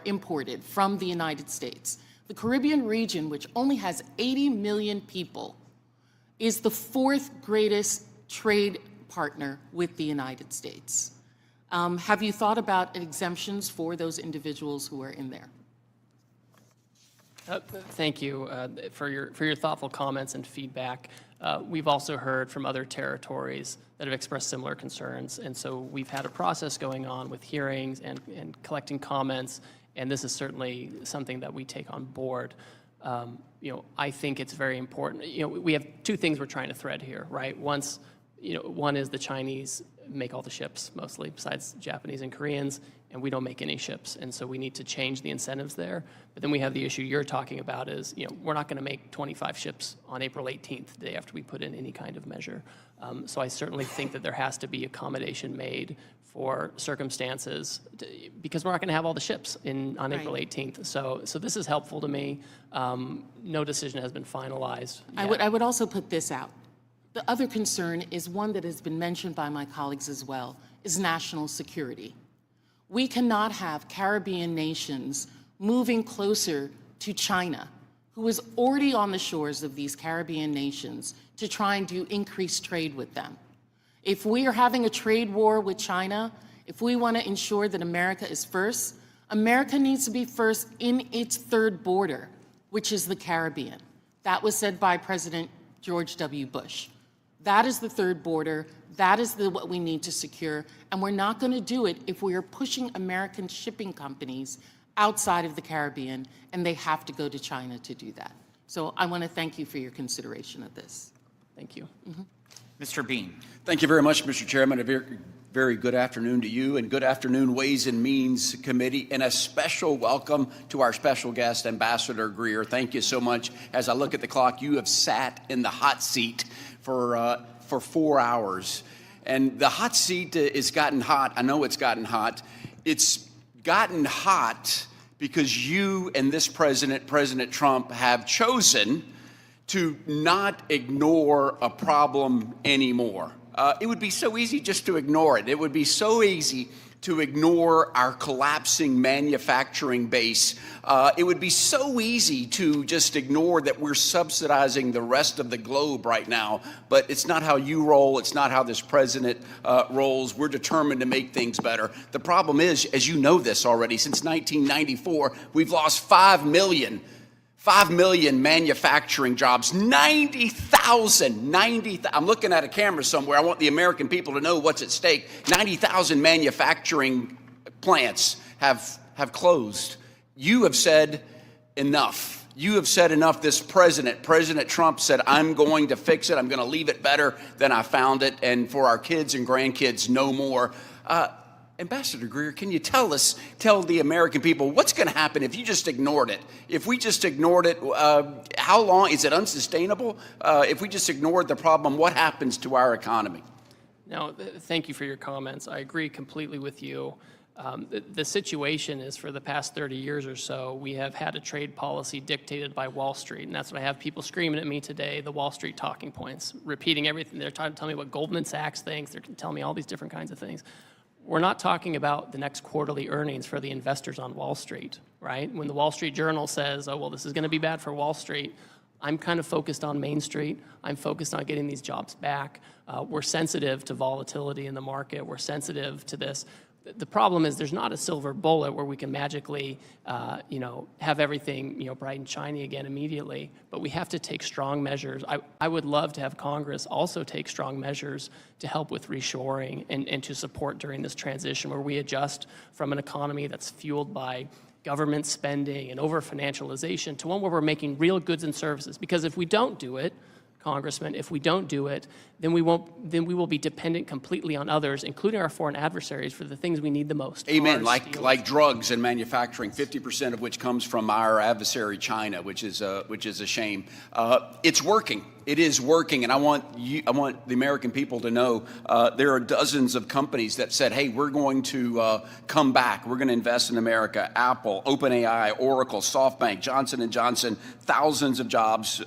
imported from the United States. The Caribbean region, which only has 80 million people, is the 4th greatest trade partner with the United States. Have you thought about exemptions for those individuals who are in there? Thank you for your thoughtful comments and feedback. We've also heard from other territories that have expressed similar concerns, and so we've had a process going on with hearings and collecting comments, and this is certainly something that we take on board. I think it's very important. We have 2 things we're trying to thread here, right? One is the Chinese make all the ships, mostly, besides Japanese and Koreans, and we don't make any ships, and so we need to change the incentives there. But then we have the issue you're talking about is, we're not going to make 25 ships on April 18th, the day after we put in any kind of measure. So I certainly think that there has to be accommodation made for circumstances, because we're not going to have all the ships on April 18th. So this is helpful to me. No decision has been finalized yet. I would also put this out. The other concern is one that has been mentioned by my colleagues as well, is national security. We cannot have Caribbean nations moving closer to China, who is already on the shores of these Caribbean nations, to try and do increased trade with them. If we are having a trade war with China, if we want to ensure that America is first, America needs to be first in its 3rd border, which is the Caribbean. That was said by President George W. Bush. That is the 3rd border. That is what we need to secure. And we're not going to do it if we are pushing American shipping companies outside of the Caribbean, and they have to go to China to do that. So I want to thank you for your consideration of this. Thank you. Mr. Bean. Thank you very much, Mr. Chairman. A very, very good afternoon to you, and good afternoon, Ways and Means Committee, and a special welcome to our special guest, Ambassador Greer. Thank you so much. As I look at the clock, you have sat in the hot seat for 4 hours, and the hot seat has gotten hot. I know it's gotten hot. It's gotten hot because you and this president, President Trump, have chosen to not ignore a problem anymore. It would be so easy just to ignore it. It would be so easy to ignore our collapsing manufacturing base. It would be so easy to just ignore that we're subsidizing the rest of the globe right now. But it's not how you roll. It's not how this president rolls. We're determined to make things better. The problem is, as you know this already, since 1994, we've lost 5 million manufacturing jobs, 90,000, I'm looking at a camera somewhere. I want the American people to know what's at stake. 90,000 manufacturing plants have closed. You have said enough. You have said enough. This President Trump said, I'm going to fix it. I'm going to leave it better than I found it. And for our kids and grandkids, no more. Ambassador Greer, can you tell the American people what's going to happen if you just ignored it? If we just ignored it, how long? Is it unsustainable? If we just ignored the problem, what happens to our economy? No, thank you for your comments. I agree completely with you. The situation is, for the past 30 years or so, we have had a trade policy dictated by Wall Street, and that's what I have people screaming at me today, the Wall Street talking points, repeating everything. They're trying to tell me what Goldman Sachs thinks. They're telling me all these different kinds of things. We're not talking about the next quarterly earnings for the investors on Wall Street, right? When the Wall Street Journal says, oh, well, this is going to be bad for Wall Street, I'm kind of focused on Main Street. I'm focused on getting these jobs back. We're sensitive to volatility in the market. We're sensitive to this. The problem is there's not a silver bullet where we can magically, have everything, bright and shiny again immediately. But we have to take strong measures. I would love to have Congress also take strong measures to help with reshoring and to support during this transition where we adjust from an economy that's fueled by government spending and over-financialization to one where we're making real goods and services. Because if we don't do it, Congressman, if we don't do it, then we will be dependent completely on others, including our foreign adversaries, for the things we need the most. Amen. Cars, Like drugs and manufacturing, 50% of which comes from our adversary China, which is a shame. It's working. It is working, and I want the American people to know there are dozens of companies that said, "Hey, we're going to come back. We're going to invest in America." Apple, OpenAI, Oracle, SoftBank, Johnson & Johnson, thousands of jobs,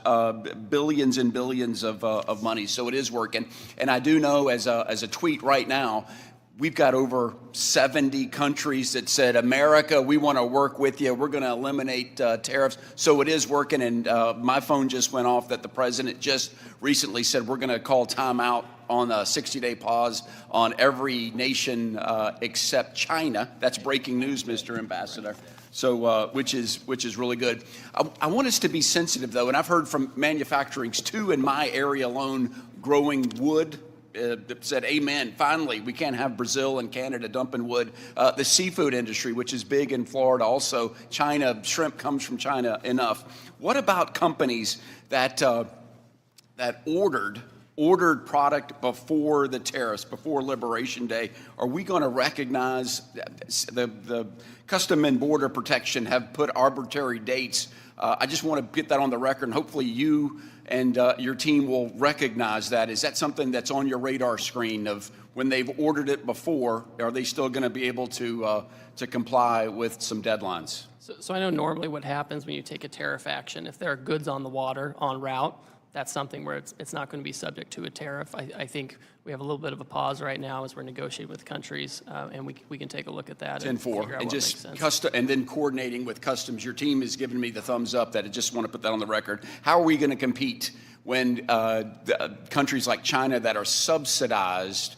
billions and billions of money. So it is working, and I do know as a tweet right now, we've got over 70 countries that said, America, we want to work with you. We're going to eliminate tariffs. So it is working. And my phone just went off that the president just recently said we're going to call timeout on a 60-day pause on every nation except China. That's breaking news, Mr. Ambassador. So, which is really good. I want us to be sensitive, though, and I've heard from manufacturings, too, in my area alone, growing wood, that said, amen, finally, we can't have Brazil and Canada dumping wood. The seafood industry, which is big in Florida also, China, shrimp comes from China enough. What about companies that ordered product before the tariffs, before Liberation Day? Are we going to recognize the Custom and Border Protection have put arbitrary dates? I just want to get that on the record, and hopefully you and your team will recognize that. Is that something that's on your radar screen of when they've ordered it before, are they still going to be able to comply with some deadlines? So I know normally what happens when you take a tariff action, if there are goods on the water, en route, that's something where it's not going to be subject to a tariff. I think we have a little bit of a pause right now as we're negotiating with countries, and we can take a look at that. 10-4, and just custom, and then coordinating with customs. Your team has given me the thumbs up that I just want to put that on the record. How are we going to compete when countries like China that are subsidized